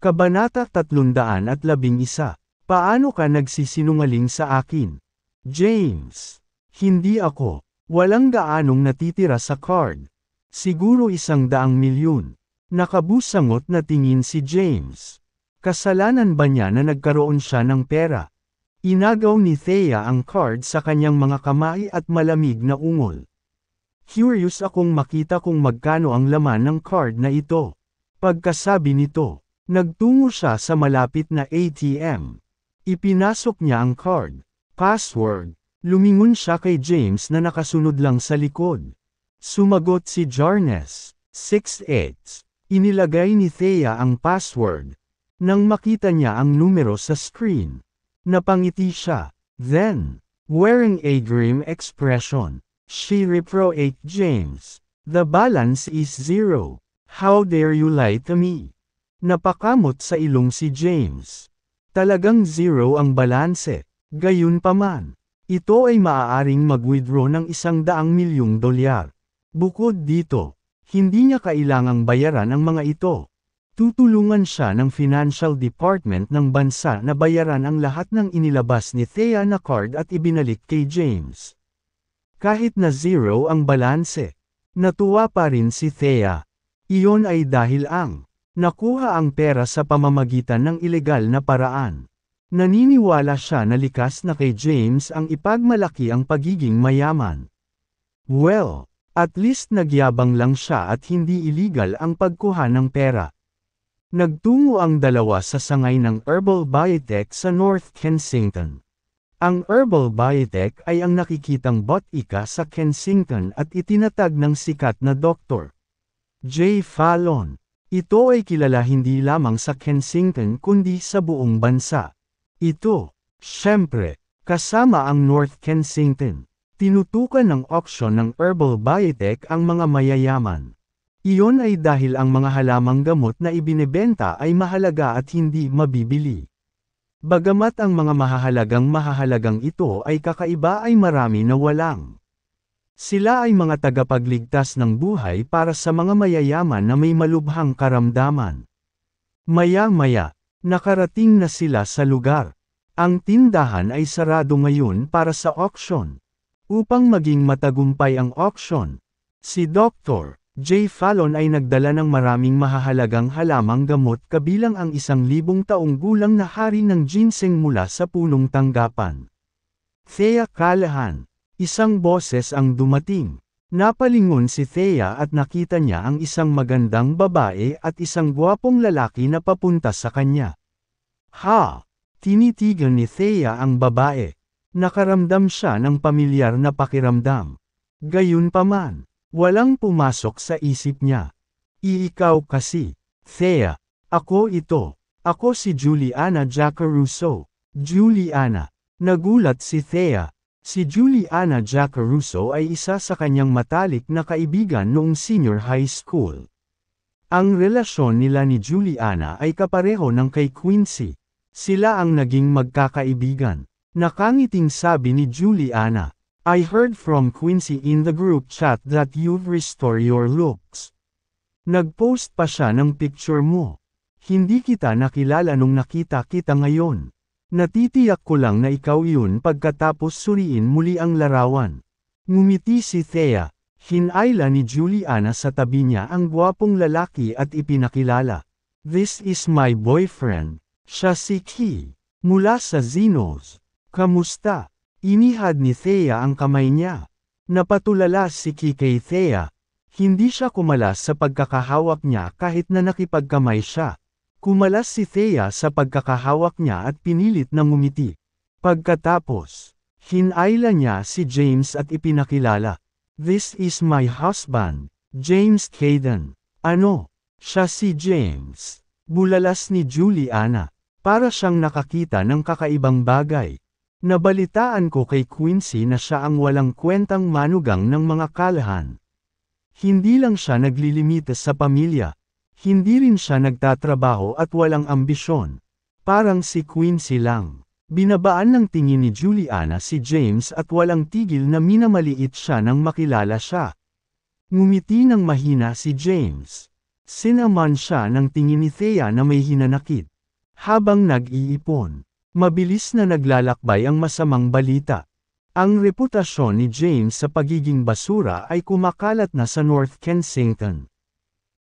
Kabanata 311. Paano ka nagsisinungaling sa akin? James. Hindi ako. Walang gaanong natitira sa card. Siguro 100,000,000. Nakabusangot na tingin si James. Kasalanan ba niya na nagkaroon siya ng pera? Inagaw ni Thea ang card sa kanyang mga kamay at malamig na ungol. Curious akong makita kung magkano ang laman ng card na ito. Pagkasabi nito, nagtungo siya sa malapit na ATM. Ipinasok niya ang card. Password. Lumingon siya kay James na nakasunod lang sa likod. Sumagot si Jarnes. 6/8. Inilagay ni Thea ang password. Nang makita niya ang numero sa screen, napangiti siya. Then, wearing a grim expression, she reproached James. The balance is 0. How dare you lie to me? Napakamot sa ilong si James. Talagang 0 ang balanse. Gayunpaman, ito ay maaaring mag-withdraw ng $100,000,000. Bukod dito, hindi niya kailangang bayaran ang mga ito. Tutulungan siya ng Financial Department ng bansa na bayaran ang lahat ng inilabas ni Thea na card at ibinalik kay James. Kahit na 0 ang balanse, natuwa pa rin si Thea. Iyon ay dahil nakuha ang pera sa pamamagitan ng ilegal na paraan. Naniniwala siya na likas na kay James ang ipagmalaki ang pagiging mayaman. Well, at least nagyabang lang siya at hindi illegal ang pagkuha ng pera. Nagtungo ang dalawa sa sangay ng Herbal Biotech sa North Kensington. Ang Herbal Biotech ay ang nakikitang botika sa Kensington at itinatag ng sikat na Dr. J. Fallon. Ito ay kilala hindi lamang sa Kensington kundi sa buong bansa. Ito, syempre, kasama ang North Kensington. Tinutukan ng auction ng Herbal Biotech ang mga mayayaman. Iyon ay dahil ang mga halamang gamot na ibinebenta ay mahalaga at hindi mabibili. Bagamat ang mga mahahalagang ito ay kakaiba ay marami na walang. Sila ay mga tagapagligtas ng buhay para sa mga mayayaman na may malubhang karamdaman. Maya-maya, nakarating na sila sa lugar. Ang tindahan ay sarado ngayon para sa auction. Upang maging matagumpay ang auction, si Dr. J. Fallon ay nagdala ng maraming mahahalagang halamang gamot kabilang ang 1,000 taong gulang na hari ng ginseng mula sa punong tanggapan. Thea Callahan. Isang boses ang dumating. Napalingon si Thea at nakita niya ang isang magandang babae at isang gwapong lalaki na papunta sa kanya. Ha! Tinitigan ni Thea ang babae. Nakaramdam siya ng pamilyar na pakiramdam. Gayunpaman, walang pumasok sa isip niya. Ikaw kasi, Thea. Ako ito. Ako si Juliana Jacaruso. Juliana. Nagulat si Thea. Si Juliana Jacaruso ay isa sa kanyang matalik na kaibigan noong senior high school. Ang relasyon nila ni Juliana ay kapareho ng kay Quincy. Sila ang naging magkakaibigan. Nakangiting sabi ni Juliana, I heard from Quincy in the group chat that you've restored your looks. Nag-post pa siya ng picture mo. Hindi kita nakilala nung nakita kita ngayon. Natitiyak ko lang na ikaw yun pagkatapos suriin muli ang larawan. Ngumiti si Thea. Hinayla ni Juliana sa tabi niya ang gwapong lalaki at ipinakilala. This is my boyfriend. Siya si Key. Mula sa Zenos. Kamusta? Inihad ni Thea ang kamay niya. Napatulala si Key kay Thea. Hindi siya kumalas sa pagkakahawak niya kahit na nakipagkamay siya. Kumalas si Thea sa pagkakahawak niya at pinilit na ngumiti. Pagkatapos, hinayla niya si James at ipinakilala. This is my husband, James Caden. Ano? Siya si James. Bulalas ni Juliana. Para siyang nakakita ng kakaibang bagay. Nabalitaan ko kay Quincy na siya ang walang kwentang manugang ng mga Callahan. Hindi lang siya naglilimita sa pamilya. Hindi rin siya nagtatrabaho at walang ambisyon. Parang si Quincy lang. Binabaan ng tingin ni Juliana si James at walang tigil na minamaliit siya nang makilala siya. Ngumiti ng mahina si James. Sinaman siya ng tingin ni Thea na may hinanakit. Habang nag-iipon, mabilis na naglalakbay ang masamang balita. Ang reputasyon ni James sa pagiging basura ay kumakalat na sa North Kensington.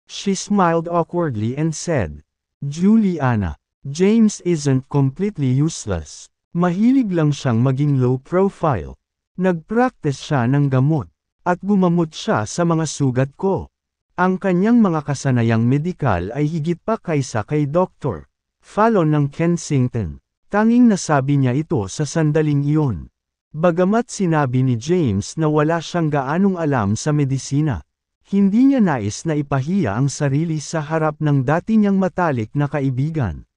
She smiled awkwardly and said, "Juliana, James isn't completely useless. Mahilig lang siyang maging low profile. Nag-practice siya ng gamot, at gumamot siya sa mga sugat ko. Ang kanyang mga kasanayang medikal ay higit pa kaysa kay Dr. Fallon ng Kensington." Tanging nasabi niya ito sa sandaling iyon. Bagamat sinabi ni James na wala siyang gaanong alam sa medisina, hindi niya nais na ipahiya ang sarili sa harap ng dati niyang matalik na kaibigan.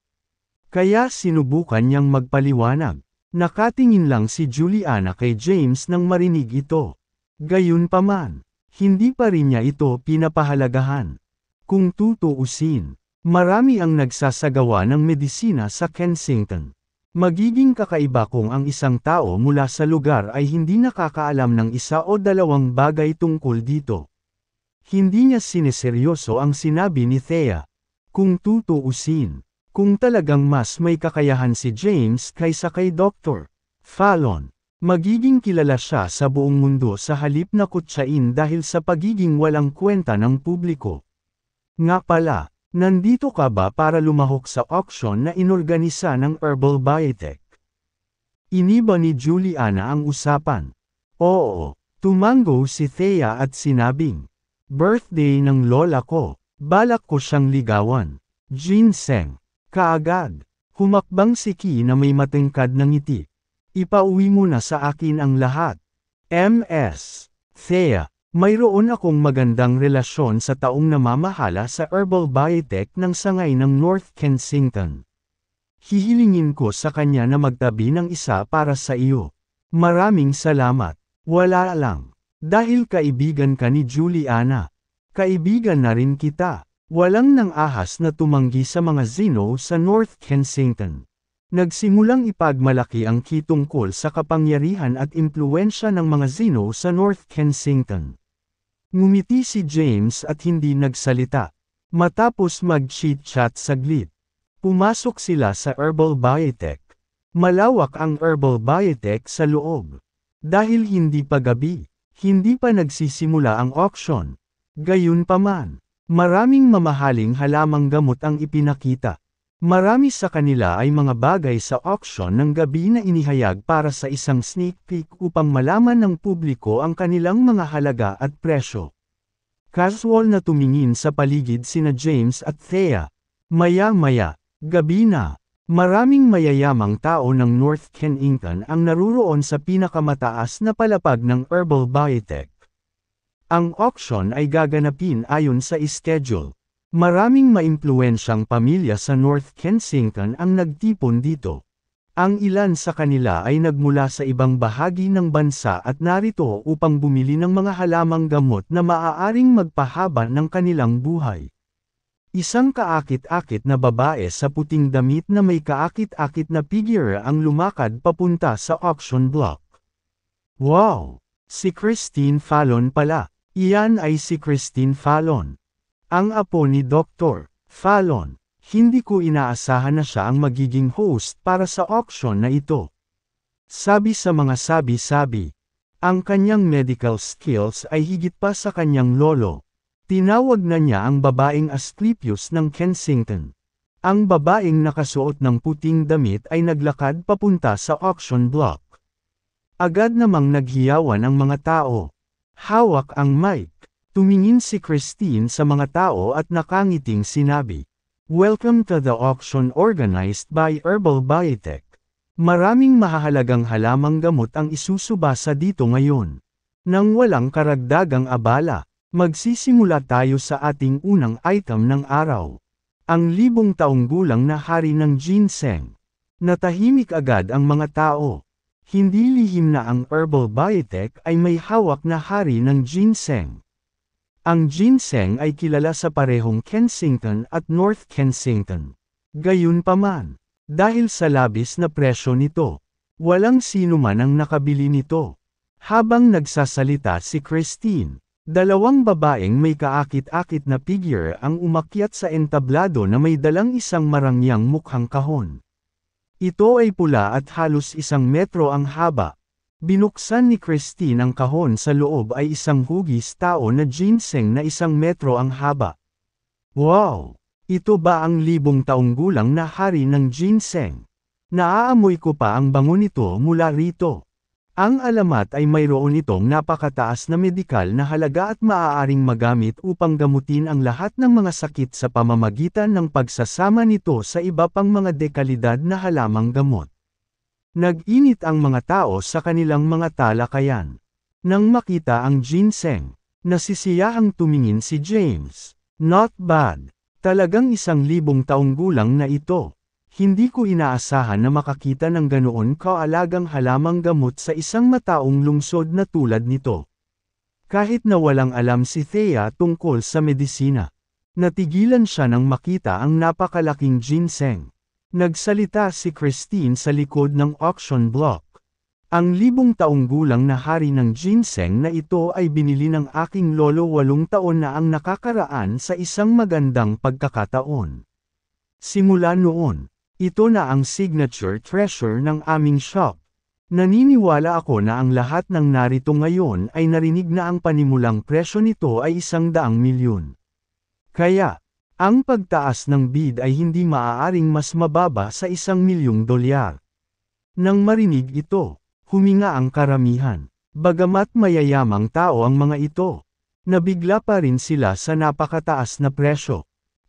Kaya sinubukan niyang magpaliwanag. Nakatingin lang si Juliana kay James nang marinig ito. Gayunpaman, hindi pa rin niya ito pinapahalagahan. Kung tutuusin, marami ang nagsasagawa ng medisina sa Kensington. Magiging kakaiba kung ang isang tao mula sa lugar ay hindi nakakaalam ng isa o dalawang bagay tungkol dito. Hindi niya sineseryoso ang sinabi ni Thea. Kung tutuusin, kung talagang mas may kakayahan si James kaysa kay Dr. Fallon, magiging kilala siya sa buong mundo sa halip na kutsain dahil sa pagiging walang kwenta ng publiko. Nga pala, nandito ka ba para lumahok sa auction na inorganisa ng Herbal Biotech? Iniba ni Juliana ang usapan. Oo, tumango si Thea at sinabing, "Birthday ng lola ko, balak ko siyang ligawan." Ginseng. Kaagad, humakbang si Ki na may matingkad na ngiti. "Ipauwi mo na sa akin ang lahat." Ms. Thea, mayroon akong magandang relasyon sa taong namamahala sa Herbal Biotech ng sangay ng North Kensington. Hihilingin ko sa kanya na magtabi ng isa para sa iyo. Maraming salamat. Wala lang. Dahil kaibigan ka ni Juliana. Kaibigan na rin kita. Walang nang ahas na tumanggi sa mga Zeno sa North Kensington. Nagsimulang ipagmalaki ang Ki tungkol sa kapangyarihan at impluwensya ng mga Zeno sa North Kensington. Ngumiti si James at hindi nagsalita. Matapos mag-chit-chat saglit, pumasok sila sa Herbal Biotech. Malawak ang Herbal Biotech sa loob. Dahil hindi pa gabi, hindi pa nagsisimula ang auction. Gayunpaman, maraming mamahaling halamang gamot ang ipinakita. Marami sa kanila ay mga bagay sa auction ng gabi na inihayag para sa isang sneak peek upang malaman ng publiko ang kanilang mga halaga at presyo. Casual na tumingin sa paligid sina James at Thea. Maya-maya, gabi na. Maraming mayayamang tao ng North Kensington ang naruroon sa pinakamataas na palapag ng Herbal Biotech. Ang auction ay gaganapin ayon sa schedule. Maraming maimpluwensyang pamilya sa North Kensington ang nagtipon dito. Ang ilan sa kanila ay nagmula sa ibang bahagi ng bansa at narito upang bumili ng mga halamang gamot na maaaring magpahaba ng kanilang buhay. Isang kaakit-akit na babae sa puting damit na may kaakit-akit na figure ang lumakad papunta sa auction block. Wow! Si Christine Fallon pala. Iyan ay si Christine Fallon. Ang apo ni Dr. Fallon. Hindi ko inaasahan na siya ang magiging host para sa auction na ito. Sabi sa mga sabi-sabi. Ang kanyang medical skills ay higit pa sa kanyang lolo. Tinawag na niya ang babaeng Asclepius ng Kensington. Ang babaeng nakasuot ng puting damit ay naglakad papunta sa auction block. Agad namang naghiyawan ang mga tao. Hawak ang mic. Tumingin si Christine sa mga tao at nakangiting sinabi, "Welcome to the auction organized by Herbal Biotech. Maraming mahahalagang halamang gamot ang isusubasa dito ngayon. Nang walang karagdagang abala, magsisimula tayo sa ating unang item ng araw. Ang 1,000 taong gulang na hari ng ginseng." Natahimik agad ang mga tao. Hindi lihim na ang Herbal Biotech ay may hawak na hari ng ginseng. Ang ginseng ay kilala sa parehong Kensington at North Kensington. Gayunpaman, dahil sa labis na presyo nito, walang sino man ang nakabili nito. Habang nagsasalita si Christine, Dalawang babaeng may kaakit-akit na figure ang umakyat sa entablado na may dalang isang marangyang mukhang kahon. Ito ay pula at halos 1 metro ang haba. Binuksan ni Christine ang kahon, sa loob ay isang hugis tao na ginseng na 1 metro ang haba. Wow! Ito ba ang 1000 taong gulang na hari ng ginseng? Naaamoy ko pa ang bango nito mula rito. Ang alamat ay mayroon itong napakataas na medikal na halaga at maaaring magamit upang gamutin ang lahat ng mga sakit sa pamamagitan ng pagsasama nito sa iba pang mga dekalidad na halamang gamot. Nag-init ang mga tao sa kanilang mga talakayan. Nang makita ang ginseng, nasisiyahang tumingin si James. Not bad. Talagang 1000 taong gulang na ito. Hindi ko inaasahan na makakita ng ganoon kaalagang halamang gamot sa isang mataong lungsod na tulad nito. Kahit na walang alam si Thea tungkol sa medisina. Natigilan siya nang makita ang napakalaking ginseng. Nagsalita si Christine sa likod ng auction block. Ang 1000 taong gulang na hari ng ginseng na ito ay binili ng aking lolo 8 taon na ang nakakaraan sa isang magandang pagkakataon. Simula noon, ito na ang signature treasure ng aming shop. Naniniwala ako na ang lahat ng narito ngayon ay narinig na ang panimulang presyo nito ay 100 milyon. Kaya, ang pagtaas ng bid ay hindi maaaring mas mababa sa 1 milyong dolyar. Nang marinig ito, huminga ang karamihan. Bagamat mayayamang tao ang mga ito, nabigla pa rin sila sa napakataas na presyo.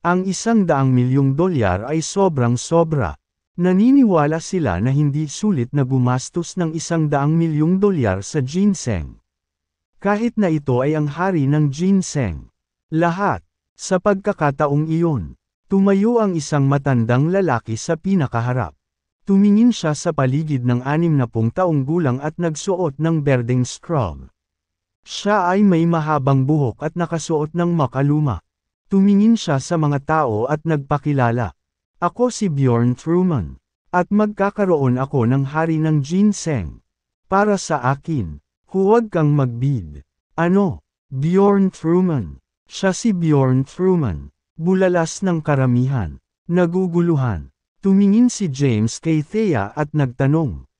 Ang 100 milyong dolyar ay sobrang sobra. Naniniwala sila na hindi sulit na gumastos ng 100 milyong dolyar sa ginseng. Kahit na ito ay ang hari ng ginseng. Lahat, sa pagkakataong iyon, tumayo ang isang matandang lalaki sa pinakaharap. Tumingin siya sa paligid ng 60 taong gulang at nagsuot ng berdeng scrub. Siya ay may mahabang buhok at nakasuot ng makaluma. Tumingin siya sa mga tao at nagpakilala. Ako si Bjorn Truman. At magkakaroon ako ng hari ng ginseng. Para sa akin, huwag kang magbid. Ano? Bjorn Truman. Siya si Bjorn Truman. Bulalas ng karamihan. Naguguluhan. Tumingin si James kay Thea at nagtanong.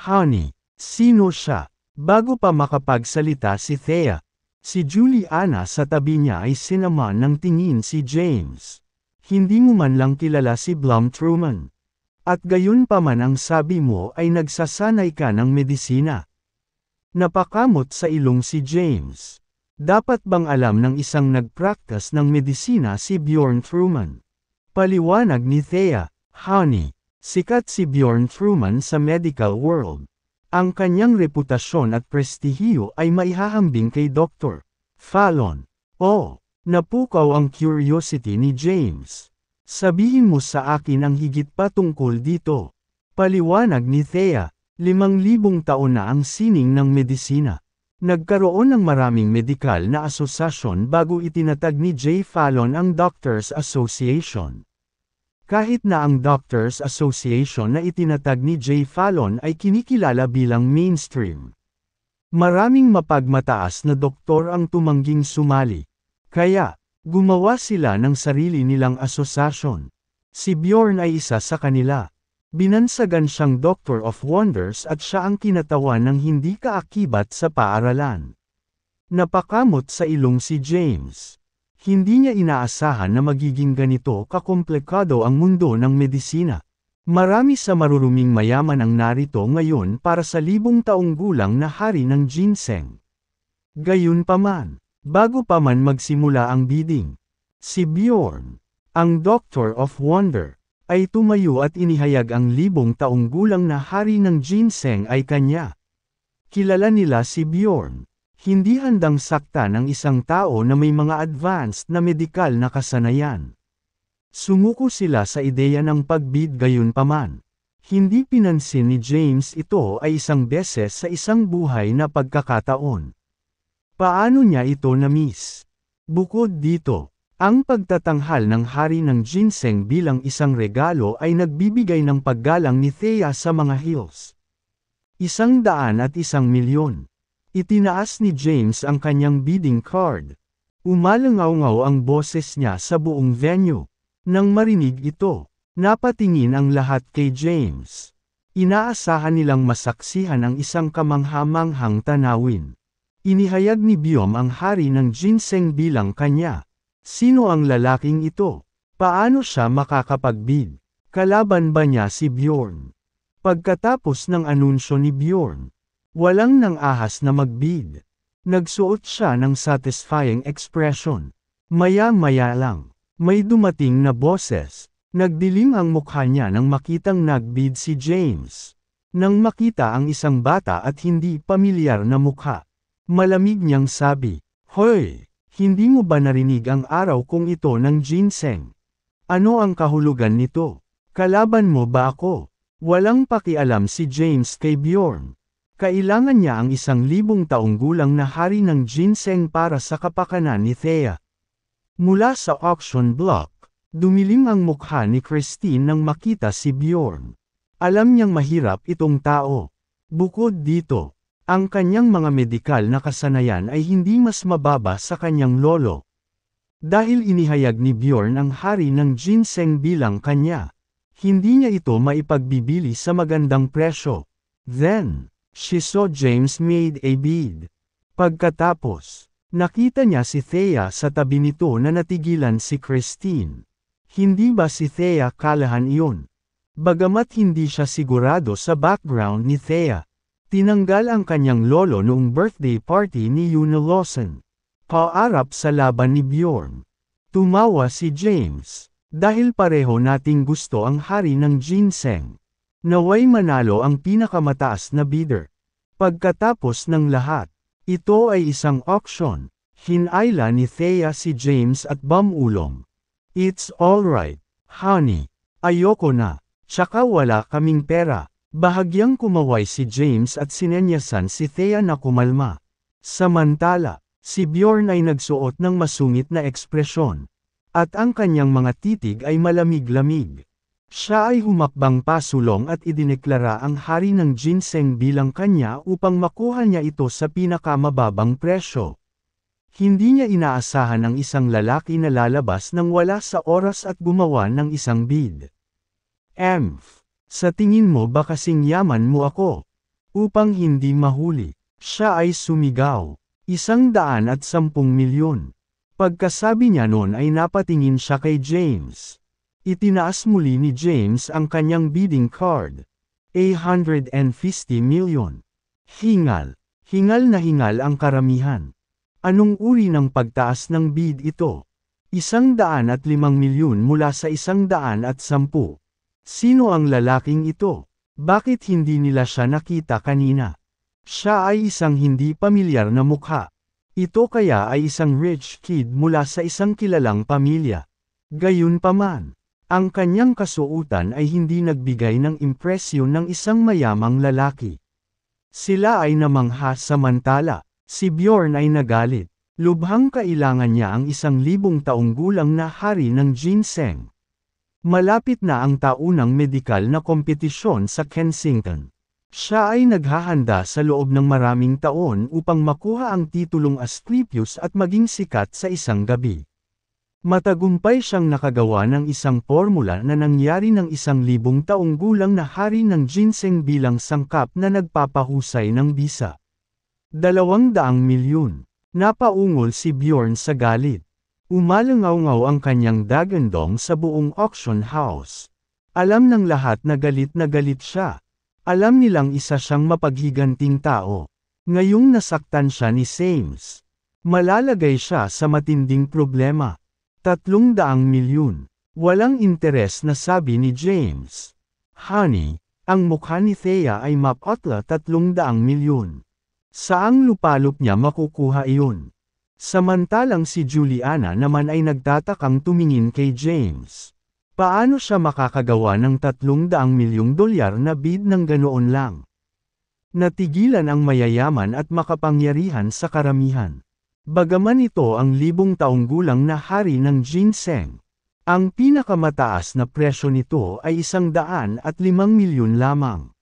Honey, sino siya? Bago pa makapagsalita si Thea, si Juliana sa tabi niya ay sinaman ng tingin si James. Hindi mo man lang kilala si Blum Truman. At gayon pa man ang sabi mo ay nagsasanay ka ng medisina. Napakamot sa ilong si James. Dapat bang alam ng isang nagpractice ng medisina si Bjorn Truman? Paliwanag ni Thea, honey, sikat si Bjorn Truman sa medical world. Ang kanyang reputasyon at prestihiyo ay maihahambing kay Dr. Fallon. Oh, napukaw ang curiosity ni James. Sabihin mo sa akin ang higit pa tungkol dito. Paliwanag ni Thea, 5,000 taon na ang sining ng medisina. Nagkaroon ng maraming medikal na asosasyon bago itinatag ni J. Fallon ang Doctors Association. Kahit na ang Doctors Association na itinatag ni J. Fallon ay kinikilala bilang mainstream. Maraming mapagmataas na doktor ang tumangging sumali. Kaya, gumawa sila ng sarili nilang asosasyon. Si Bjorn ay isa sa kanila. Binansagan siyang Doctor of Wonders at siya ang kinatawan ng hindi kaakibat sa paaralan. Napakamot sa ilong si James. Hindi niya inaasahan na magiging ganito kakomplikado ang mundo ng medisina. Marami sa maruruming mayaman ang narito ngayon para sa 1000 taong gulang na hari ng ginseng. Gayunpaman, bago pa man magsimula ang bidding, si Bjorn, ang Doctor of Wonder, ay tumayo at inihayag ang 1000 taong gulang na hari ng ginseng ay kanya. Kilala nila si Bjorn. Hindi handang sakta ng isang tao na may mga advanced na medikal na kasanayan. Sumuko sila sa ideya ng pagbid gayunpaman. Hindi pinansin ni James ito ay isang beses sa isang buhay na pagkakataon. Paano niya ito na-miss? Bukod dito, ang pagtatanghal ng hari ng ginseng bilang isang regalo ay nagbibigay ng paggalang ni Thea sa mga Hills. 101 milyon. Itinaas ni James ang kanyang bidding card. Umalangaw-ngaw ang boses niya sa buong venue. Nang marinig ito, napatingin ang lahat kay James. Inaasahan nilang masaksihan ang isang kamangha-manghang tanawin. Inihayag ni Byom ang hari ng ginseng bilang kanya. Sino ang lalaking ito? Paano siya makakapagbid? Kalaban ba niya si Bjorn? Pagkatapos ng anunsyo ni Bjorn, walang nang ahas na magbid. Nagsuot siya ng satisfying expression. Maya-maya lang, may dumating na boses. Nagdilim ang mukha niya nang makitang nagbid si James. Nang makita ang isang bata at hindi pamilyar na mukha, malamig niyang sabi, "Hoy, hindi mo ba narinig ang araw kung ito ng ginseng? Ano ang kahulugan nito? Kalaban mo ba ako?" Walang pakialam si James kay Bjorn. Kailangan niya ang 1,000 taong gulang na hari ng ginseng para sa kapakanan ni Thea. Mula sa auction block, dumilim ang mukha ni Christine nang makita si Bjorn. Alam niyang mahirap itong tao. Bukod dito, ang kanyang mga medikal na kasanayan ay hindi mas mababa sa kanyang lolo. Dahil inihayag ni Bjorn ang hari ng ginseng bilang kanya, hindi niya ito maipagbibili sa magandang presyo. Then, she saw James made a bid. Pagkatapos, nakita niya si Thea sa tabi nito na natigilan si Christine. Hindi ba si Thea Callahan iyon? Bagamat hindi siya sigurado sa background ni Thea, tinanggal ang kanyang lolo noong birthday party ni Una Lawson. Paarap sa laban ni Bjorn. Tumawa si James. Dahil pareho nating gusto ang hari ng ginseng. Naway manalo ang pinakamataas na bidder. Pagkatapos ng lahat, ito ay isang auction. Hinayla ni Thea si James at bumulong. "It's alright, honey. Ayoko na. Tsaka wala kaming pera." Bahagyang kumaway si James at sinenyasan si Thea na kumalma. Samantala, si Bjorn ay nagsuot ng masungit na ekspresyon. At ang kanyang mga titig ay malamig-lamig. Siya ay humakbang pasulong at idineklara ang hari ng ginseng bilang kanya upang makuha niya ito sa pinakamababang presyo. Hindi niya inaasahan ang isang lalaki na lalabas nang wala sa oras at gumawa ng isang bid. Sa tingin mo ba kasing yaman mo ako? Upang hindi mahuli, siya ay sumigaw. 110 milyon. Pagkasabi niya noon ay napatingin siya kay James. Itinaas muli ni James ang kanyang bidding card. 150 million. Hingal. Hingal na hingal ang karamihan. Anong uri ng pagtaas ng bid ito? 105 milyon mula sa 110. Sino ang lalaking ito? Bakit hindi nila siya nakita kanina? Siya ay isang hindi pamilyar na mukha. Ito kaya ay isang rich kid mula sa isang kilalang pamilya. Gayunpaman, ang kanyang kasuotan ay hindi nagbigay ng impresyon ng isang mayamang lalaki. Sila ay namangha samantala, si Bjorn ay nagalit. Lubhang kailangan niya ang 1,000 taong gulang na hari ng ginseng. Malapit na ang taunang medikal na kompetisyon sa Kensington. Siya ay naghahanda sa loob ng maraming taon upang makuha ang titulong Asclepius at maging sikat sa isang gabi. Matagumpay siyang nakagawa ng isang formula na nangyari ng 1,000 taong gulang na hari ng ginseng bilang sangkap na nagpapahusay ng bisa. 200 milyon. Napaungol si Bjorn sa galit. Umalangaw-ngaw ang kanyang dagandong sa buong auction house. Alam ng lahat na galit siya. Alam nilang isa siyang mapaghiganting tao. Ngayong nasaktan siya ni James, malalagay siya sa matinding problema. 300 milyon. Walang interes na sabi ni James. Honey, ang mukha ni Thea ay mapatla 300 milyon. Saang lupalop niya makukuha iyon? Samantalang si Juliana naman ay nagtatakang tumingin kay James. Paano siya makakagawa ng 300 milyong dolyar na bid ng ganoon lang? Natigilan ang mayayaman at makapangyarihan sa karamihan. Bagaman ito ang 1,000 taong gulang na hari ng ginseng, ang pinakamataas na presyo nito ay 105 milyon lamang.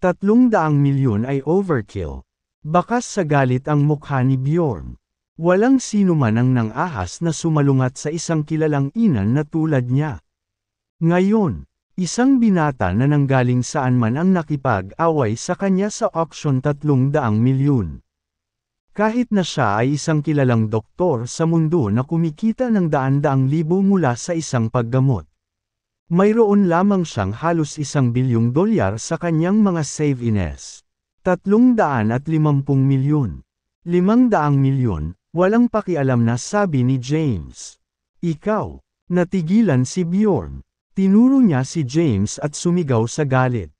300 milyon ay overkill. Bakas sa galit ang mukha ni Bjorn. Walang sino man ang nang-ahas na sumalungat sa isang kilalang inan na tulad niya. Ngayon, isang binata na nanggaling saan man ang nakipag-away sa kanya sa auction 300 milyon. Kahit na siya ay isang kilalang doktor sa mundo na kumikita ng daan-daang libo mula sa isang paggamot. Mayroon lamang siyang halos $1 bilyong sa kanyang mga save-ines. 350 milyon. 500 milyon, walang pakialam na sabi ni James. Ikaw. Natigilan si Bjorn. Tinuro niya si James at sumigaw sa galit.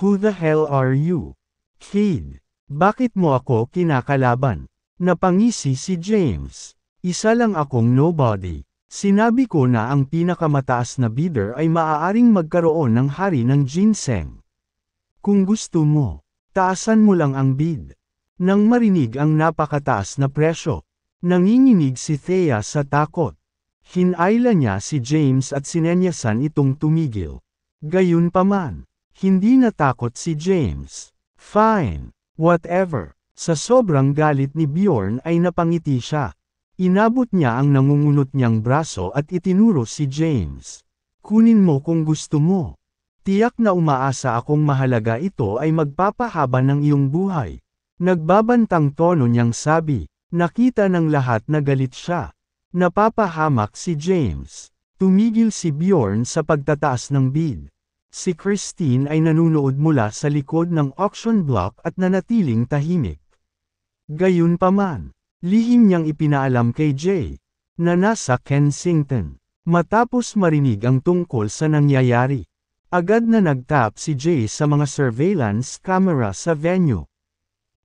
Who the hell are you? Kid. Bakit mo ako kinakalaban? Napangisi si James. Isa lang akong nobody. Sinabi ko na ang pinakamataas na bidder ay maaaring magkaroon ng hari ng ginseng. Kung gusto mo, taasan mo lang ang bid. Nang marinig ang napakataas na presyo, nanginginig si Thea sa takot. Hinayla niya si James at sinenyasan itong tumigil. Gayunpaman, hindi natakot si James. Fine, whatever. Sa sobrang galit ni Bjorn ay napangiti siya. Inabot niya ang nangungunot niyang braso at itinuro si James. Kunin mo kung gusto mo. Tiyak na umaasa akong mahalaga ito ay magpapahaba ng iyong buhay. Nagbabantang tono niyang sabi. Nakita ng lahat na galit siya. Napapahamak si James. Tumigil si Bjorn sa pagtataas ng bid. Si Christine ay nanunood mula sa likod ng auction block at nanatiling tahimik. Gayunpaman, lihim niyang ipinaalam kay Jay, na nasa Kensington. Matapos marinig ang tungkol sa nangyayari, agad na nagtap si Jay sa mga surveillance camera sa venue.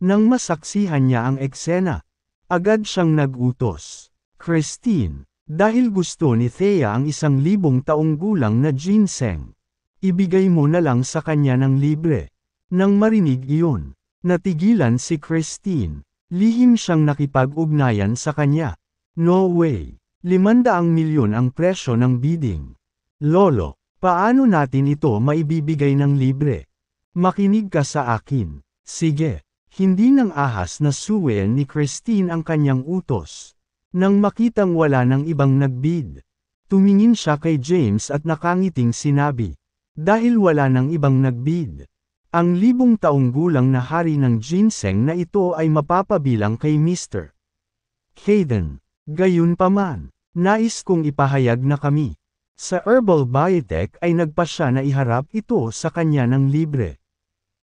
Nang masaksihan niya ang eksena, agad siyang nag-utos. Christine, dahil gusto ni Thea ang 1,000 taong gulang na ginseng, ibigay mo na lang sa kanya ng libre. Nang marinig iyon, natigilan si Christine. Lihim siyang nakipag-ugnayan sa kanya. No way. 500 milyon ang presyo ng bidding. Lolo, paano natin ito maibibigay ng libre? Makinig ka sa akin. Sige. Hindi nang ahas na suwayan ni Christine ang kanyang utos. Nang makitang wala ng ibang nagbid, tumingin siya kay James at nakangiting sinabi. Dahil wala ng ibang nagbid, ang 1,000 taong gulang na hari ng ginseng na ito ay mapapabilang kay Mr. Hayden. Gayunpaman, nais kong ipahayag na kami. Sa Herbal Biotech ay nagpa siya na iharap ito sa kanya ng libre.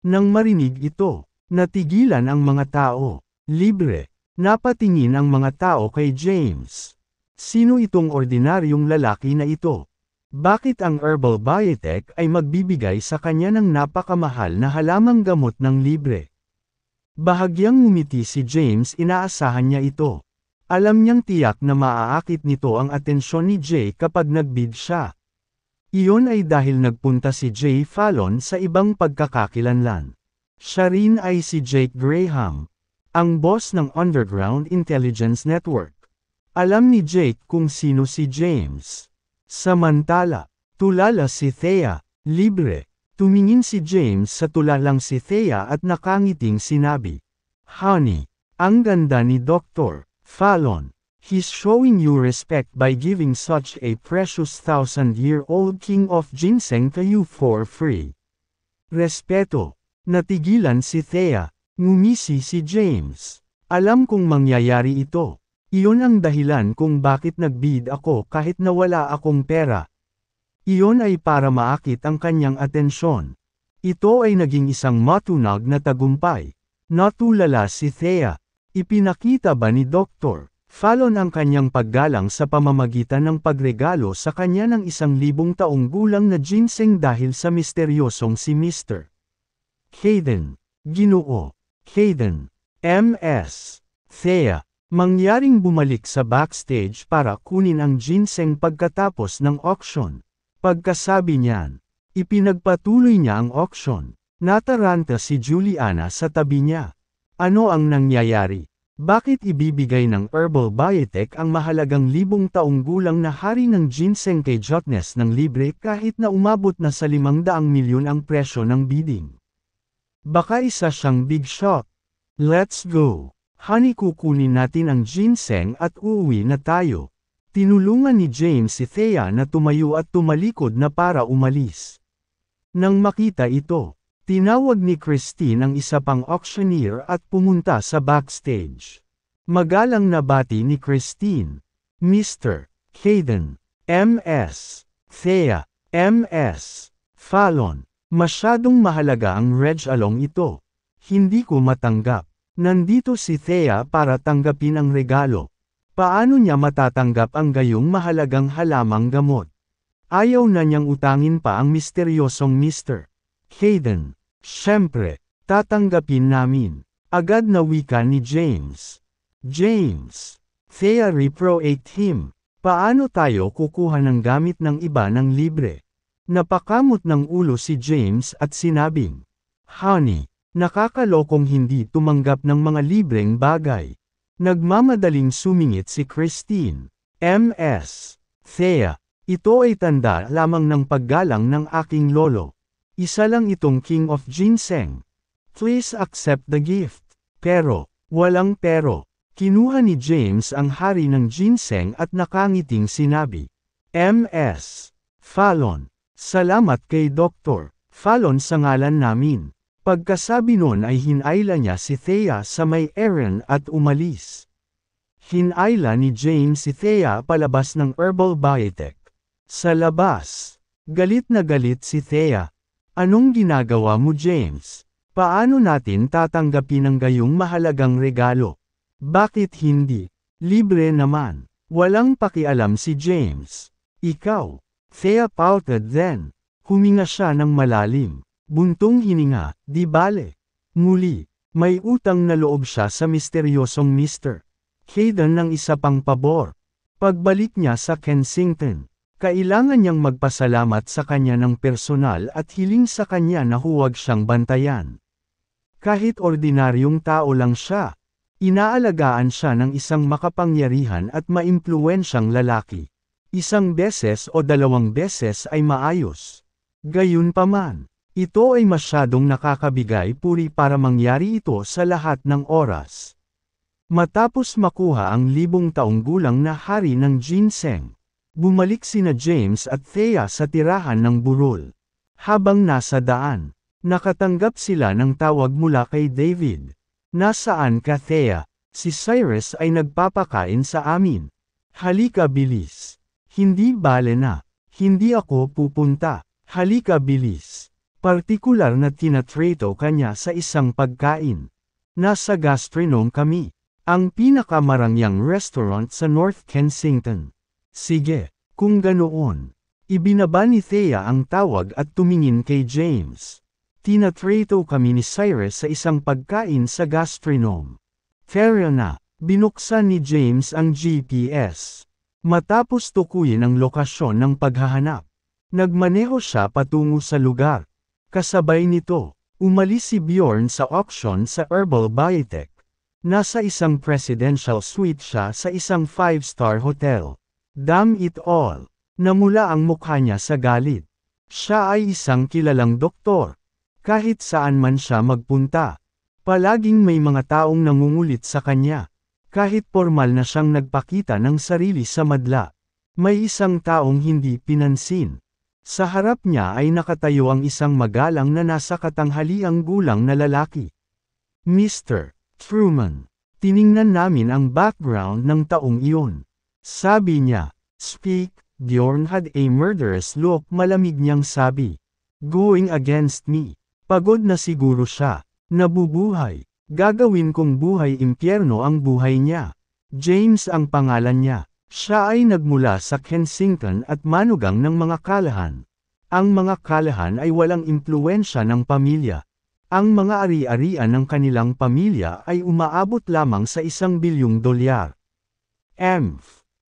Nang marinig ito, natigilan ang mga tao. Libre. Napatingin ang mga tao kay James. Sino itong ordinaryong lalaki na ito? Bakit ang Herbal Biotech ay magbibigay sa kanya ng napakamahal na halamang gamot ng libre? Bahagyang ngumiti si James, inaasahan niya ito. Alam niyang tiyak na maaakit nito ang atensyon ni Jay kapag nagbid siya. Iyon ay dahil nagpunta si Jay Fallon sa ibang pagkakakilanlan. Siya rin ay si Jake Graham, ang boss ng Underground Intelligence Network. Alam ni Jake kung sino si James. Samantala, tulala si Thea, libre. Tumingin si James sa tulalang si Thea at nakangiting sinabi, Honey, ang ganda ni Dr. Fallon. He's showing you respect by giving such a precious 1,000-year-old king of ginseng to you for free. Respeto. Natigilan si Thea. Ngumisi si James. Alam kong mangyayari ito. Iyon ang dahilan kung bakit nagbid ako kahit na wala akong pera. Iyon ay para maakit ang kanyang atensyon. Ito ay naging isang matunag na tagumpay. Natulala si Thea. Ipinakita ba ni Dr. Fallon ang kanyang paggalang sa pamamagitan ng pagregalo sa kanya ng 1,000 taong gulang na ginseng dahil sa misteryosong si Mr. Hayden. Ginoo. Hayden. M.S. Thea. Mangyaring bumalik sa backstage para kunin ang ginseng pagkatapos ng auction. Pagkasabi niyan, ipinagpatuloy niya ang auction. Nataranta si Juliana sa tabi niya. Ano ang nangyayari? Bakit ibibigay ng Herbal Biotech ang mahalagang 1,000 taong gulang na hari ng ginseng kay Jotnes ng libre kahit na umabot na sa 500 milyon ang presyo ng bidding? Baka isa siyang big shot. Let's go. Honey, kukunin natin ang ginseng at uuwi na tayo. Tinulungan ni James si Thea na tumayo at tumalikod na para umalis. Nang makita ito, tinawag ni Christine ang isa pang auctioneer at pumunta sa backstage. Magalang na bati ni Christine. Mr. Hayden, M.S. Thea, M.S. Fallon. Masyadong mahalaga ang reg-along ito. Hindi ko matanggap. Nandito si Thea para tanggapin ang regalo. Paano niya matatanggap ang gayong mahalagang halamang gamot? Ayaw na niyang utangin pa ang misteryosong Mr. Hayden. Siyempre, tatanggapin namin. Agad na wika ni James. James. Thea reproached him. Paano tayo kukuha ng gamit ng iba ng libre? Napakamot ng ulo si James at sinabing, Honey, nakakalokong hindi tumanggap ng mga libreng bagay. Nagmamadaling sumingit si Christine. M.S. Thea, ito ay tanda lamang ng paggalang ng aking lolo. Isa lang itong King of Ginseng. Please accept the gift. Pero, walang pero. Kinuha ni James ang hari ng ginseng at nakangiting sinabi, M.S. Fallon, salamat kay Dr. Fallon sa ngalan namin. Pagkasabi nun ay hinayla niya si Thea sa may errand at umalis. Hinayla ni James si Thea palabas ng Herbal Biotech. Sa labas, galit na galit si Thea. Anong ginagawa mo, James? Paano natin tatanggapin ang gayong mahalagang regalo? Bakit hindi? Libre naman. Walang pakialam si James. Ikaw. Thea pouted then. Huminga siya ng malalim. Buntong hininga, di bale. Muli, may utang na loob siya sa misteryosong Mr. Hayden ng isa pang pabor. Pagbalik niya sa Kensington, kailangan niyang magpasalamat sa kanya ng personal at hiling sa kanya na huwag siyang bantayan. Kahit ordinaryong tao lang siya, inaalagaan siya ng isang makapangyarihan at maimpluwensyang lalaki. Isang beses o dalawang beses ay maayos. Gayunpaman, ito ay masyadong nakakabigay puri para mangyari ito sa lahat ng oras. Matapos makuha ang 1000 taong gulang na hari ng ginseng, bumalik sina James at Thea sa tirahan ng burol. Habang nasa daan, nakatanggap sila ng tawag mula kay David. Nasaan ka, Thea? Si Cyrus ay nagpapakain sa amin. Halika bilis. Hindi bale na. Hindi ako pupunta. Halika bilis. Partikular na tinatrato kanya sa isang pagkain. Nasa Gastronome kami. Ang pinakamarangyang restaurant sa North Kensington. Sige, kung ganoon. Ibinaba ni Thea ang tawag at tumingin kay James. Tinatrato kami ni Cyrus sa isang pagkain sa Gastronome. Fair na, binuksan ni James ang GPS. Matapos tukuyin ang lokasyon ng paghahanap, nagmaneho siya patungo sa lugar. Kasabay nito, umalis si Bjorn sa auction sa Herbal Biotech. Nasa isang presidential suite siya sa isang 5-star hotel. Damn it all! Namula ang mukha niya sa galit. Siya ay isang kilalang doktor. Kahit saan man siya magpunta, palaging may mga taong nangungulit sa kanya. Kahit formal na siyang nagpakita ng sarili sa madla, may isang taong hindi pinansin. Sa harap niya ay nakatayo ang isang magalang na nasa katanghaliang gulang na lalaki. Mr. Truman, tiningnan namin ang background ng taong iyon. Sabi niya, speak. Bjorn had a murderous look. Malamig niyang sabi, going against me. Pagod na siguro siya. Nabubuhay. Gagawin kong buhay impyerno ang buhay niya. James ang pangalan niya. Siya ay nagmula sa Kensington at manugang ng mga kalahan. Ang mga kalahan ay walang impluwensya ng pamilya. Ang mga ari-arian ng kanilang pamilya ay umaabot lamang sa $1 bilyong.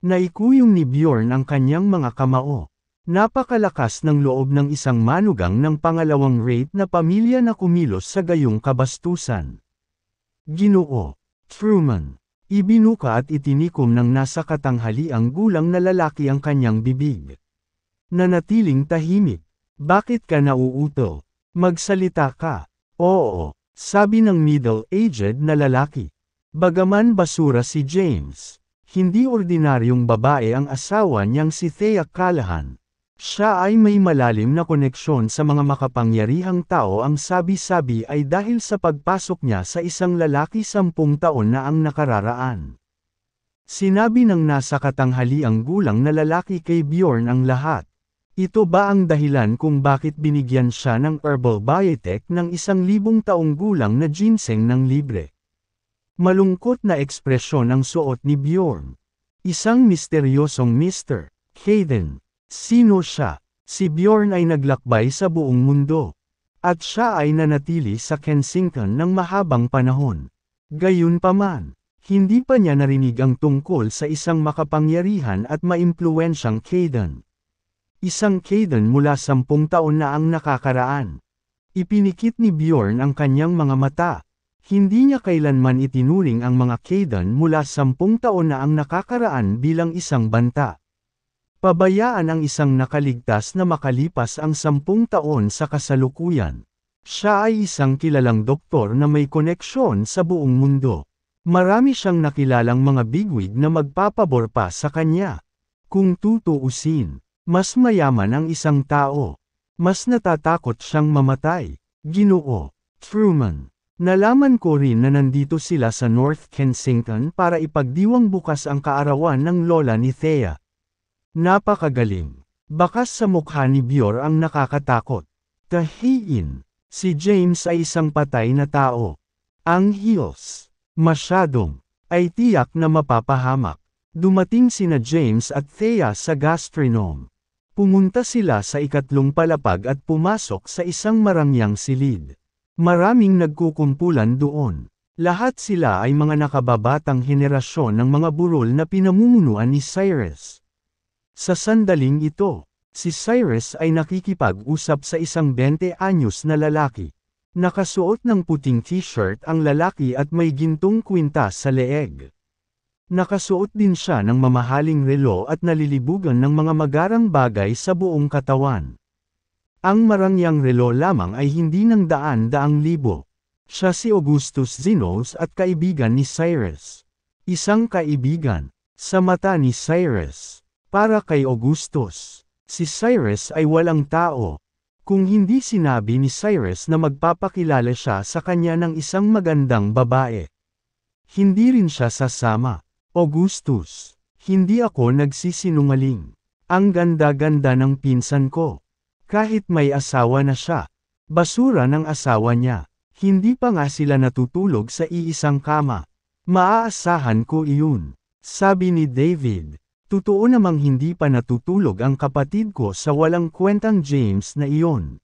Naikuyong ni Bjorn ang kanyang mga kamao. Napakalakas ng loob ng isang manugang ng pangalawang rate na pamilya na kumilos sa gayong kabastusan. Ginoo Truman, ibinuka at itinikom ng nasa katanghaliang gulang na lalaki ang kanyang bibig. Nanatiling tahimik. Bakit ka nauuto? Magsalita ka. Oo, Sabi ng middle-aged na lalaki. Bagaman basura si James, hindi ordinaryong babae ang asawa niyang si Thea Callahan. Siya ay may malalim na koneksyon sa mga makapangyarihang tao. Ang sabi-sabi ay dahil sa pagpasok niya sa isang lalaki 10 taon na ang nakararaan. Sinabi ng nasa katanghaliang gulang na lalaki kay Bjorn ang lahat. Ito ba ang dahilan kung bakit binigyan siya ng herbal biotech ng 1,000 taong gulang na ginseng ng libre? Malungkot na ekspresyon ang suot ni Bjorn. Isang misteryosong Mr. Hayden. Sino siya? Si Bjorn ay naglakbay sa buong mundo. At siya ay nanatili sa Kensington ng mahabang panahon. Gayunpaman, hindi pa niya narinig ang tungkol sa isang makapangyarihan at maimpluwensyang Hayden. Isang Hayden mula 10 taon na ang nakakaraan. Ipinikit ni Bjorn ang kanyang mga mata. Hindi niya kailanman itinuring ang mga Hayden mula 10 taon na ang nakakaraan bilang isang banta. Pabayaan ang isang nakaligtas na makalipas ang 10 taon sa kasalukuyan. Siya ay isang kilalang doktor na may koneksyon sa buong mundo. Marami siyang nakilalang mga bigwig na magpapabor pa sa kanya. Kung tutuusin, mas mayaman ang isang tao. Mas natatakot siyang mamatay. Ginoo Truman. Nalaman ko rin na nandito sila sa North Kensington para ipagdiwang bukas ang kaarawan ng lola ni Thea. Napakagaling. Bakas sa mukha ni Bjorn ang nakakatakot. Tahiin. Si James ay isang patay na tao. Ang heels. Masyadong. Ay tiyak na mapapahamak. Dumating sina James at Thea sa gastronome. Pumunta sila sa ikatlong palapag at pumasok sa isang marangyang silid. Maraming nagkukumpulan doon. Lahat sila ay mga nakababatang henerasyon ng mga burol na pinamumunuan ni Cyrus. Sa sandaling ito, si Cyrus ay nakikipag-usap sa isang 20 anyos na lalaki. Nakasuot ng puting t-shirt ang lalaki at may gintong kwintas sa leeg. Nakasuot din siya ng mamahaling relo at nalilibugan ng mga magarang bagay sa buong katawan. Ang marangyang relo lamang ay hindi ng daan-daang libo. Siya si Augustus Zenos at kaibigan ni Cyrus. Isang kaibigan. Sa mata ni Cyrus. Para kay Augustus, si Cyrus ay walang tao. Kung hindi sinabi ni Cyrus na magpapakilala siya sa kanya ng isang magandang babae. Hindi rin siya sasama. Augustus, hindi ako nagsisinungaling. Ang ganda-ganda ng pinsan ko. Kahit may asawa na siya. Basura ng asawa niya. Hindi pa nga sila natutulog sa iisang kama. Maaasahan ko iyon. Sabi ni David. Totoo namang hindi pa natutulog ang kapatid ko sa walang kwentang James na iyon.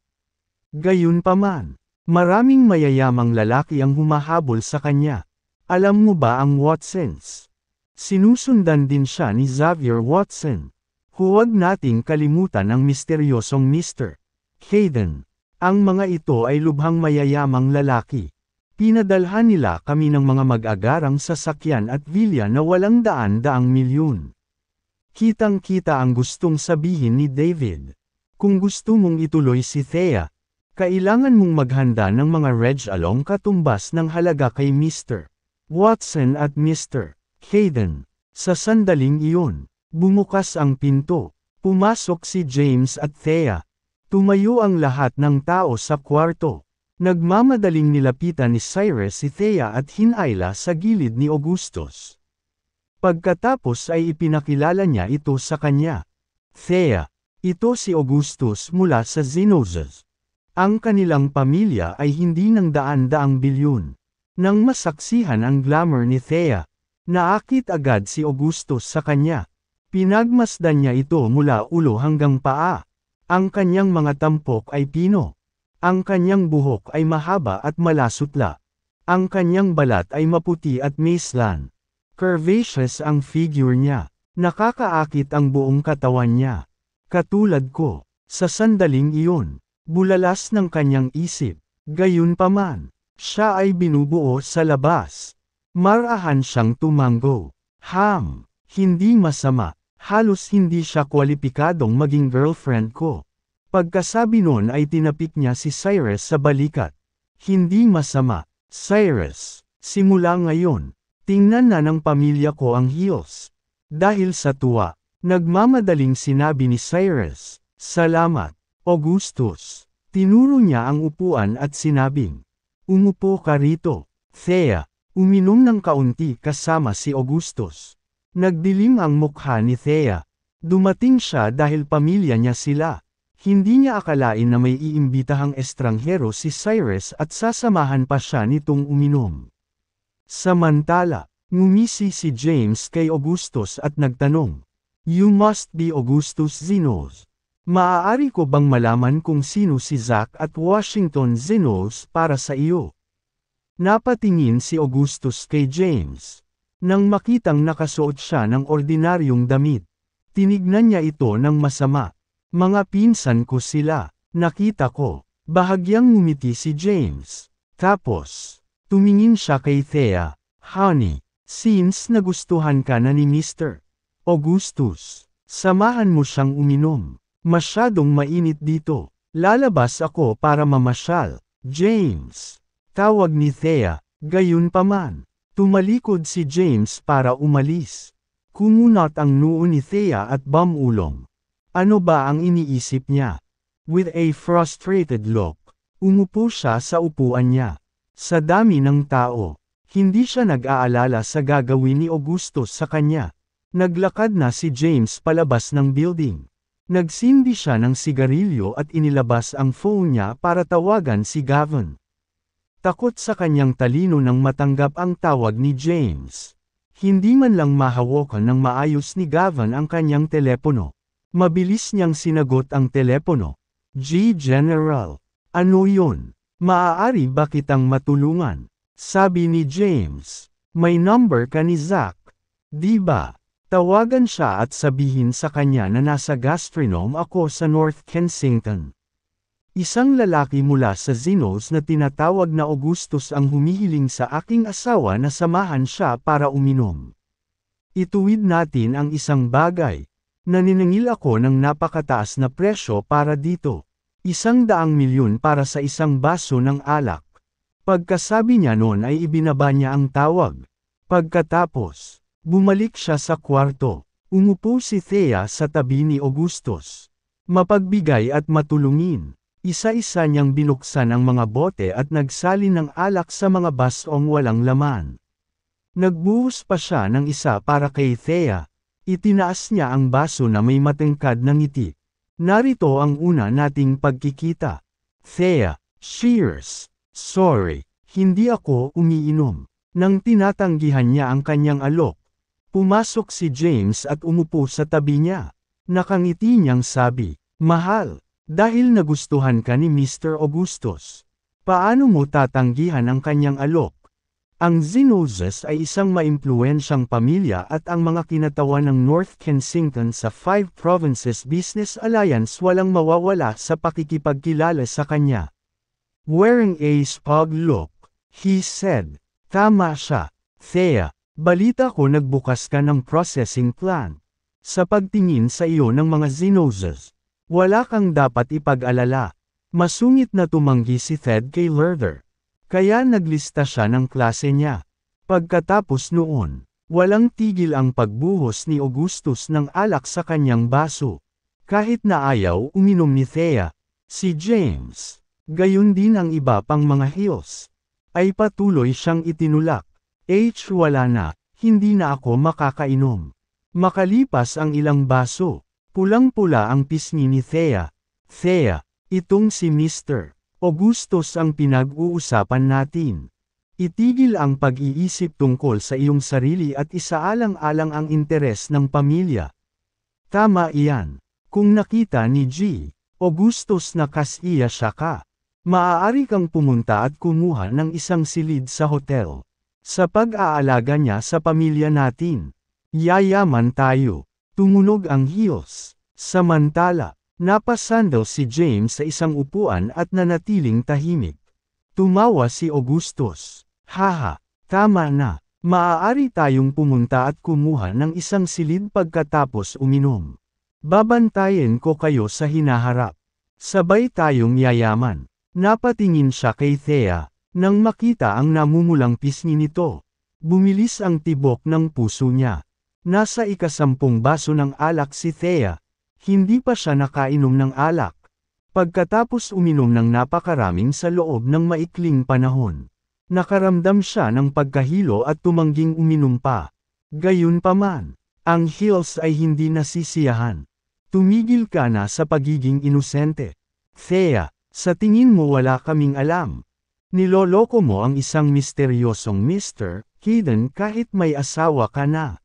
Gayunpaman, maraming mayayamang lalaki ang humahabol sa kanya. Alam mo ba ang Watsons? Sinusundan din siya ni Xavier Watson. Huwag nating kalimutan ang misteryosong Mr. Hayden. Ang mga ito ay lubhang mayayamang lalaki. Pinadalhan nila kami ng mga mag-agarang sasakyan at vilya na walang daan-daang milyon. Kitang-kita ang gustong sabihin ni David. Kung gusto mong ituloy si Thea, kailangan mong maghanda ng mga reg-along katumbas ng halaga kay Mr. Watson at Mr. Hayden. Sa sandaling iyon, bumukas ang pinto. Pumasok si James at Thea. Tumayo ang lahat ng tao sa kwarto. Nagmamadaling nilapitan ni Cyrus si Thea at hinayla sa gilid ni Augustus. Pagkatapos ay ipinakilala niya ito sa kanya. Thea, ito si Augustus mula sa Zenoses. Ang kanilang pamilya ay hindi ng daan-daang bilyon. Nang masaksihan ang glamour ni Thea, naakit agad si Augustus sa kanya. Pinagmasdan niya ito mula ulo hanggang paa. Ang kanyang mga tampok ay pino. Ang kanyang buhok ay mahaba at malasutla. Ang kanyang balat ay maputi at maislan. Curvaceous ang figure niya. Nakakaakit ang buong katawan niya. Katulad ko, sa sandaling iyon, bulalas ng kanyang isip. Gayunpaman, siya ay binubuo sa labas. Marahan siyang tumango. Hindi masama. Halos hindi siya kwalipikadong maging girlfriend ko. Pagkasabi nun ay tinapik niya si Cyrus sa balikat. Hindi masama, Cyrus. Simula ngayon, tingnan na ng pamilya ko ang heels. Dahil sa tuwa, nagmamadaling sinabi ni Cyrus, "Salamat, Augustus." Tinuro niya ang upuan at sinabing, "Umupo ka rito, Thea." Uminom ng kaunti kasama si Augustus. Nagdilim ang mukha ni Thea. Dumating siya dahil pamilya niya sila. Hindi niya akalain na may iimbitahang estranghero si Cyrus at sasamahan pa siya nitong uminom. Samantala, ngumisi si James kay Augustus at nagtanong, "You must be Augustus Zenos. Maaari ko bang malaman kung sino si Zach at Washington Zenos para sa iyo?" Napatingin si Augustus kay James. Nang makitang nakasuot siya ng ordinaryong damit, tinignan niya ito ng masama. "Mga pinsan ko sila, nakita ko." Bahagyang ngumiti si James. Tapos, tumingin siya kay Thea, "Honey, since nagustuhan ka na ni Mr. Augustus, samahan mo siyang uminom. Masyadong mainit dito. Lalabas ako para mamasyal." "James." Tawag ni Thea, gayunpaman. Tumalikod si James para umalis. Kumunat ang noo ni Thea at bumulong. Ano ba ang iniisip niya? With a frustrated look, umupo siya sa upuan niya. Sa dami ng tao, hindi siya nag-aalala sa gagawin ni Augustus sa kanya. Naglakad na si James palabas ng building. Nagsindi siya ng sigarilyo at inilabas ang phone niya para tawagan si Gavin. Takot sa kanyang talino nang matanggap ang tawag ni James. Hindi man lang mahawakan ng maayos ni Gavin ang kanyang telepono. Mabilis niyang sinagot ang telepono. "General. Ano yun? Maaari ba kitang matulungan?" Sabi ni James. "May number ka ni Zach, di ba? Tawagan siya at sabihin sa kanya na nasa gastronome ako sa North Kensington." Isang lalaki mula sa Zenos na tinatawag na Augustus ang humihiling sa aking asawa na samahan siya para uminom. Ituwid natin ang isang bagay. Naniningil ako ng napakataas na presyo para dito. 100 milyon para sa isang baso ng alak. Pagkasabi niya noon ay ibinaba niya ang tawag. Pagkatapos, bumalik siya sa kwarto. Umupo si Thea sa tabi ni Augustus. Mapagbigay at matulungin. Isa-isa niyang binuksan ang mga bote at nagsalin ng alak sa mga basong walang laman. Nagbuhos pa siya ng isa para kay Thea. Itinaas niya ang baso na may matangkad na ngiti. "Narito ang una nating pagkikita. Thea, cheers." "Sorry, hindi ako umiinom." Nang tinatanggihan niya ang kanyang alok, pumasok si James at umupo sa tabi niya. Nakangiti niyang sabi, "Mahal. Dahil nagustuhan ka ni Mr. Augustus, paano mo tatanggihan ang kanyang alok?" Ang Zenoses ay isang maimpluwensyang pamilya at ang mga kinatawan ng North Kensington sa Five Provinces Business Alliance walang mawawala sa pakikipagkilala sa kanya. Wearing a smug look, he said, "Tama siya, Thea. Balita ko nagbukas ka ng processing plant. Sa pagtingin sa iyo ng mga Zenoses, wala kang dapat ipag-alala." Masungit na tumanggi si Ted kay Luther. Kaya naglista siya ng klase niya. Pagkatapos noon, walang tigil ang pagbuhos ni Augustus ng alak sa kanyang baso. Kahit na ayaw uminom ni Thea, si James, gayon din ang iba pang mga heels, ay patuloy siyang itinulak. Wala na, hindi na ako makakainom." Makalipas ang ilang baso, pulang-pula ang pisngi ni Thea. "Thea, itong si Mr. Augustus ang pinag-uusapan natin. Itigil ang pag-iisip tungkol sa iyong sarili at isaalang-alang ang interes ng pamilya." Tama iyan. Kung nakita ni Augustus na kasiya siya ka, maaari kang pumunta at kumuha ng isang silid sa hotel. Sa pag-aalaga niya sa pamilya natin, yayaman tayo. Tumunog ang heels. Samantala, napasandal si James sa isang upuan at nanatiling tahimik. Tumawa si Augustus. "Haha, tama na. Maaari tayong pumunta at kumuha ng isang silid pagkatapos uminom. Babantayan ko kayo sa hinaharap. Sabay tayong yayaman." Napatingin siya kay Thea, nang makita ang namumulang pisngi nito. Bumilis ang tibok ng puso niya. Nasa ika-10 baso ng alak si Thea. Hindi pa siya nakainom ng alak. Pagkatapos uminom ng napakaraming sa loob ng maikling panahon. Nakaramdam siya ng pagkahilo at tumangging uminom pa. Gayunpaman, ang Hills ay hindi nasisiyahan. Tumigil ka na sa pagiging inosente. Thea, sa tingin mo wala kaming alam. Niloloko mo ang isang misteryosong Mr. Kaden kahit may asawa ka na.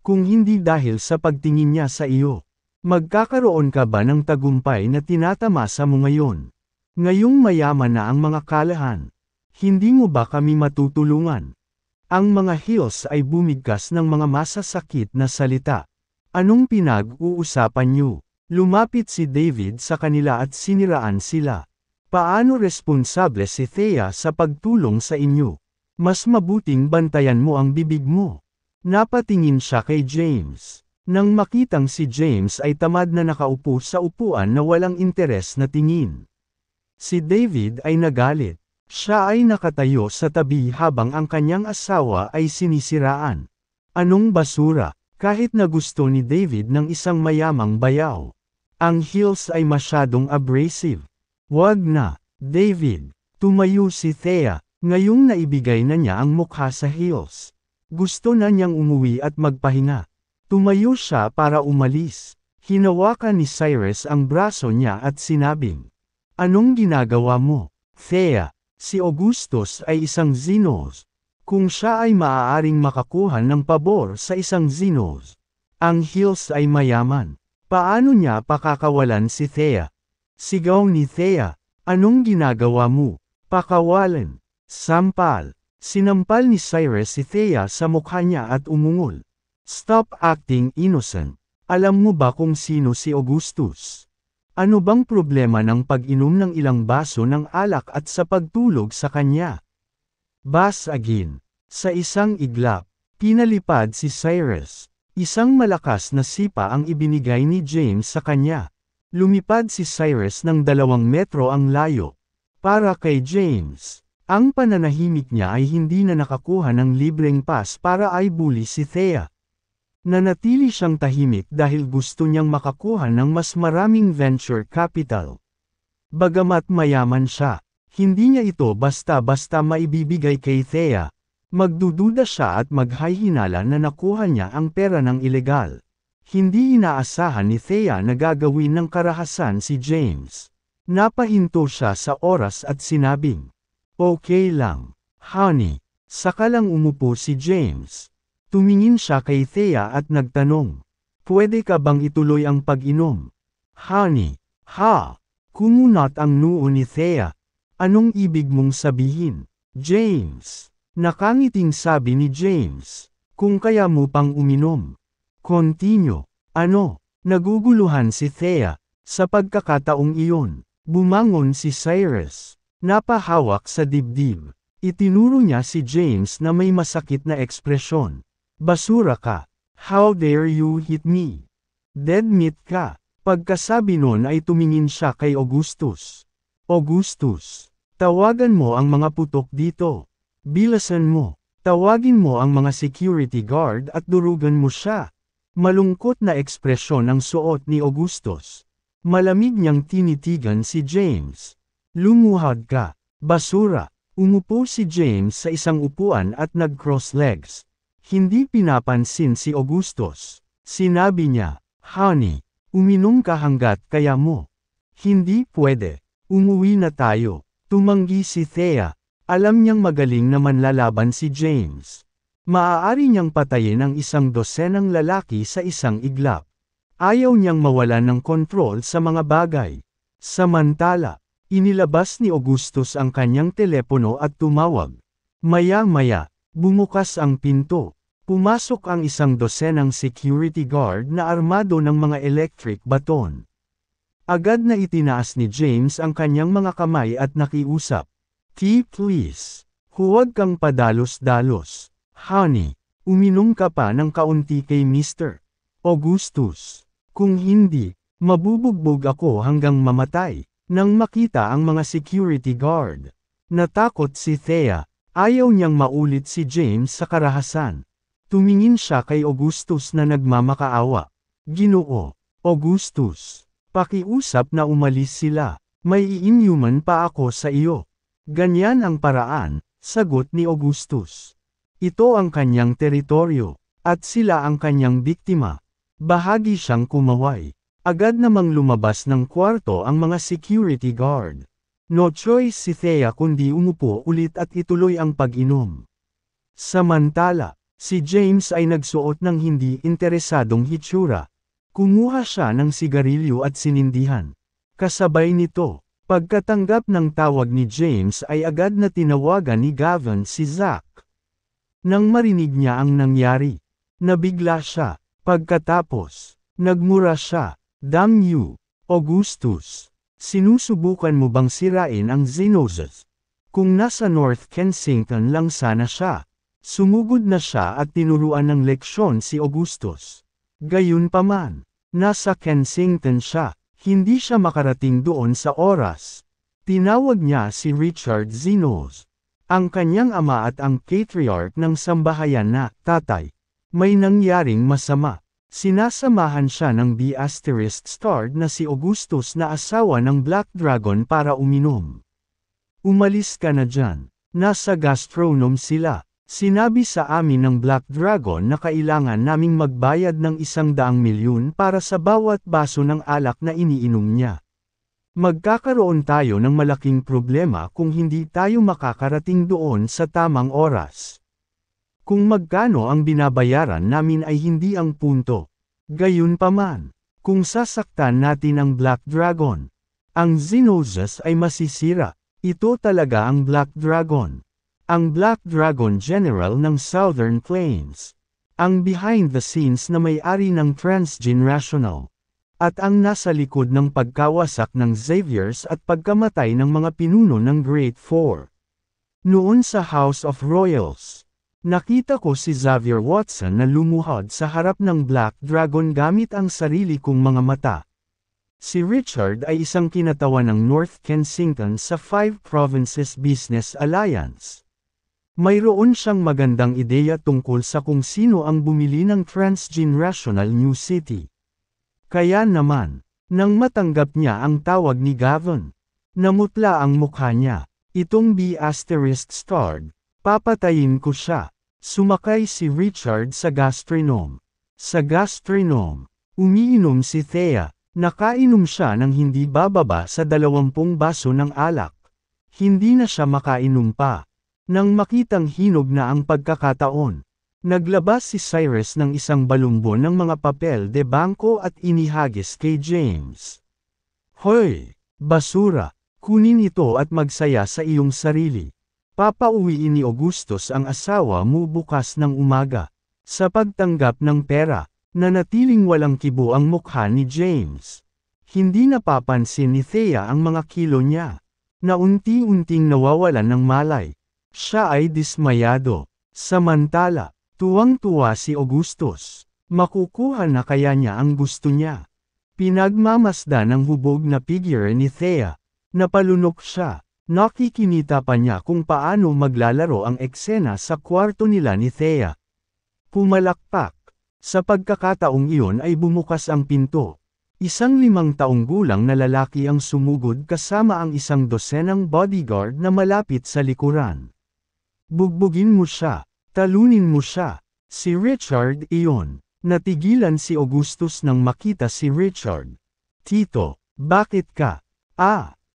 Kung hindi dahil sa pagtingin niya sa iyo, magkakaroon ka ba ng tagumpay na tinatamasa mo ngayon? Ngayong mayaman na ang mga kalahan. Hindi mo ba kami matutulungan? Ang mga Hills ay bumigkas ng mga masasakit na salita. Anong pinag-uusapan niyo? Lumapit si David sa kanila at siniraan sila. Paano responsable si Thea sa pagtulong sa inyo? Mas mabuting bantayan mo ang bibig mo. Napatingin siya kay James. Nang makitang si James ay tamad na nakaupo sa upuan na walang interes na tingin. Si David ay nagalit. Siya ay nakatayo sa tabi habang ang kanyang asawa ay sinisiraan. Anong basura, kahit na gusto ni David ng isang mayamang bayaw. Ang Hills ay masyadong abrasive. Wag na, David. Tumayo si Thea, ngayong naibigay na niya ang mukha sa Hills. Gusto na niyang umuwi at magpahinga. Tumayo siya para umalis. Hinawakan ni Cyrus ang braso niya at sinabing, "Anong ginagawa mo, Thea? Si Augustus ay isang Xenos. Kung siya ay maaaring makakuha ng pabor sa isang Xenos, ang Hills ay mayaman. Paano niya pakakawalan si Thea?" Sigaw ni Thea, "Anong ginagawa mo? Pakawalan!" Sampal. Sinampal ni Cyrus si Thea sa mukha niya at umungol. "Stop acting innocent. Alam mo ba kung sino si Augustus? Ano bang problema ng pag-inom ng ilang baso ng alak at sa pagtulog sa kanya?" Basagin. Sa isang iglap, pinalipad si Cyrus. Isang malakas na sipa ang ibinigay ni James sa kanya. Lumipad si Cyrus ng 2 metro ang layo. Para kay James, ang pananahimik niya ay hindi na nakakuha ng libreng pass para ay bully si Thea. Nanatili siyang tahimik dahil gusto niyang makakuha ng mas maraming venture capital. Bagamat mayaman siya, hindi niya ito basta-basta maibibigay kay Thea. Magdududa siya at maghahinala na nakuha niya ang pera ng ilegal. Hindi inaasahan ni Thea na gagawin ng karahasan si James. Napahinto siya sa oras at sinabing, "Okay lang, honey." Saka lang umupo si James. Tumingin siya kay Thea at nagtanong, "Pwede ka bang ituloy ang pag-inom?" "Honey, ha?" Kumunat ang noo ni Thea. "Anong ibig mong sabihin, James?" Nakangiting sabi ni James, "Kung kaya mo pang uminom." Continue. "Ano?" Naguguluhan si Thea. Sa pagkakataong iyon, bumangon si Cyrus. Napahawak sa dibdib. Itinuro niya si James na may masakit na ekspresyon. "Basura ka. How dare you hit me? Dead meat ka." Pagkasabi nun ay tumingin siya kay Augustus. "Augustus, tawagan mo ang mga putok dito. Bilasan mo. Tawagin mo ang mga security guard at durugan mo siya." Malungkot na ekspresyon ang suot ni Augustus. Malamig niyang tinitigan si James. "Lumuhad ka, basura." Umupo si James sa isang upuan at nag-cross legs. Hindi pinapansin si Augustus. Sinabi niya, "Honey, uminom ka hanggat kaya mo." "Hindi pwede. Umuwi na tayo." Tumanggi si Thea. Alam niyang magaling na manlalaban si James. Maaari niyang patayin ang 12 lalaki sa isang iglap. Ayaw niyang mawalan ng kontrol sa mga bagay. Samantala, inilabas ni Augustus ang kanyang telepono at tumawag. Maya-maya, bumukas ang pinto. Pumasok ang 12 security guard na armado ng mga electric baton. Agad na itinaas ni James ang kanyang mga kamay at nakiusap. Please. Huwag kang padalos-dalos. Honey, uminom ka pa ng kaunti kay Mr. Augustus. Kung hindi, mabubugbog ako hanggang mamatay." Nang makita ang mga security guard, natakot si Thea. Ayaw niyang maulit si James sa karahasan. Tumingin siya kay Augustus na nagmamakaawa. Ginoo, Augustus, pakiusap na umalis sila. May iinyuman pa ako sa iyo. Ganyan ang paraan, sagot ni Augustus. Ito ang kanyang teritoryo, at sila ang kanyang biktima. Bahagi siyang kumaway. Agad namang lumabas ng kwarto ang mga security guard. No choice si Thea kundi umupo ulit at ituloy ang pag-inom. Samantala, si James ay nagsuot ng hindi interesadong hitsura. Kumuha siya ng sigarilyo at sinindihan. Kasabay nito, pagkatanggap ng tawag ni James ay agad na tinawagan ni Gavin si Zack. Nang marinig niya ang nangyari, nabigla siya. Pagkatapos, nagmura siya. Damn you, Augustus. Sinusubukan mo bang sirain ang Xenozas? Kung nasa North Kensington lang sana siya. Sumugod na siya at tinuruan ng leksyon si Augustus. Gayunpaman, nasa Kensington siya, hindi siya makarating doon sa oras. Tinawag niya si Richard Xenos, ang kanyang ama at ang patriarch ng sambahayan na, tatay. May nangyaring masama. Sinasamahan siya ng B****starred na si Augustus na asawa ng Black Dragon para uminom. Umalis ka na dyan. Nasa gastronome sila. Sinabi sa amin ng Black Dragon na kailangan naming magbayad ng 100 milyon para sa bawat baso ng alak na iniinom niya. Magkakaroon tayo ng malaking problema kung hindi tayo makakarating doon sa tamang oras. Kung magkano ang binabayaran namin ay hindi ang punto. Gayunpaman, kung sasaktan natin ang Black Dragon, ang Xenozas ay masisira. Ito talaga ang Black Dragon. Ang Black Dragon General ng Southern Plains. Ang behind the scenes na may-ari ng Transgenerational. At ang nasa likod ng pagkawasak ng Xaviers at pagkamatay ng mga pinuno ng Great Four. Noon sa House of Royals, nakita ko si Xavier Watson na lumuhod sa harap ng Black Dragon gamit ang sarili kong mga mata. Si Richard ay isang kinatawan ng North Kensington sa Five Provinces Business Alliance. Mayroon siyang magandang ideya tungkol sa kung sino ang bumili ng Transgenerational New City. Kaya naman, nang matanggap niya ang tawag ni Gavin, namutla ang mukha niya. Itong B****starred. Papatayin ko siya. Sumakay si Richard sa gastronome. Sa gastronome, umiinom si Thea. Nakainom siya ng hindi bababa sa 20 baso ng alak. Hindi na siya makainom pa. Nang makitang hinog na ang pagkakataon, naglabas si Cyrus ng isang balumbon ng mga papel de bangko at inihagis kay James. Hoy, basura! Kunin ito at magsaya sa iyong sarili. Papauwiin ni Augustus ang asawa mo bukas ng umaga. Sa pagtanggap ng pera, nanatiling walang kibo ang mukha ni James. Hindi napapansin ni Thea ang mga kilo niya, na unti-unting nawawalan ng malay. Siya ay dismayado. Samantala, tuwang-tuwa si Augustus. Makukuha na kaya niya ang gusto niya. Pinagmamasda ng hubog na figure ni Thea. Napalunok siya. Nakikinita pa niya kung paano maglalaro ang eksena sa kwarto nila ni Thea. Pumalakpak. Sa pagkakataong iyon ay bumukas ang pinto. Isang 5 taong gulang na lalaki ang sumugod kasama ang 1 dosenang bodyguard na malapit sa likuran. Bugbugin mo siya. Talunin mo siya. Si Richard iyon. Natigilan si Augustus nang makita si Richard. Tito, bakit ka?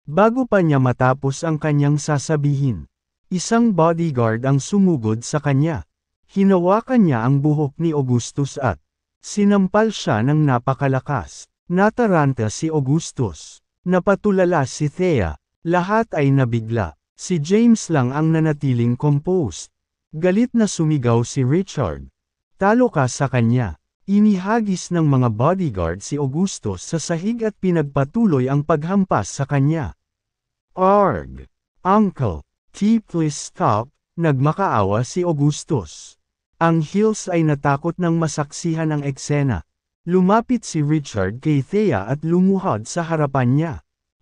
Bago pa niya matapos ang kanyang sasabihin. Isang bodyguard ang sumugod sa kanya. Hinawakan niya ang buhok ni Augustus at sinampal siya ng napakalakas. Nataranta si Augustus. Napatulala si Thea. Lahat ay nabigla. Si James lang ang nanatiling composed. Galit na sumigaw si Richard. Talo ka sa kanya. Inihagis ng mga bodyguard si Augustus sa sahig at pinagpatuloy ang paghampas sa kanya. Arg! Uncle, please stop, nagmakaawa si Augustus. Ang Hills ay natakot nang masaksihan ang eksena. Lumapit si Richard kay Thea at lumuhod sa harapan niya.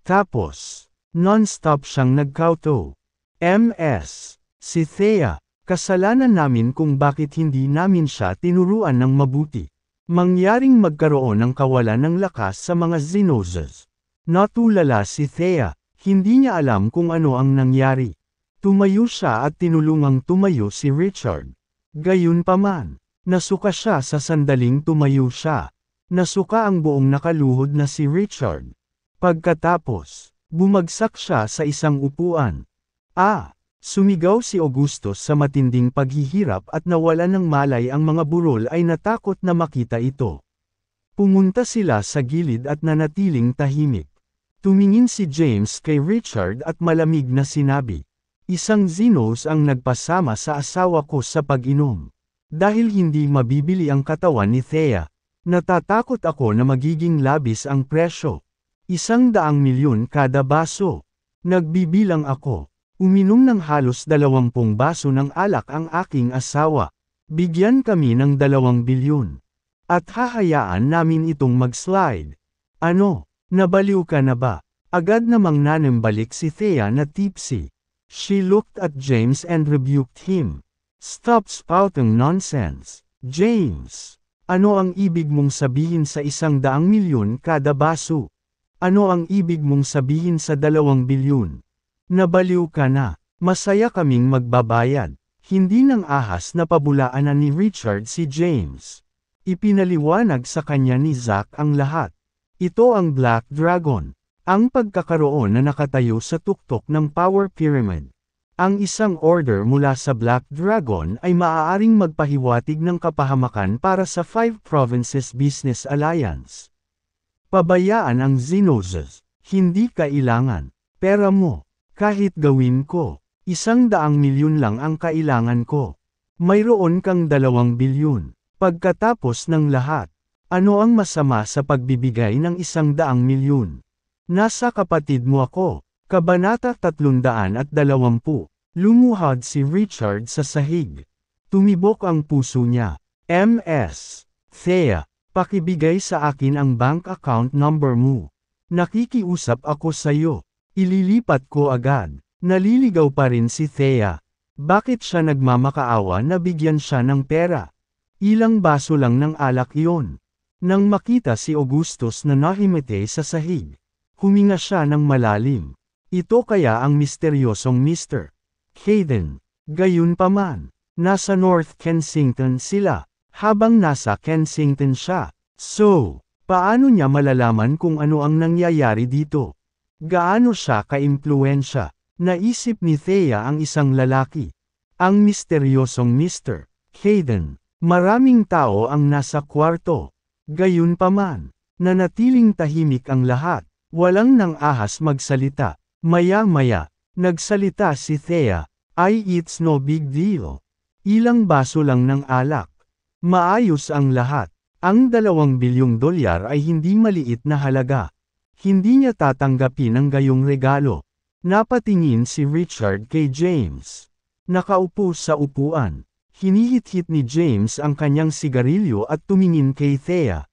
Tapos, non-stop siyang nagkauto. MS. Si Thea, kasalanan namin kung bakit hindi namin siya tinuruan ng mabuti. Mangyaring magkaroon ng kawalan ng lakas sa mga Xenozas. Natulala si Thea, hindi niya alam kung ano ang nangyari. Tumayo siya at tinulungang tumayo si Richard. Gayunpaman, nasuka siya sa sandaling tumayo siya. Nasuka ang buong nakaluhod na si Richard. Pagkatapos, bumagsak siya sa isang upuan. Sumigaw si Augustus sa matinding paghihirap at nawalan ng malay ang mga burol ay natakot na makita ito. Pumunta sila sa gilid at nanatiling tahimik. Tumingin si James kay Richard at malamig na sinabi, "Isang Xenos ang nagpasama sa asawa ko sa pag-inom. Dahil hindi mabibili ang katawan ni Thea, natatakot ako na magiging labis ang presyo. 100,000,000 kada baso. Nagbibilang ako. Uminom ng halos 20 baso ng alak ang aking asawa. Bigyan kami ng 2 bilyon. At hahayaan namin itong mag-slide. Ano, nabaliw ka na ba?" Agad namang nanembalik si Thea na tipsy. She looked at James and rebuked him. "Stop spouting nonsense, James. Ano ang ibig mong sabihin sa 100,000,000 kada baso? Ano ang ibig mong sabihin sa 2 bilyon? Nabaliw ka na. Masaya kaming magbabayad." Hindi nang ahas na pabulaanan ni Richard si James. Ipinaliwanag sa kanya ni Zack ang lahat. Ito ang Black Dragon. Ang pagkakaroon na nakatayo sa tuktok ng Power Pyramid. Ang isang order mula sa Black Dragon ay maaaring magpahiwatig ng kapahamakan para sa 5 Provinces Business Alliance. Pabayaan ang Xenozas. Hindi kailangan. Pera mo. Kahit gawin ko. 100,000,000 lang ang kailangan ko. Mayroon kang 2 bilyon. Pagkatapos ng lahat, ano ang masama sa pagbibigay ng 100,000,000? Nasa kapatid mo ako. Kabanata 320. Lumuhad si Richard sa sahig. Tumibok ang puso niya. MS. Thea, pakibigay sa akin ang bank account number mo. Nakikiusap ako sa'yo. Ililipat ko agad. Naliligaw pa rin si Thea. Bakit siya nagmamakaawa na bigyan siya ng pera? Ilang baso lang ng alak iyon. Nang makita si Augustus na nahimete sa sahig, huminga siya ng malalim. Ito kaya ang misteryosong Mr. Hayden. Gayunpaman, nasa North Kensington sila, habang nasa Kensington siya. So, paano niya malalaman kung ano ang nangyayari dito? Gaano siya ka-impluwensya? Naisip ni Thea ang isang lalaki. Ang misteryosong Mr. Hayden. Maraming tao ang nasa kwarto. Gayunpaman, nanatiling tahimik ang lahat. Walang nang ahas magsalita. Maya-maya, nagsalita si Thea. It's no big deal. Ilang baso lang ng alak. Maayos ang lahat. Ang 2 bilyong dolyar ay hindi maliit na halaga. Hindi niya tatanggapin ang gayong regalo. Napatingin si Richard kay James. Nakaupo sa upuan. Hinihit-hit ni James ang kanyang sigarilyo at tumingin kay Thea.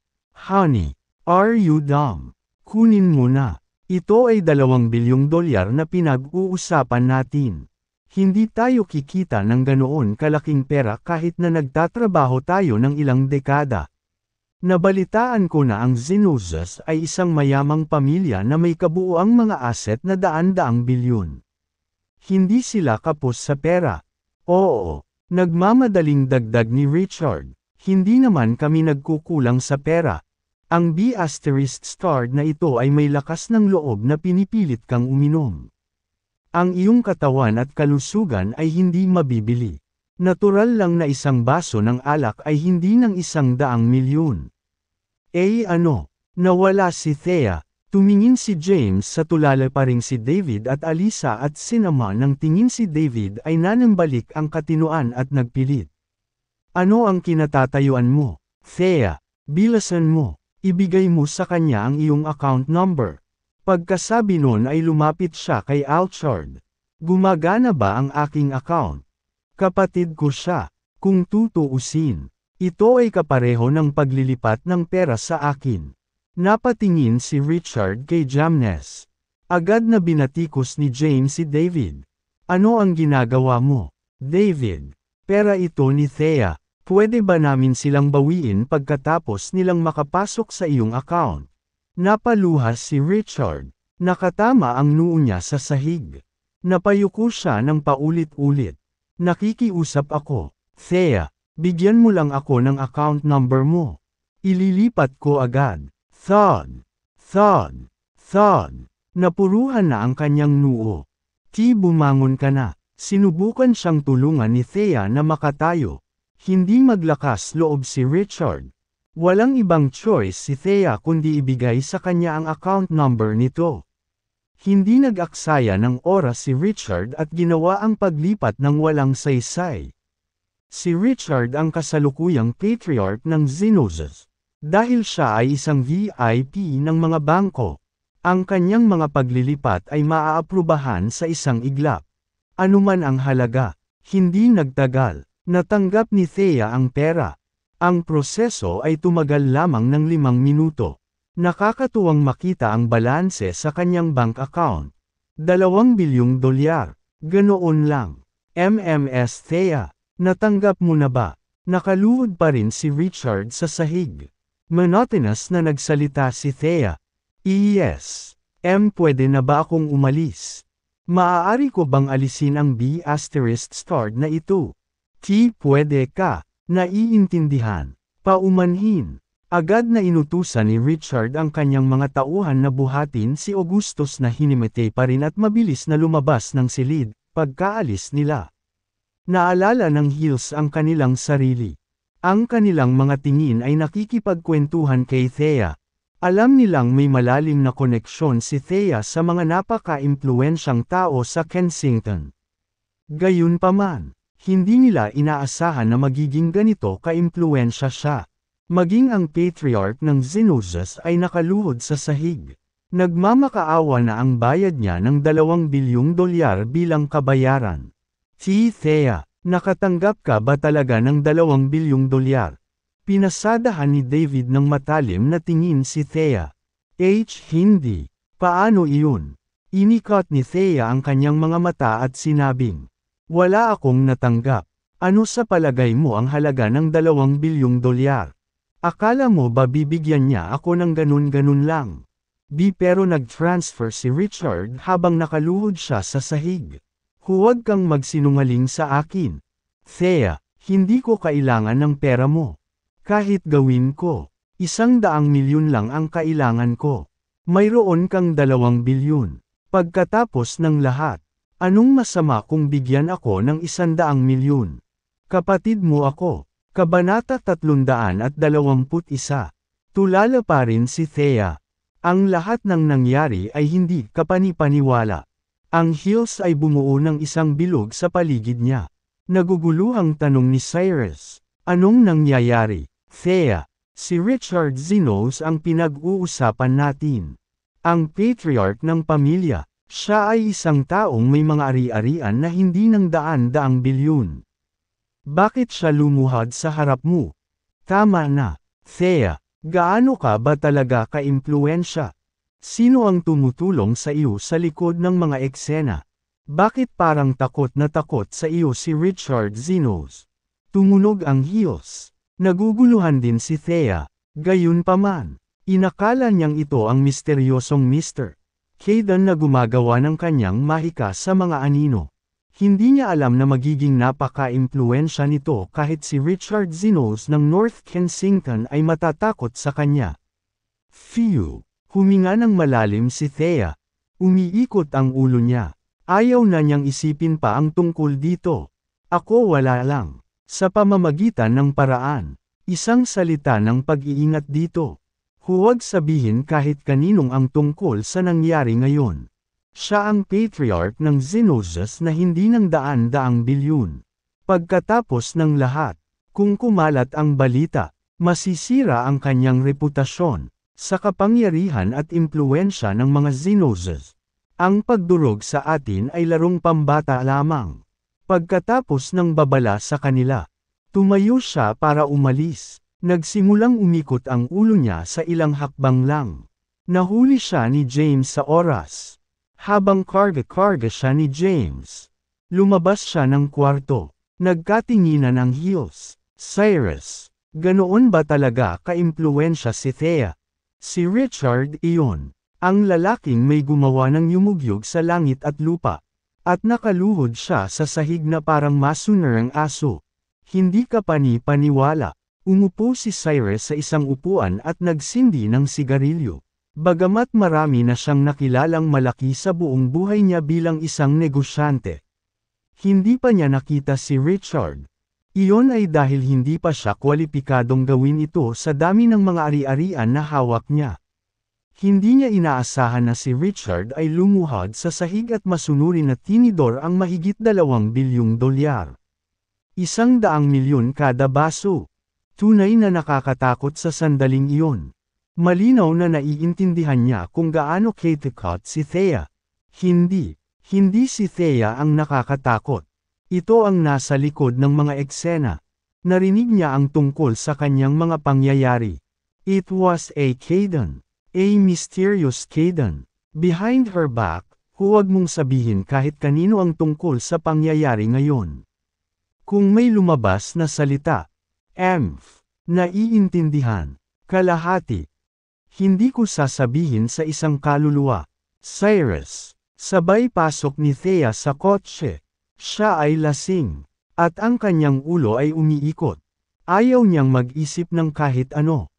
Honey, are you dumb? Kunin mo na. Ito ay 2 bilyong dolyar na pinag-uusapan natin. Hindi tayo kikita ng ganoon kalaking pera kahit na nagtatrabaho tayo ng ilang dekada. Nabalitaan ko na ang Xenozas ay isang mayamang pamilya na may kabuuang mga asset na daan-daang bilyon. Hindi sila kapos sa pera. Oo, nagmamadaling dagdag ni Richard. Hindi naman kami nagkukulang sa pera. Ang B**** na ito ay may lakas ng loob na pinipilit kang uminom. Ang iyong katawan at kalusugan ay hindi mabibili. Natural lang na isang baso ng alak ay hindi ng 100,000,000. Ano? Nawala si Thea. Tumingin si James sa tulala pa ring si David at Alisa at sinama nang tingin si David ay nanambalik ang katinuan at nagpilit. Ano ang kinatatayuan mo? Thea, bilasan mo. Ibigay mo sa kanya ang iyong account number. Pagkasabi nun ay lumapit siya kay Alchard. Gumagana ba ang aking account? Kapatid ko siya. Kung tutuusin, ito ay kapareho ng paglilipat ng pera sa akin. Napatingin si Richard kay Jamnes. Agad na binatikos ni James si David. Ano ang ginagawa mo, David? Pera ito ni Thea. Pwede ba namin silang bawiin pagkatapos nilang makapasok sa iyong account? Napaluhas si Richard. Nakatama ang noo niya sa sahig. Napayuko siya ng paulit-ulit. Nakikiusap ako. Thea, bigyan mo lang ako ng account number mo. Ililipat ko agad. Thud. Thud. Thud. Napuruhan na ang kanyang noo. Bumangon ka na. Sinubukan siyang tulungan ni Thea na makatayo. Hindi maglakas loob si Richard. Walang ibang choice si Thea kundi ibigay sa kanya ang account number nito. Hindi nag-aksaya ng oras si Richard at ginawa ang paglipat ng walang saysay. Si Richard ang kasalukuyang patriarch ng Xenozas. Dahil siya ay isang VIP ng mga bangko. Ang kanyang mga paglilipat ay maaaprubahan sa isang iglap. Anuman ang halaga, hindi nagtagal, natanggap ni Thea ang pera. Ang proseso ay tumagal lamang ng 5 minuto. Nakakatuwang makita ang balanse sa kanyang bank account. 2 bilyong dolyar. Ganoon lang. MMS Thea, natanggap mo na ba? Nakaluhod pa rin si Richard sa sahig. Monotonous na nagsalita si Thea. Yes. Pwede na ba akong umalis? Maaari ko bang alisin ang B** starred na ito? Pwede ka. Naiintindihan. Paumanhin. Agad na inutusan ni Richard ang kanyang mga tauhan na buhatin si Augustus na hinimete pa rin at mabilis na lumabas ng silid, pagkaalis nila. Naalala ng Hills ang kanilang sarili. Ang kanilang mga tingin ay nakikipagkwentuhan kay Thea. Alam nilang may malalim na koneksyon si Thea sa mga napaka-impluwensyang tao sa Kensington. Gayunpaman, hindi nila inaasahan na magiging ganito ka-impluwensya siya. Maging ang patriarch ng Xenozas ay nakaluhod sa sahig. Nagmamakaawa na ang bayad niya ng 2 bilyong dolyar bilang kabayaran. Thea, nakatanggap ka ba talaga ng 2 bilyong dolyar? Pinasadahan ni David ng matalim na tingin si Thea. Hindi. Paano iyon? Inikot ni Thea ang kanyang mga mata at sinabing, wala akong natanggap. Ano sa palagay mo ang halaga ng 2 bilyong dolyar? Akala mo ba bibigyan niya ako ng ganun-ganun lang? Pero nag-transfer si Richard habang nakaluhod siya sa sahig. Huwag kang magsinungaling sa akin. Thea, hindi ko kailangan ng pera mo. Kahit gawin ko, 100 milyon lang ang kailangan ko. Mayroon kang 2 bilyon. Pagkatapos ng lahat, anong masama kung bigyan ako ng 100 milyon? Kapatid mo ako. Kabanata 321. Tulala pa rin si Thea. Ang lahat ng nangyari ay hindi kapani-paniwala. Ang Hills ay bumuo ng isang bilog sa paligid niya. Naguguluhang tanong ni Cyrus. Anong nangyayari? Thea, si Richard Xenos ang pinag-uusapan natin. Ang patriarch ng pamilya, siya ay isang taong may mga ari-arian na hindi ng daan-daang bilyon. Bakit siya lumuhad sa harap mo? Tama na, Thea, gaano ka ba talaga ka-impluwensya? Sino ang tumutulong sa iyo sa likod ng mga eksena? Bakit parang takot na takot sa iyo si Richard Xenos? Tumunog ang Hills. Naguguluhan din si Thea. Gayunpaman, inakala niyang ito ang misteryosong Mr. Kayden na gumagawa ng kanyang mahika sa mga anino. Hindi niya alam na magiging napaka-impluwensya nito kahit si Richard Xenos ng North Kensington ay matatakot sa kanya. Phew! Huminga ng malalim si Thea. Umiikot ang ulo niya. Ayaw na niyang isipin pa ang tungkol dito. Ako wala lang. Sa pamamagitan ng paraan. Isang salita ng pag-iingat dito. Huwag sabihin kahit kaninong ang tungkol sa nangyari ngayon. Siya ang patriarch ng Xenozas na hindi ng daan-daang bilyon. Pagkatapos ng lahat, kung kumalat ang balita, masisira ang kanyang reputasyon. Sa kapangyarihan at impluwensya ng mga Xenozas. Ang pagdurog sa atin ay larong pambata lamang. Pagkatapos ng babala sa kanila, tumayo siya para umalis. Nagsimulang umikot ang ulo niya sa ilang hakbang lang. Nahuli siya ni James sa oras. Habang karga-karga siya ni James. Lumabas siya ng kwarto. Nagkatinginan ang heels. Cyrus. Ganoon ba talaga ka-impluwensya si Thea? Si Richard iyon. Ang lalaking may gumawa ng yumugyug sa langit at lupa. At nakaluhod siya sa sahig na parang masunarang aso. Hindi ka pani-paniwala. Umupo si Cyrus sa isang upuan at nagsindi ng sigarilyo. Bagamat marami na siyang nakilalang malaki sa buong buhay niya bilang isang negosyante. Hindi pa niya nakita si Richard. Iyon ay dahil hindi pa siya kwalipikadong gawin ito sa dami ng mga ari-arian na hawak niya. Hindi niya inaasahan na si Richard ay lumuhod sa sahig at masunurin na tinidor ang mahigit $2 bilyong. $100 milyon kada baso. Tunay na nakakatakot sa sandaling iyon. Malinaw na naiintindihan niya kung gaano katakot si Thea. Hindi si Thea ang nakakatakot. Ito ang nasa likod ng mga eksena. Narinig niya ang tungkol sa kanyang mga pangyayari. It was a Kayden. A mysterious Kayden. Behind her back, huwag mong sabihin kahit kanino ang tungkol sa pangyayari ngayon. Kung may lumabas na salita. Naiintindihan. Kalahati. Hindi ko sasabihin sa isang kaluluwa. Cyrus. Sabay pasok ni Thea sa kotse. Siya ay lasing. At ang kanyang ulo ay umiikot. Ayaw niyang mag-isip ng kahit ano.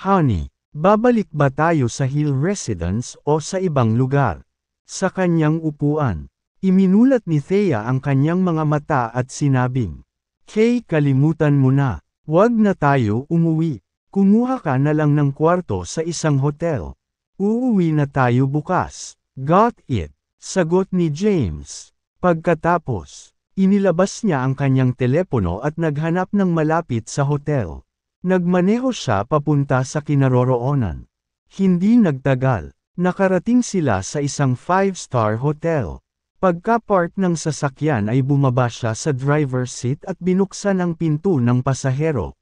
Honey, babalik ba tayo sa Hill Residence o sa ibang lugar? Sa kanyang upuan. Iminulat ni Thea ang kanyang mga mata at sinabing, Kay, kalimutan mo na. Wag na tayo umuwi. Kumuha ka na lang ng kwarto sa isang hotel. Uuwi na tayo bukas. Got it? Sagot ni James. Pagkatapos, inilabas niya ang kanyang telepono at naghanap ng malapit sa hotel. Nagmaneho siya papunta sa kinaroroonan. Hindi nagtagal, nakarating sila sa isang 5-star hotel. Pagka-park ng sasakyan ay bumaba siya sa driver's seat at binuksan ang pinto ng pasahero.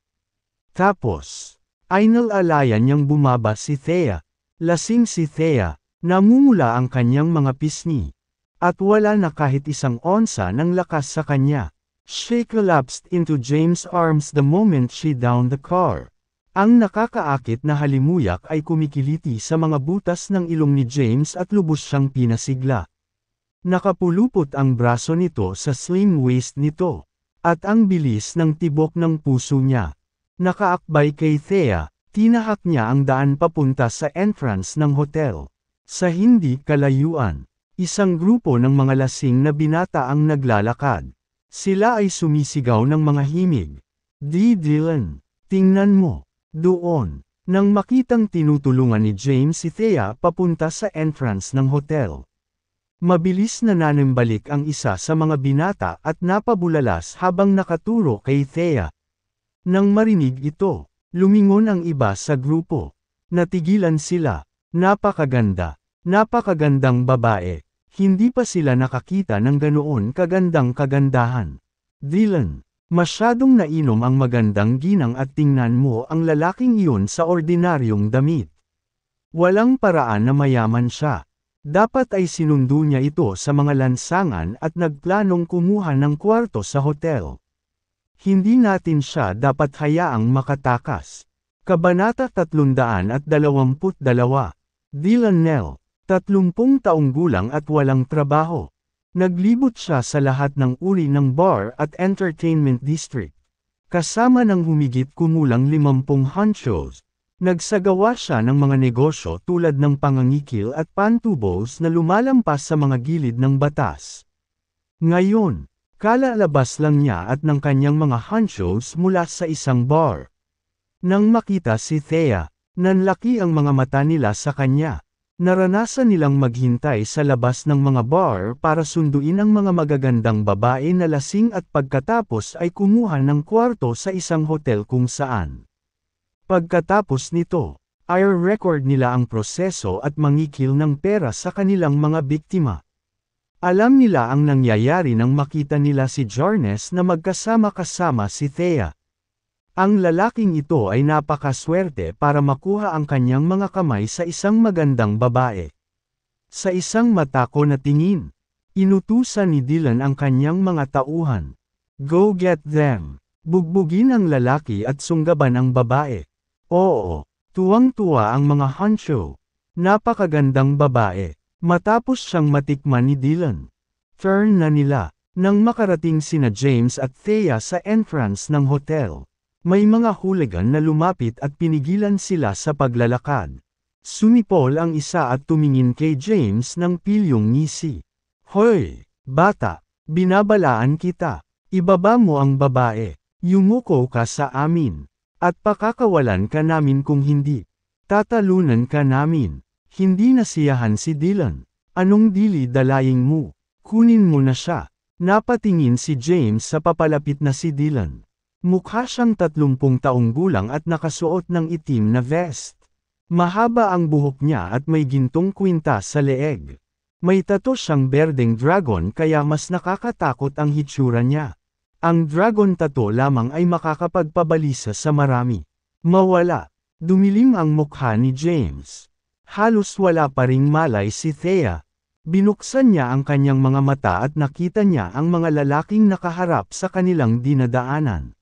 Tapos, ay nalalayan niyang bumaba si Thea. Lasing si Thea, namumula ang kanyang mga pisngi. At wala na kahit isang onsa ng lakas sa kanya. She collapsed into James' arms the moment she downed the car. Ang nakakaakit na halimuyak ay kumikiliti sa mga butas ng ilong ni James at lubos siyang pinasigla. Nakapulupot ang braso nito sa slim waist nito. At ang bilis ng tibok ng puso niya. Nakaakbay kay Thea, tinahak niya ang daan papunta sa entrance ng hotel. Sa hindi kalayuan. Isang grupo ng mga lasing na binata ang naglalakad. Sila ay sumisigaw ng mga himig. Dylan, tingnan mo, doon. Nang makitang tinutulungan ni James si Thea papunta sa entrance ng hotel. Mabilis na nanambalik ang isa sa mga binata at napabulalas habang nakaturo kay Thea. Nang marinig ito, lumingon ang iba sa grupo. Natigilan sila. Napakagandang babae. Hindi pa sila nakakita ng ganoon kagandang kagandahan. Dylan, masyadong nainom ang magandang ginang at tingnan mo ang lalaking iyon sa ordinaryong damit. Walang paraan na mayaman siya. Dapat ay sinundo niya ito sa mga lansangan at nagplanong kumuha ng kwarto sa hotel. Hindi natin siya dapat hayaang makatakas. Kabanata 322. Dylan Nell. 30 taong gulang at walang trabaho. Naglibot siya sa lahat ng uri ng bar at entertainment district. Kasama ng humigit kumulang 50 honchos. Nagsagawa siya ng mga negosyo tulad ng pangangikil at pantubos na lumalampas sa mga gilid ng batas. Ngayon, kalalabas lang niya at ng kanyang mga honchos mula sa isang bar. Nang makita si Thea, nanlaki ang mga mata nila sa kanya. Naranasan nilang maghintay sa labas ng mga bar para sunduin ang mga magagandang babae na lasing at pagkatapos ay kumuha ng kwarto sa isang hotel kung saan. Pagkatapos nito, ay record nila ang proseso at mangikil ng pera sa kanilang mga biktima. Alam nila ang nangyayari nang makita nila si Jarnes na magkasama-kasama si Thea. Ang lalaking ito ay napakaswerte para makuha ang kanyang mga kamay sa isang magandang babae. Sa isang matako na tingin, inutusan ni Dylan ang kanyang mga tauhan. Go get them. Bugbugin ang lalaki at sunggaban ang babae. Oo, tuwang-tuwa ang mga honcho. Napakagandang babae. Matapos siyang matikman ni Dylan. Turn na nila. Nang makarating sina James at Thea sa entrance ng hotel, may mga hooligan na lumapit at pinigilan sila sa paglalakad. Sumipol ang isa at tumingin kay James ng pilyong ngisi. Hoy, bata, binabalaan kita. Ibaba mo ang babae. Yumuko ka sa amin. At pakakawalan ka namin kung hindi. Tatalunan ka namin. Hindi nasiyahan si Dylan. Anong dili dalaying mo? Kunin mo na siya. Napatingin si James sa papalapit na si Dylan. Mukha siyang 30 taong gulang at nakasuot ng itim na vest. Mahaba ang buhok niya at may gintong kwintas sa leeg. May tato siyang berdeng dragon kaya mas nakakatakot ang hitsura niya. Ang dragon tato lamang ay makakapagpabalisa sa marami. Mawala. Dumilim ang mukha ni James. Halos wala pa ring malay si Thea. Binuksan niya ang kanyang mga mata at nakita niya ang mga lalaking nakaharap sa kanilang dinadaanan.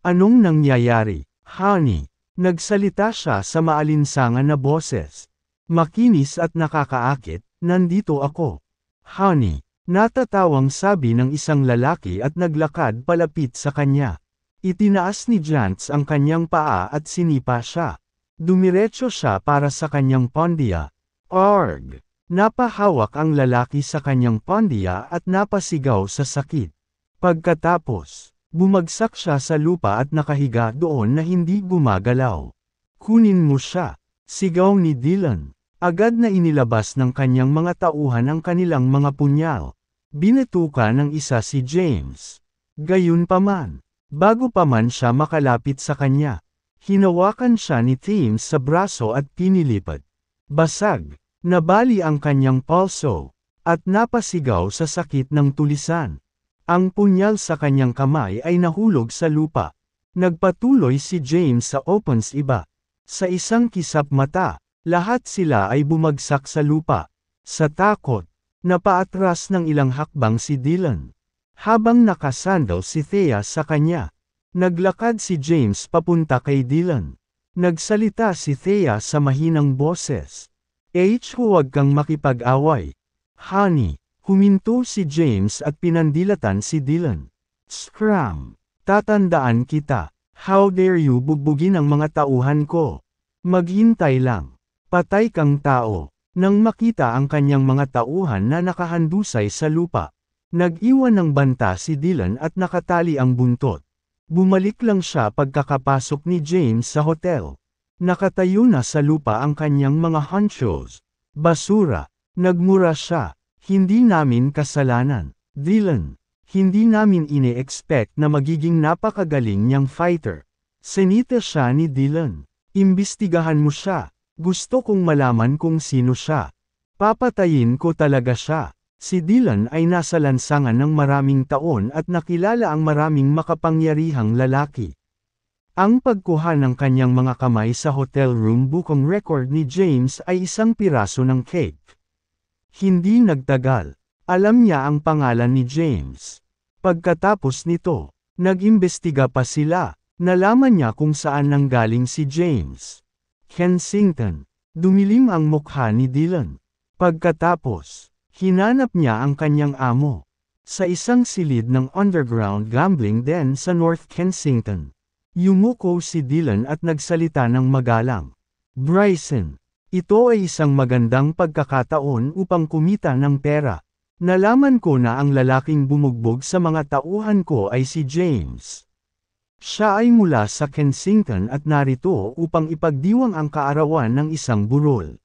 Anong nangyayari, honey? Nagsalita siya sa maalinsangan na boses. Makinis at nakakaakit, nandito ako. Honey, natatawang sabi ng isang lalaki at naglakad palapit sa kanya. Itinaas ni Jantz ang kanyang paa at sinipa siya. Dumiretso siya para sa kanyang pondiya. Arg! Napahawak ang lalaki sa kanyang pondiya at napasigaw sa sakit. Pagkatapos, bumagsak siya sa lupa at nakahiga doon na hindi gumagalaw. Kunin mo siya, sigaw ni Dylan. Agad na inilabas ng kanyang mga tauhan ang kanilang mga punyal. Binetuka ng isa si James. Gayunpaman, bago pa man siya makalapit sa kanya, hinawakan siya ni Thames sa braso at pinilipat. Basag. Nabali ang kanyang palso, at napasigaw sa sakit ng tulisan. Ang punyal sa kanyang kamay ay nahulog sa lupa. Nagpatuloy si James sa opens iba. Sa isang kisap mata, lahat sila ay bumagsak sa lupa. Sa takot, napaatras ng ilang hakbang si Dylan. Habang nakasandal si Thea sa kanya, naglakad si James papunta kay Dylan. Nagsalita si Thea sa mahinang boses. Huwag kang makipag-away. Honey, huminto si James at pinandilatan si Dylan. Scram! Tatandaan kita. How dare you bugbugin ang mga tauhan ko? Maghintay lang. Patay kang tao. Nang makita ang kanyang mga tauhan na nakahandusay sa lupa, nag-iwan ng banta si Dylan at nakatali ang buntot. Bumalik lang siya pagkakapasok ni James sa hotel. Nakatayo na sa lupa ang kanyang mga honchos. Basura. Nagmura siya. Hindi namin kasalanan. Dylan. Hindi namin ine-expect na magiging napakagaling niyang fighter. Senita siya ni Dylan. Imbestigahan mo siya. Gusto kong malaman kung sino siya. Papatayin ko talaga siya. Si Dylan ay nasa lansangan ng maraming taon at nakilala ang maraming makapangyarihang lalaki. Ang pagkuha ng kanyang mga kamay sa hotel room bukong record ni James ay isang piraso ng cake. Hindi nagtagal. Alam niya ang pangalan ni James. Pagkatapos nito, nag-imbestiga pa sila. Nalaman niya kung saan nanggaling si James. Kensington. Dumilim ang mukha ni Dylan. Pagkatapos, hinanap niya ang kanyang amo. Sa isang silid ng underground gambling den sa North Kensington. Yumuko si Dylan at nagsalita ng magalang. Bryson, ito ay isang magandang pagkakataon upang kumita ng pera. Nalaman ko na ang lalaking bumugbog sa mga tauhan ko ay si James. Siya ay mula sa Kensington at narito upang ipagdiwang ang kaarawan ng isang burol.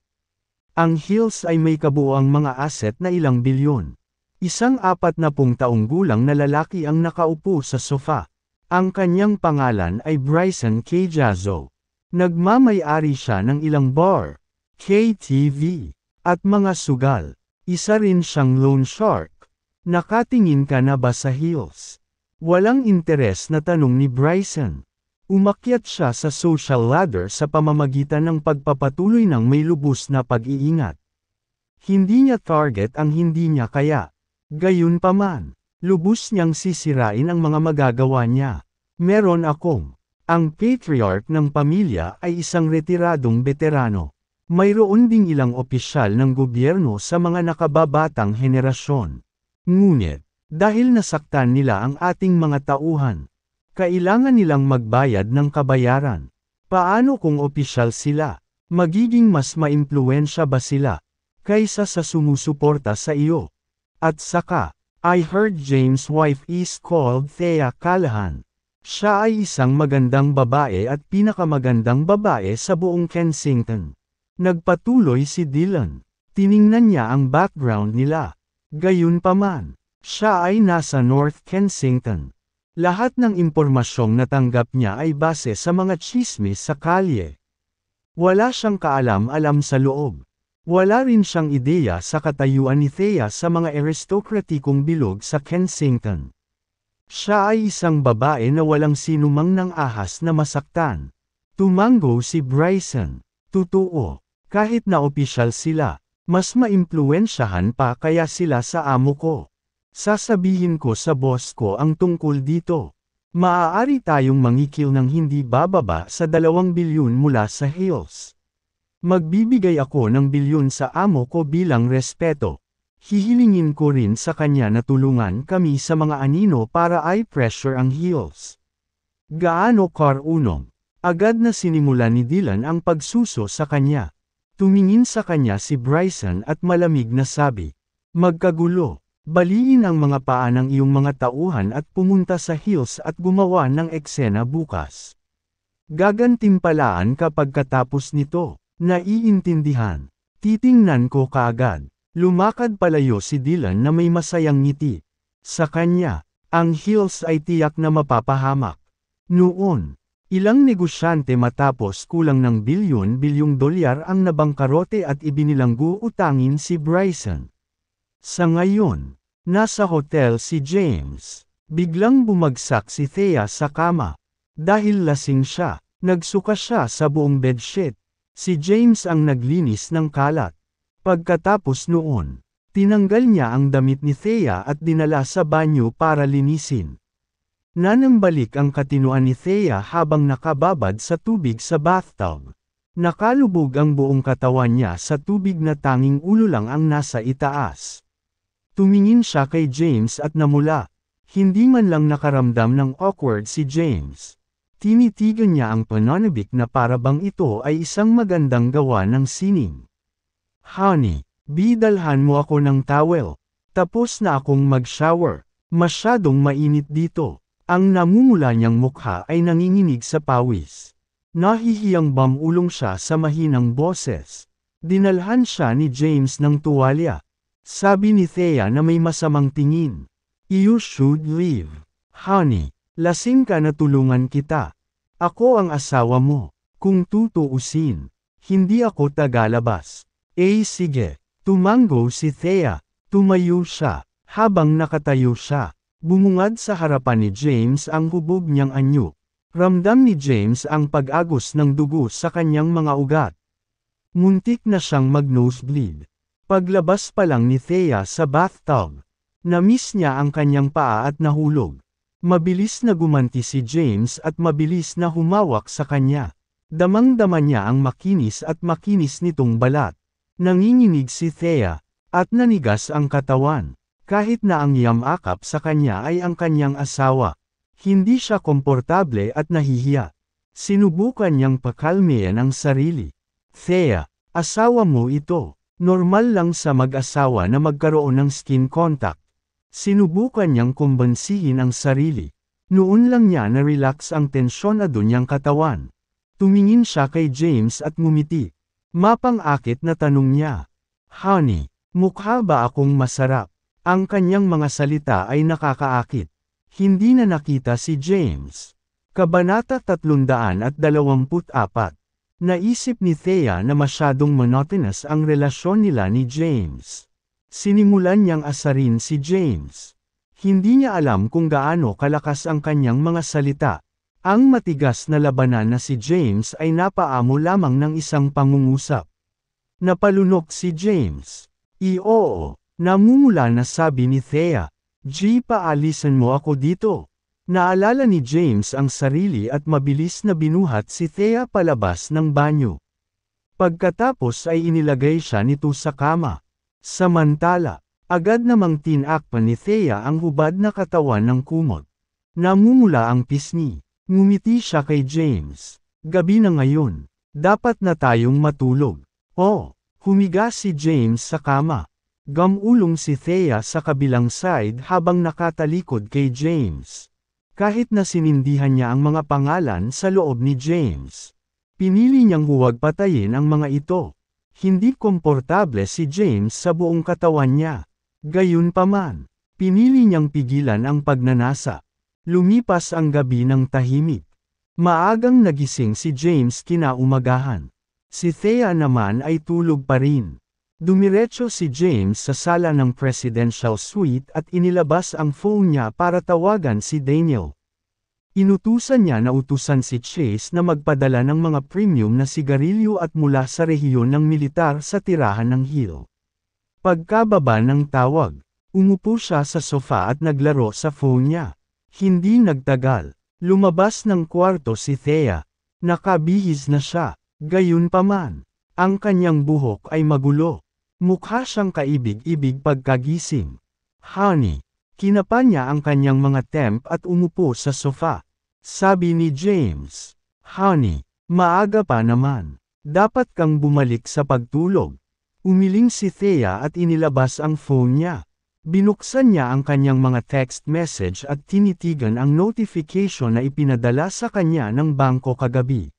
Ang Hills ay may kabuuang mga asset na ilang bilyon. Isang 40 taong gulang na lalaki ang nakaupo sa sofa. Ang kanyang pangalan ay Bryson K. Jazzo. Nagmamay-ari siya ng ilang bar, KTV, at mga sugal. Isa rin siyang loan shark. Nakatingin ka na ba sa Hills? Walang interes na tanong ni Bryson. Umakyat siya sa social ladder sa pamamagitan ng pagpapatuloy ng may lubos na pag-iingat. Hindi niya target ang hindi niya kaya. Gayunpaman, lubos niyang sisirain ang mga magagawa niya. Meron akong. Ang patriarch ng pamilya ay isang retiradong veterano. Mayroon ding ilang opisyal ng gobyerno sa mga nakababatang henerasyon. Ngunit, dahil nasaktan nila ang ating mga tauhan, kailangan nilang magbayad ng kabayaran. Paano kung opisyal sila? Magiging mas maimpluwensya ba sila kaysa sa sumusuporta sa iyo? At saka, I heard James' wife is called Thea Callahan. Siya ay isang magandang babae at pinakamagandang babae sa buong Kensington. Nagpatuloy si Dylan. Tiningnan niya ang background nila. Gayunpaman, siya ay nasa North Kensington. Lahat ng impormasyong natanggap niya ay base sa mga tsismis sa kalye. Wala siyang kaalam-alam sa loob. Wala rin siyang ideya sa katayuan ni Thea sa mga aristokratikong bilog sa Kensington. Siya ay isang babae na walang sinumang nang ahas na masaktan. Tumango si Bryson. Totoo, kahit na opisyal sila, mas maimpluwensyahan pa kaya sila sa amo ko. Sasabihin ko sa boss ko ang tungkol dito. Maaari tayong mangikil ng hindi bababa sa 2 bilyon mula sa Hills. Magbibigay ako ng bilyon sa amo ko bilang respeto. Hihilingin ko rin sa kanya na tulungan kami sa mga anino para i-pressure ang Hills. Gaano karunong? Agad na sinimulan ni Dylan ang pagsuso sa kanya. Tumingin sa kanya si Bryson at malamig na sabi, "Magkagulo, baliin ang mga paa ng iyong mga tauhan at pumunta sa Hills at gumawa ng eksena bukas. Gagantimpalaan ka pagkatapos nito, naiintindihan." Titingnan ko kaagad. Lumakad palayo si Dylan na may masayang ngiti. Sa kanya, ang Hills ay tiyak na mapapahamak. Noon, ilang negosyante matapos kulang ng bilyon-bilyong dolyar ang nabangkarote at ibinilanggo utangin si Bryson. Sa ngayon, nasa hotel si James. Biglang bumagsak si Thea sa kama. Dahil lasing siya, nagsuka siya sa buong bedsheet. Si James ang naglinis ng kalat. Pagkatapos noon, tinanggal niya ang damit ni Thea at dinala sa banyo para linisin. Nanambalik ang katinuan ni Thea habang nakababad sa tubig sa bathtub. Nakalubog ang buong katawan niya sa tubig na tanging ulo lang ang nasa itaas. Tumingin siya kay James at namula. Hindi man lang nakaramdam ng awkward si James. Tinitigan niya ang pananabik na parabang ito ay isang magandang gawa ng sining. "Honey, bidalhan mo ako ng towel. Tapos na akong mag-shower. Masyadong mainit dito." Ang namumula niyang mukha ay nanginginig sa pawis. Nahihiyang bamulong siya sa mahinang boses. Dinalhan siya ni James ng tuwalya. Sabi ni Thea na may masamang tingin. "You should leave. Honey, lasing ka na tulungan kita. Ako ang asawa mo. Kung tutuusin, hindi ako tagalabas." Sige. Tumango si Thea. Tumayo siya. Habang nakatayo siya, bumungad sa harapan ni James ang hubog niyang anyo. Ramdam ni James ang pag-agos ng dugo sa kanyang mga ugat. Muntik na siyang mag-nosebleed. Paglabas pa lang ni Thea sa bathtub, na-miss niya ang kanyang paa at nahulog. Mabilis na gumanti si James at mabilis na humawak sa kanya. Damang-dama niya ang makinis at makinis nitong balat. Nanginginig si Thea, at nanigas ang katawan. Kahit na ang yamakap sa kanya ay ang kanyang asawa. Hindi siya komportable at nahihiya. Sinubukan niyang pakalmeyan ang sarili. "Thea, asawa mo ito. Normal lang sa mag-asawa na magkaroon ng skin contact." Sinubukan niyang kumbansihin ang sarili. Noon lang niya na-relax ang tensyonado niyang katawan. Tumingin siya kay James at ngumiti. Mapang-akit na tanong niya. "Honey, mukha ba akong masarap?" Ang kanyang mga salita ay nakakaakit. Hindi na nakita si James. Kabanata 324. Naisip ni Thea na masyadong monotonous ang relasyon nila ni James. Sinimulan niyang asarin si James. Hindi niya alam kung gaano kalakas ang kanyang mga salita. Ang matigas na labanan na si James ay napaamo lamang ng isang pangungusap. Napalunok si James. Oo, namumula na sabi ni Thea. G, paalisan mo ako dito. Naalala ni James ang sarili at mabilis na binuhat si Thea palabas ng banyo. Pagkatapos ay inilagay siya nito sa kama. Samantala, agad namang tinakpan ni Thea ang hubad na katawan ng kumot. Namumula ang pisngi. Ngumiti siya kay James. Gabi na ngayon. Dapat na tayong matulog. Oh, humiga si James sa kama. Gamulong si Thea sa kabilang side habang nakatalikod kay James. Kahit na sinindihan niya ang mga pangalan sa loob ni James, pinili niyang huwag patayin ang mga ito. Hindi komportable si James sa buong katawan niya. Gayunpaman, pinili niyang pigilan ang pagnanasa. Lumipas ang gabi ng tahimik. Maagang nagising si James kinaumagahan. Si Thea naman ay tulog pa rin. Dumiretso si James sa sala ng presidential suite at inilabas ang phone niya para tawagan si Daniel. Inutusan niya na utusan si Chase na magpadala ng mga premium na sigarilyo at mula sa rehiyon ng militar sa tirahan ng Hill. Pagkababa ng tawag, umupo siya sa sofa at naglaro sa phone niya. Hindi nagtagal, lumabas ng kwarto si Thea. Nakabihis na siya, gayunpaman. Ang kanyang buhok ay magulo. Mukha siyang kaibig-ibig pagkagising. Honey, kinapa niya ang kanyang mga temp at umupo sa sofa. Sabi ni James, Honey, maaga pa naman. Dapat kang bumalik sa pagtulog. Umiling si Thea at inilabas ang phone niya. Binuksan niya ang kanyang mga text message at tinitigan ang notification na ipinadala sa kanya ng bangko kagabi.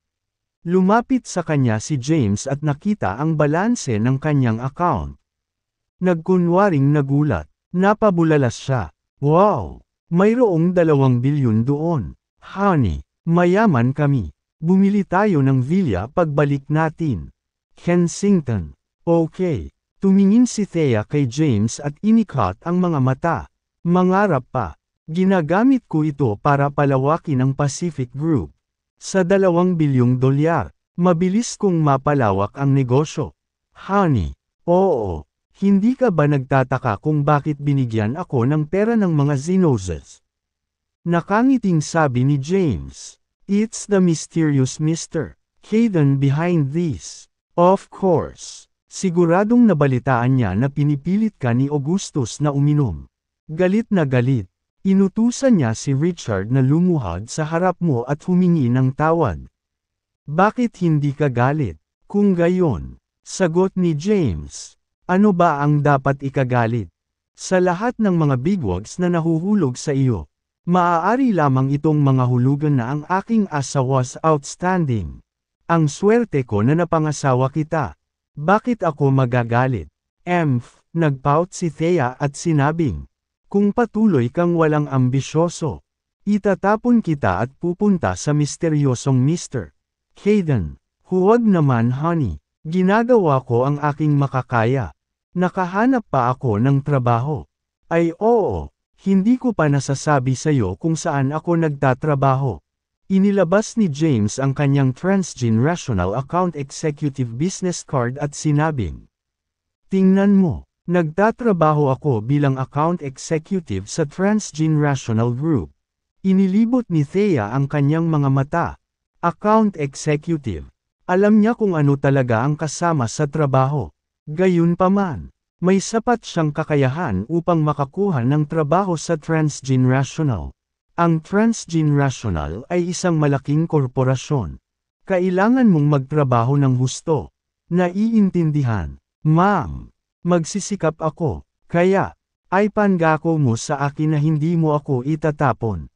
Lumapit sa kanya si James at nakita ang balanse ng kanyang account. Nagkunwaring nagulat, napabulalas siya. Wow! Mayroong 2 bilyon doon. Honey, mayaman kami. Bumili tayo ng villa pagbalik natin. Kensington. Okay. Tumingin si Thea kay James at inikat ang mga mata. Mangarap pa. Ginagamit ko ito para palawakin ang Pacific Group. Sa 2 bilyong dolyar, mabilis kong mapalawak ang negosyo. Honey, oo, hindi ka ba nagtataka kung bakit binigyan ako ng pera ng mga Zinoses? Nakangiting sabi ni James. It's the mysterious Mr. Hayden behind this. Of course, siguradong nabalitaan niya na pinipilit ka ni Augustus na uminom. Galit na galit. Inutusan niya si Richard na lumuhad sa harap mo at humingi ng tawad. Bakit hindi ka galit? Kung gayon, sagot ni James, ano ba ang dapat ikagalit? Sa lahat ng mga bigwigs na nahuhulog sa iyo, maaari lamang itong mga hulugan na ang aking asawa's outstanding. Ang swerte ko na napangasawa kita. Bakit ako magagalit? Nagpout si Thea at sinabing, kung patuloy kang walang ambisyoso, itatapon kita at pupunta sa misteryosong Mr. Hayden. Huwag naman honey, ginagawa ko ang aking makakaya. Nakahanap pa ako ng trabaho. Ay oo, hindi ko pa nasasabi sa'yo kung saan ako nagtatrabaho. Inilabas ni James ang kanyang Transgenerational Account Executive Business Card at sinabing, tingnan mo. Nagtatrabaho ako bilang account executive sa Transgenerational Group. Inilibot ni Thea ang kanyang mga mata. Account executive. Alam niya kung ano talaga ang kasama sa trabaho. Gayunpaman, may sapat siyang kakayahan upang makakuha ng trabaho sa Transgenerational. Ang Transgenerational ay isang malaking korporasyon. Kailangan mong magtrabaho ng husto. Naiintindihan, ma'am. Magsisikap ako, kaya, ay pangako mo sa akin na hindi mo ako itatapon.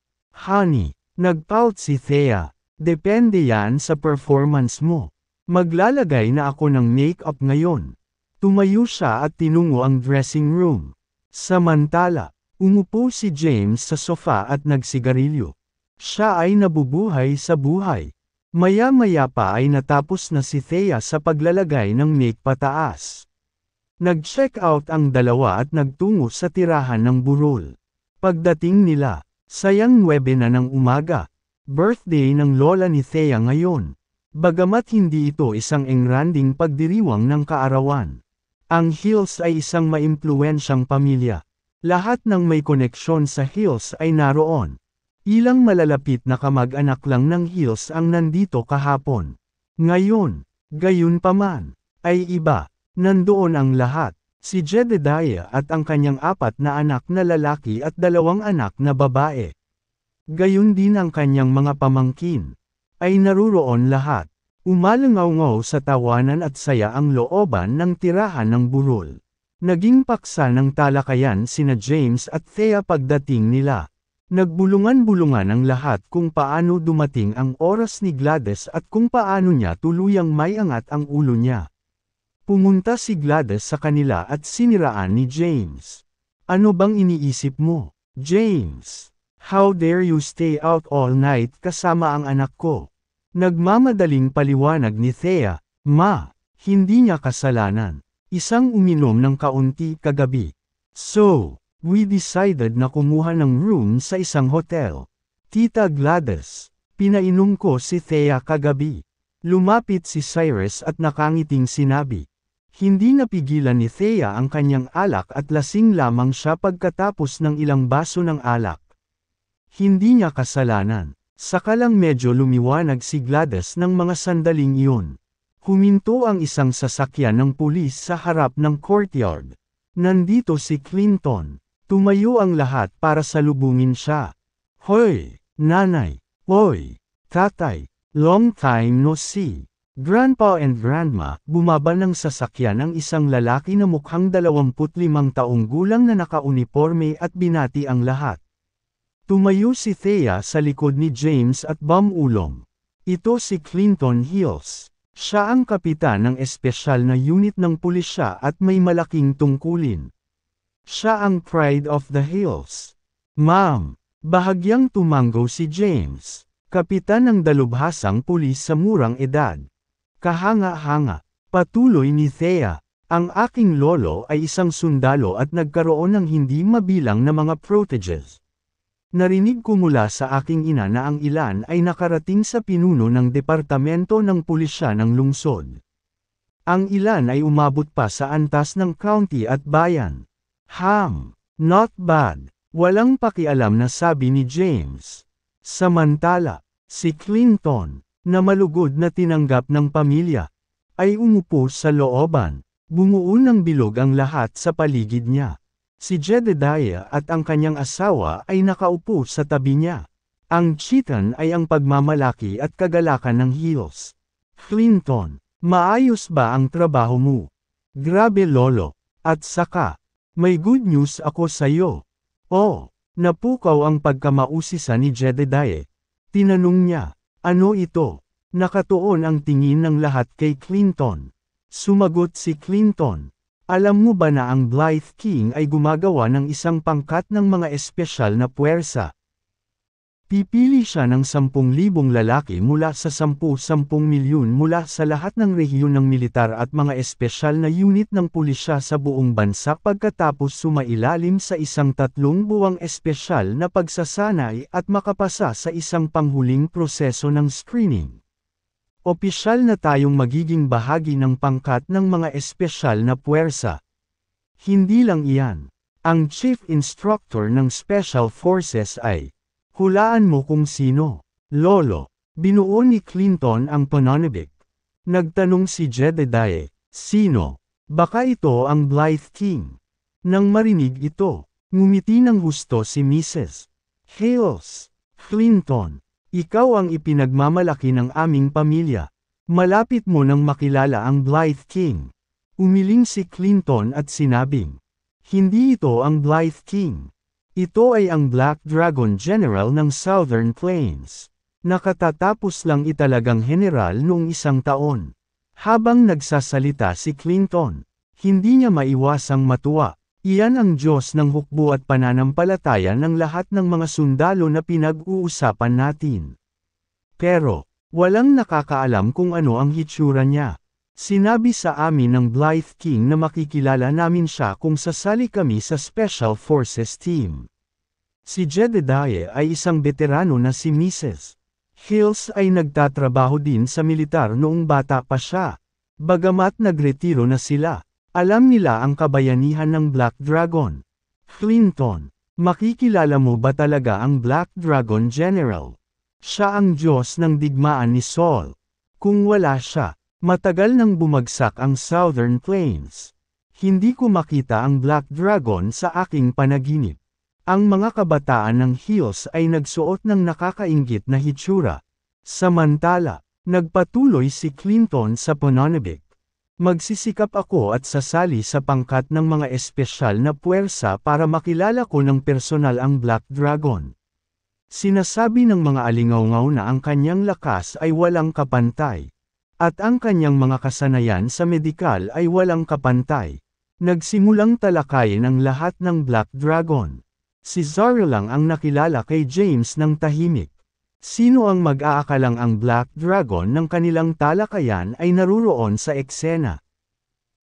Honey, nagpout si Thea, depende yan sa performance mo. Maglalagay na ako ng make-up ngayon. Tumayo siya at tinungo ang dressing room. Samantala, umupo si James sa sofa at nagsigarilyo. Siya ay nabubuhay sa buhay. Maya-maya pa ay natapos na si Thea sa paglalagay ng make pataas. Nag-check out ang dalawa at nagtungo sa tirahan ng burol. Pagdating nila, sayang 9 na ng umaga. Birthday ng lola ni Thea ngayon. Bagamat hindi ito isang engranding pagdiriwang ng kaarawan. Ang Hills ay isang maimpluwensyang pamilya. Lahat ng may koneksyon sa Hills ay naroon. Ilang malalapit na kamag-anak lang ng Hills ang nandito kahapon. Ngayon, gayunpaman, ay iba. Nandoon ang lahat. Si Jedediah at ang kanyang 4 na anak na lalaki at 2 anak na babae. Gayon din ang kanyang mga pamangkin. Ay naruroon lahat. Umalangaw-ngaw sa tawanan at saya ang looban ng tirahan ng burol. Naging paksa ng talakayan sina James at Thea pagdating nila. Nagbulungan-bulungan ang lahat kung paano dumating ang oras ni Gladys at kung paano niya tuluyang may angat ang ulo niya. Pumunta si Gladys sa kanila at siniraan ni James. Ano bang iniisip mo, James? How dare you stay out all night kasama ang anak ko? Nagmamadaling paliwanag ni Thea, Ma, hindi niya kasalanan. Isang uminom ng kaunti kagabi. So, we decided na kumuha ng room sa isang hotel. Tita Gladys, pinainom ko si Thea kagabi. Lumapit si Cyrus at nakangiting sinabi. Hindi napigilan ni Thea ang kanyang alak at lasing lamang siya pagkatapos ng ilang baso ng alak. Hindi niya kasalanan. Saka lang medyo lumiwanag si Gladys ng mga sandaling iyon. Huminto ang isang sasakyan ng pulis sa harap ng courtyard. Nandito si Clinton. Tumayo ang lahat para salubungin siya. Hoy, nanay. Hoy, tatay. Long time no see. Grandpa and Grandma, bumaba ng sasakyan ang isang lalaki na mukhang 25 taong gulang na nakauniporme at binati ang lahat. Tumayo si Thea sa likod ni James at bumulong. Ito si Clinton Hills. Siya ang kapitan ng espesyal na unit ng pulisya at may malaking tungkulin. Siya ang pride of the Hills. Ma'am, bahagyang tumanggo si James, kapitan ng dalubhasang pulis sa murang edad. Kahanga-hanga, patuloy ni Thea, ang aking lolo ay isang sundalo at nagkaroon ng hindi mabilang na mga proteges. Narinig ko mula sa aking ina na ang ilan ay nakarating sa pinuno ng Departamento ng Pulisya ng lungsod. Ang ilan ay umabot pa sa antas ng county at bayan. Not bad. Walang pakialam na sabi ni James. Samantala, si Clinton, na malugod na tinanggap ng pamilya, ay umupo sa looban. Bumuo ng bilog ang lahat sa paligid niya. Si Jedediah at ang kanyang asawa ay nakaupo sa tabi niya. Ang chitan ay ang pagmamalaki at kagalakan ng Hills. Clinton, maayos ba ang trabaho mo? Grabe lolo. At saka, may good news ako sa'yo. Oh, napukaw ang pagkamausisa ni Jedediah. Tinanong niya, ano ito? Nakatuon ang tingin ng lahat kay Clinton. Sumagot si Clinton. Alam mo ba na ang Blythe King ay gumagawa ng isang pangkat ng mga espesyal na puwersa? Pipili siya ng 10,000 lalaki mula sa 10 milyon mula sa lahat ng rehiyon ng militar at mga espesyal na unit ng pulisya sa buong bansa pagkatapos sumailalim sa isang 3 buwang espesyal na pagsasanay at makapasa sa isang panghuling proseso ng screening. Opisyal na tayong magiging bahagi ng pangkat ng mga espesyal na puwersa. Hindi lang iyan. Ang Chief Instructor ng Special Forces ay, hulaan mo kung sino. Lolo, binuo ni Clinton ang pananabik. Nagtanong si Jedediah, sino? Baka ito ang Blythe King. Nang marinig ito, ngumiti ng husto si Mrs. Hills. Clinton, ikaw ang ipinagmamalaki ng aming pamilya. Malapit mo nang makilala ang Blythe King. Umiling si Clinton at sinabing, hindi ito ang Blythe King. Ito ay ang Black Dragon General ng Southern Plains. Nakatatapos lang italagang general noong 1 taon. Habang nagsasalita si Clinton, hindi niya maiwasang matuwa. Iyan ang Diyos ng hukbo at pananampalataya ng lahat ng mga sundalo na pinag-uusapan natin. Pero, walang nakakaalam kung ano ang hitsura niya. Sinabi sa amin ng Blythe King na makikilala namin siya kung sasali kami sa Special Forces Team. Si Jedediah ay isang veterano na si Mrs. Hills ay nagtatrabaho din sa militar noong bata pa siya. Bagamat nagretiro na sila, Alam nila ang kabayanihan ng Black Dragon. Clinton, makikilala mo ba talaga ang Black Dragon General? Siya ang Diyos ng digmaan ni Saul. Kung wala siya, matagal nang bumagsak ang Southern Plains. Hindi ko makita ang Black Dragon sa aking panaginip. Ang mga kabataan ng Hills ay nagsuot ng nakakainggit na hitsura. Samantala, nagpatuloy si Clinton sa pananabik. Magsisikap ako at sasali sa pangkat ng mga espesyal na puwersa para makilala ko ng personal ang Black Dragon. Sinasabi ng mga alingawngaw na ang kanyang lakas ay walang kapantay. At ang kanyang mga kasanayan sa medikal ay walang kapantay. Nagsimulang talakayin ang lahat ng Black Dragon. Si Zara lang ang nakilala kay James ng tahimik. Sino ang mag-aakalang ang Black Dragon ng kanilang talakayan ay naruroon sa eksena?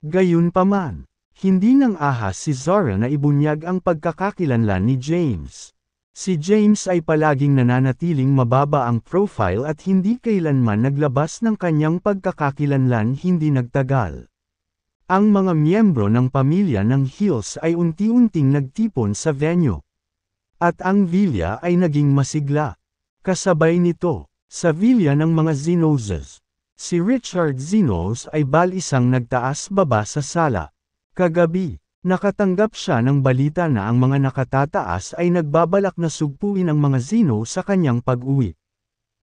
Gayunpaman, hindi nang ahas si Zara na ibunyag ang pagkakakilanlan ni James. Si James ay palaging nananatiling mababa ang profile at hindi kailanman naglabas ng kanyang pagkakakilanlan hindi nagtagal. Ang mga miyembro ng pamilya ng Hills ay unti-unting nagtipon sa venue. At ang villa ay naging masigla. Kasabay nito, sa villa ng mga Zenoses, si Richard Zenos ay isang nagtaas-baba sa sala. Kagabi, nakatanggap siya ng balita na ang mga nakatataas ay nagbabalak na sugpuin ang mga Zeno sa kanyang pag-uwi.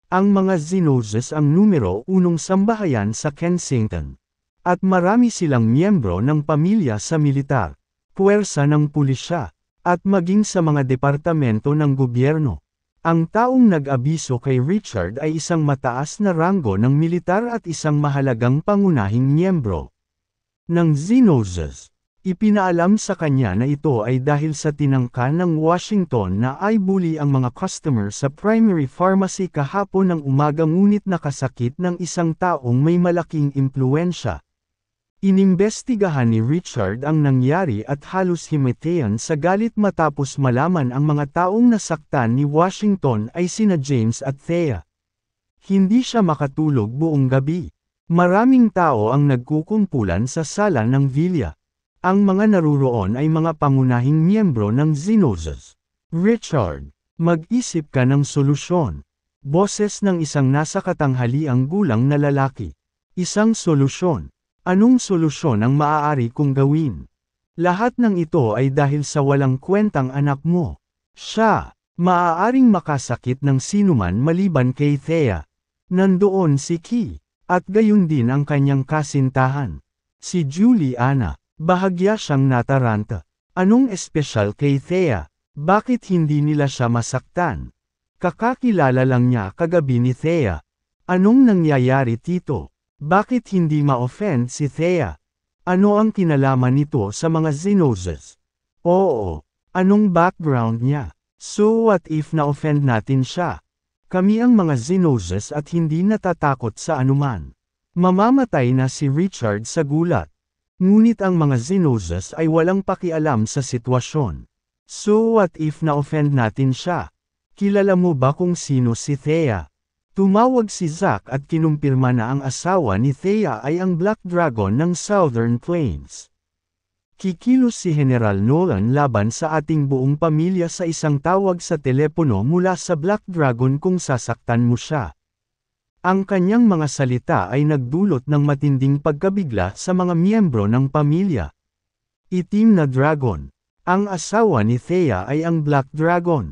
Ang mga Zenoses ang numero 1 sambahayan sa Kensington. At marami silang miyembro ng pamilya sa militar, puwersa ng pulisya, at maging sa mga departamento ng gobyerno. Ang taong nag-abiso kay Richard ay isang mataas na ranggo ng militar at isang mahalagang pangunahing miyembro ng Zenoses. Ipinaalam sa kanya na ito ay dahil sa tinangka ng Washington na ay bully ang mga customer sa primary pharmacy kahapon ng umaga ngunit nakasakit ng isang taong may malaking impluensya. Inimbestigahan ni Richard ang nangyari at halos himatayan sa galit matapos malaman ang mga taong nasaktan ni Washington ay sina James at Thea. Hindi siya makatulog buong gabi. Maraming tao ang nagkukumpulan sa sala ng villa. Ang mga naruroon ay mga pangunahing miyembro ng Zenoses. Richard, mag-isip ka ng solusyon. Boses ng isang nasa katanghaliang gulang na lalaki. Isang solusyon. Anong solusyon ang maaari kong gawin? Lahat ng ito ay dahil sa walang kwentang anak mo. Siya, maaaring makasakit ng sinuman maliban kay Thea. Nandoon si Key, at gayon din ang kanyang kasintahan. Si Juliana, bahagya siyang nataranta. Anong espesyal kay Thea? Bakit hindi nila siya masaktan? Kakakilala lang niya kagabi ni Thea. Anong nangyayari tito? Bakit hindi ma-offend si Thea? Ano ang kinalaman nito sa mga Zenoses? Oo, anong background niya? So what if na-offend natin siya? Kami ang mga Zenoses at hindi natatakot sa anuman. Mamamatay na si Richard sa gulat. Ngunit ang mga Zenoses ay walang pakialam sa sitwasyon. So what if na-offend natin siya? Kilala mo ba kung sino si Thea? Tumawag si Zack at kinumpirma na ang asawa ni Thea ay ang Black Dragon ng Southern Plains. Kikilos si General Nolan laban sa ating buong pamilya sa isang tawag sa telepono mula sa Black Dragon kung sasaktan mo siya. Ang kanyang mga salita ay nagdulot ng matinding pagkabigla sa mga miyembro ng pamilya. Itim na dragon. Ang asawa ni Thea ay ang Black Dragon.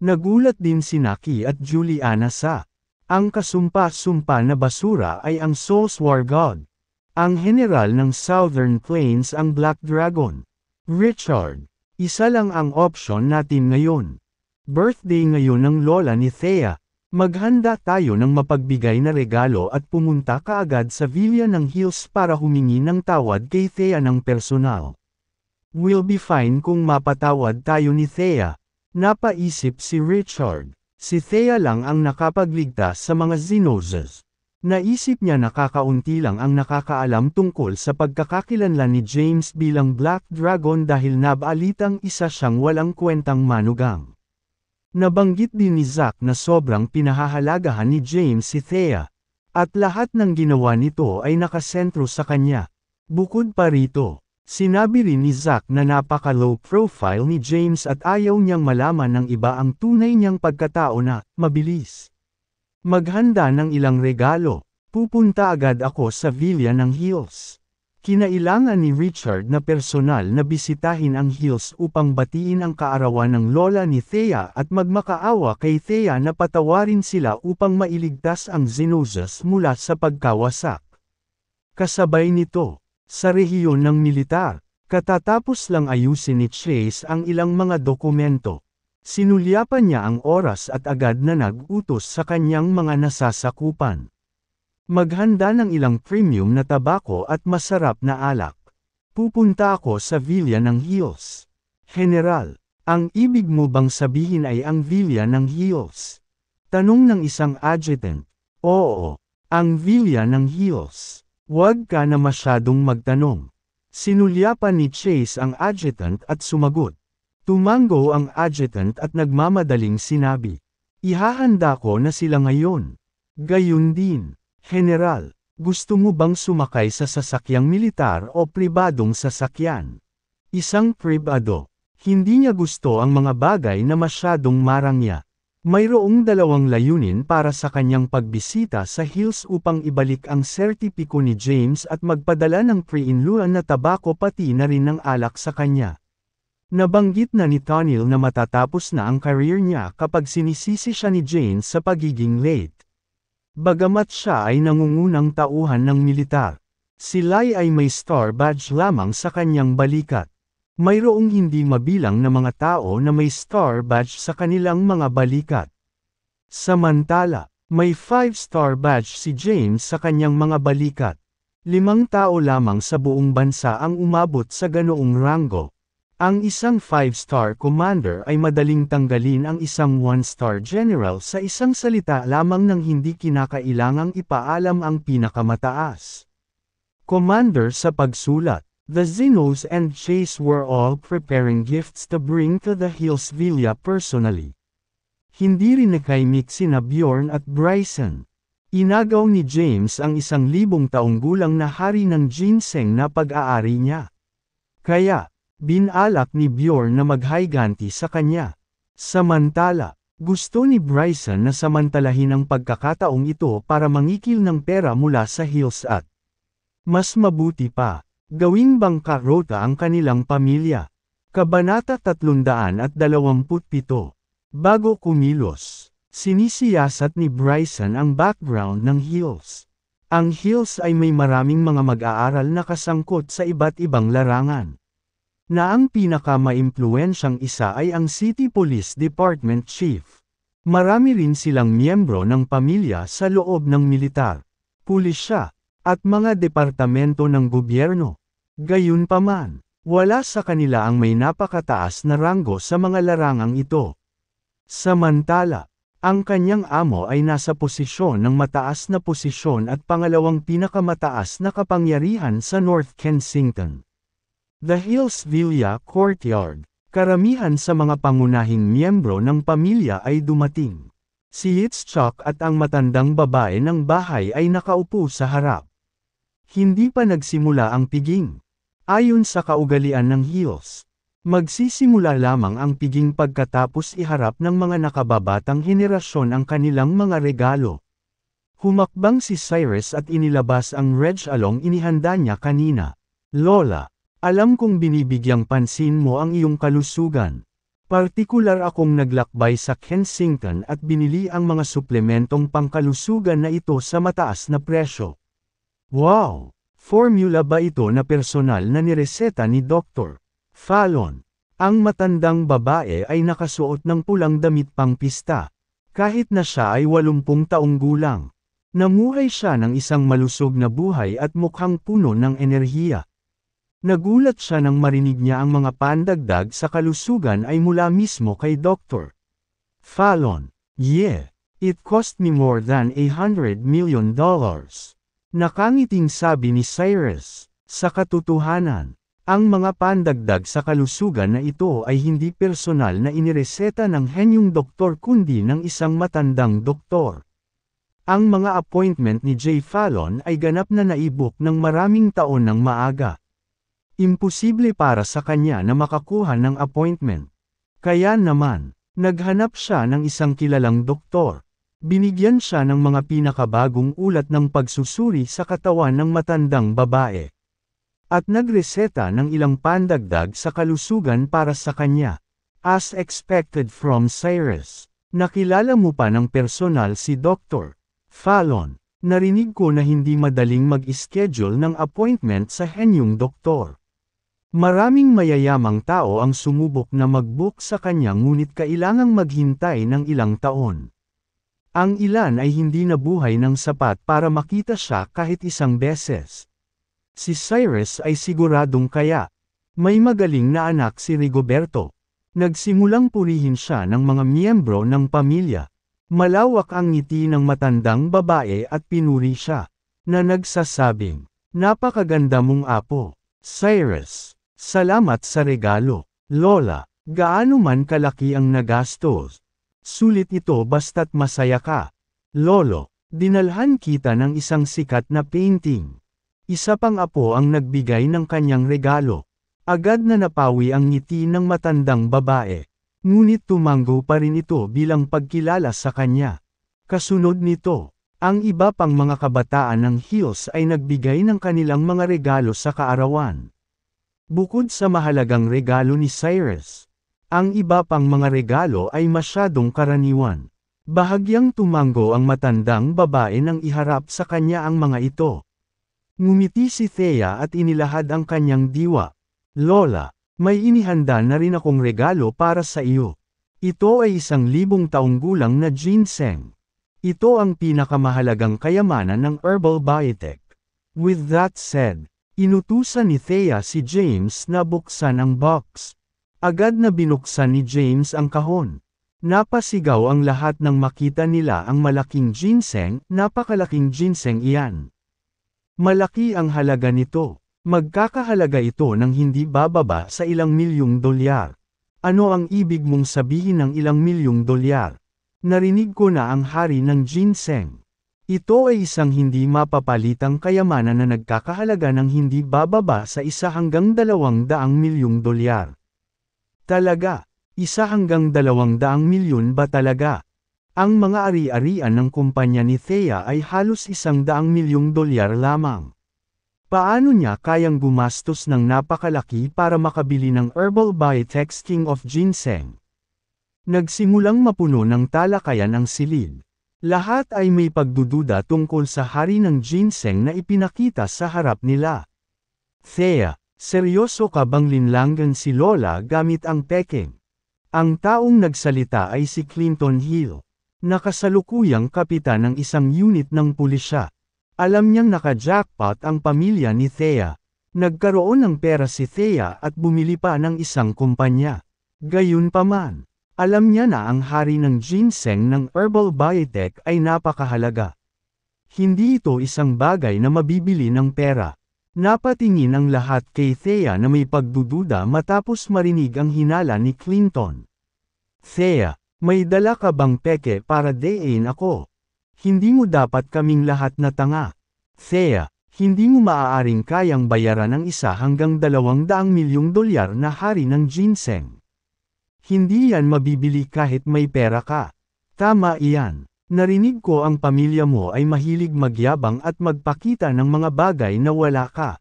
Nagulat din si Naki at Juliana sa ang kasumpa-sumpa na basura ay ang Souls War God. Ang general ng Southern Plains ang Black Dragon. Richard, isa lang ang option natin ngayon. Birthday ngayon ng lola ni Thea. Maghanda tayo ng mapagbigay na regalo at pumunta kaagad sa villa ng Hills para humingi ng tawad kay Thea ng personal. We'll be fine kung mapatawad tayo ni Thea. Napaisip si Richard. Si Thea lang ang nakapagligtas sa mga Zenoses. Naisip niya nakakaunti lang ang nakakaalam tungkol sa pagkakakilanlan ni James bilang Black Dragon dahil nabalitang isa siyang walang kwentang manugang. Nabanggit din ni Zack na sobrang pinahahalagahan ni James si Thea. At lahat ng ginawa nito ay nakasentro sa kanya. Bukod pa rito, Sinabi rin ni Zack na napaka-low profile ni James at ayaw niyang malaman ng iba ang tunay niyang pagkatao na mabilis. Maghanda ng ilang regalo. Pupunta agad ako sa Villa ng Hills. Kinailangan ni Richard na personal na bisitahin ang Hills upang batiin ang kaarawan ng lola ni Thea at magmakaawa kay Thea na patawarin sila upang mailigtas ang Xenozas mula sa pagkawasak. Kasabay nito, sa rehiyon ng militar, katatapos lang ayusin ni Chase ang ilang mga dokumento. Sinulyapan niya ang oras at agad na nag-utos sa kanyang mga nasasakupan. Maghanda ng ilang premium na tabako at masarap na alak. Pupunta ako sa Villa ng Hills. General, ang ibig mo bang sabihin ay ang Villa ng Hills? Tanong ng isang adjutant. Oo, ang Villa ng Hills. Huwag ka na masyadong magtanong. Sinulyapan ni Chase ang adjutant at sumagot. Tumango ang adjutant at nagmamadaling sinabi. Ihahanda ko na sila ngayon. Gayun din. General, gusto mo bang sumakay sa sasakyang militar o pribadong sasakyan? Isang pribado. Hindi niya gusto ang mga bagay na masyadong marangya. Mayroong dalawang layunin para sa kanyang pagbisita sa Hills upang ibalik ang sertipiko ni James at magpadala ng pre-inluan na tabako pati na rin ng alak sa kanya. Nabanggit na ni Tonil na matatapos na ang career niya kapag sinisisi siya ni James sa pagiging late. Bagamat siya ay nangungunang tauhan ng militar, sila ay may star badge lamang sa kanyang balikat. Mayroong hindi mabilang na mga tao na may star badge sa kanilang mga balikat. Samantala, may 5-star badge si James sa kanyang mga balikat. 5 tao lamang sa buong bansa ang umabot sa ganoong ranggo. Ang isang 5-star commander ay madaling tanggalin ang isang 1-star general sa isang salita lamang nang hindi kinakailangang ipaalam ang pinakamataas. Commander sa pagsulat, the Xenos and Chase were all preparing gifts to bring to the Hills Villa personally. Hindi rin nakaimik sina Bjorn at Bryson. Inagaw ni James ang 1,000 taong gulang na hari ng ginseng na pag-aari niya. Kaya, binalak ni Bjorn na maghayganti sa kanya. Samantala, gusto ni Bryson na samantalahin ang pagkakataong ito para mangikil ng pera mula sa Hills at mas mabuti pa, gawing bangkarota ang kanilang pamilya. Kabanata 327. Bago kumilos, sinisiyasat ni Bryson ang background ng Hills. Ang Hills ay may maraming mga mag-aaral na kasangkot sa iba't ibang larangan. Na ang pinakamaimpluwensyang isa ay ang City Police Department Chief. Marami rin silang miyembro ng pamilya sa loob ng militar, pulisya, at mga departamento ng gobyerno. Gayunpaman, wala sa kanila ang may napakataas na ranggo sa mga larangang ito. Samantala, ang kanyang amo ay nasa posisyon ng mataas na posisyon at pangalawang pinakamataas na kapangyarihan sa North Kensington. The Hills Villa Courtyard. Karamihan sa mga pangunahing miyembro ng pamilya ay dumating. Si Hitchcock at ang matandang babae ng bahay ay nakaupo sa harap. Hindi pa nagsimula ang piging. Ayon sa kaugalian ng Hills, magsisimula lamang ang piging pagkatapos iharap ng mga nakababatang henerasyon ang kanilang mga regalo. Humakbang si Cyrus at inilabas ang regalong inihanda niya kanina. Lola, alam kong binibigyang pansin mo ang iyong kalusugan. Partikular akong naglakbay sa Kensington at binili ang mga suplementong pangkalusugan na ito sa mataas na presyo. Wow! Formula ba ito na personal na nireseta ni Dr. Fallon? Ang matandang babae ay nakasuot ng pulang damit pang pista. Kahit na siya ay 80 taong gulang. Namuhay siya ng isang malusog na buhay at mukhang puno ng enerhiya. Nagulat siya nang marinig niya ang mga pandagdag sa kalusugan ay mula mismo kay Dr. Fallon. Yeah, it cost me more than $100 million. Nakangiting sabi ni Cyrus. Sa katotohanan, ang mga pandagdag sa kalusugan na ito ay hindi personal na inireseta ng henyong doktor kundi ng isang matandang doktor. Ang mga appointment ni Jay Fallon ay ganap na naibuk ng maraming taon ng maaga. Imposible para sa kanya na makakuha ng appointment. Kaya naman, naghanap siya ng isang kilalang doktor. Binigyan siya ng mga pinakabagong ulat ng pagsusuri sa katawan ng matandang babae. At nagreseta ng ilang pandagdag sa kalusugan para sa kanya. As expected from Cyrus, nakilala mo pa ng personal si Dr. Fallon. Narinig ko na hindi madaling mag-schedule ng appointment sa henyong doktor. Maraming mayayamang tao ang sumubok na mag-book sa kanya ngunit kailangang maghintay ng ilang taon. Ang ilan ay hindi nabuhay ng sapat para makita siya kahit isang beses. Si Cyrus ay siguradong kaya. May magaling na anak si Rigoberto. Nagsimulang purihin siya ng mga miyembro ng pamilya. Malawak ang ngiti ng matandang babae at pinuri siya, na nagsasabing, "Napakaganda mong apo, Cyrus. Salamat sa regalo, Lola. Gaano man kalaki ang nagastos. Sulit ito basta't masaya ka. Lolo, dinalhan kita ng isang sikat na painting." Isa pang apo ang nagbigay ng kanyang regalo. Agad na napawi ang ngiti ng matandang babae. Ngunit tumango pa rin ito bilang pagkilala sa kanya. Kasunod nito, ang iba pang mga kabataan ng Hills ay nagbigay ng kanilang mga regalo sa kaarawan. Bukod sa mahalagang regalo ni Cyrus, ang iba pang mga regalo ay masyadong karaniwan. Bahagyang tumango ang matandang babae nang iharap sa kanya ang mga ito. Ngumiti si Thea at inilahad ang kanyang diwa. "Lola, may inihanda na rin akong regalo para sa iyo. Ito ay 1,000 taong gulang na ginseng. Ito ang pinakamahalagang kayamanan ng herbal biotech." With that said, inutusan ni Thea si James na buksan ang box. Agad na binuksan ni James ang kahon. Napasigaw ang lahat nang makita nila ang malaking ginseng. Napakalaking ginseng iyan. Malaki ang halaga nito. Magkakahalaga ito ng hindi bababa sa ilang milyong dolyar. Ano ang ibig mong sabihin ng ilang milyong dolyar? Narinig ko na ang hari ng ginseng. Ito ay isang hindi mapapalitang kayamanan na nagkakahalaga ng hindi bababa sa 1 hanggang 200 milyong dolyar. Talaga, 1 hanggang 200 milyon ba talaga? Ang mga ari-arian ng kumpanya ni Thea ay halos 100 milyong dolyar lamang. Paano niya kayang gumastos ng napakalaki para makabili ng herbal biotech King of Ginseng? Nagsimulang mapuno ng talakayan ang silid. Lahat ay may pagdududa tungkol sa hari ng ginseng na ipinakita sa harap nila. "Thea, seryoso ka bang linlangan si Lola gamit ang peking?" Ang taong nagsalita ay si Clinton Hill. Nakasalukuyang kapitan ng isang unit ng pulisya. Alam niyang naka-jackpot ang pamilya ni Thea. Nagkaroon ng pera si Thea at bumili pa ng isang kumpanya. Gayunpaman, alam niya na ang hari ng ginseng ng herbal biotech ay napakahalaga. Hindi ito isang bagay na mabibili ng pera. Napatingin ang lahat kay Thea na may pagdududa matapos marinig ang hinala ni Clinton. "Thea, may dala ka bang peke para dayin ako? Hindi mo dapat kaming lahat na tanga. Thea, hindi mo maaaring kayang bayaran ang 1 hanggang 200 milyong dolyar na hari ng ginseng. Hindi yan mabibili kahit may pera ka. Tama iyan. Narinig ko ang pamilya mo ay mahilig magyabang at magpakita ng mga bagay na wala ka."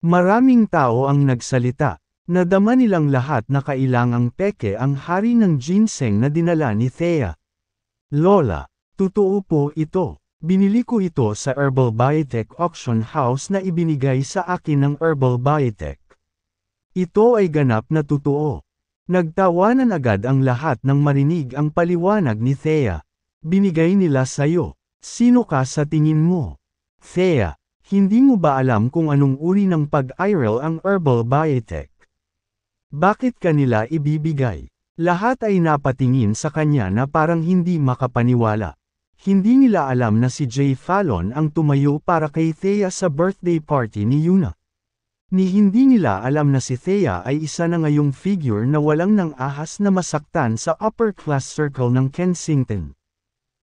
Maraming tao ang nagsalita. Nadama nilang lahat na kailangang peke ang hari ng ginseng na dinala ni Thea. "Lola, totoo po ito. Binili ko ito sa Herbal Biotech Auction House na ibinigay sa akin ng Herbal Biotech. Ito ay ganap na totoo." Nagtawanan agad ang lahat nang marinig ang paliwanag ni Thea. "Binigay nila sa'yo. Sino ka sa tingin mo? Thea, hindi mo ba alam kung anong uri ng pag-iral ang Herbal Biotech? Bakit kanila ibibigay?" Lahat ay napatingin sa kanya na parang hindi makapaniwala. Hindi nila alam na si Jay Fallon ang tumayo para kay Thea sa birthday party ni Yuna. Ni hindi nila alam na si Thea ay isa na ngayong figure na walang nang ahas na masaktan sa upper class circle ng Kensington.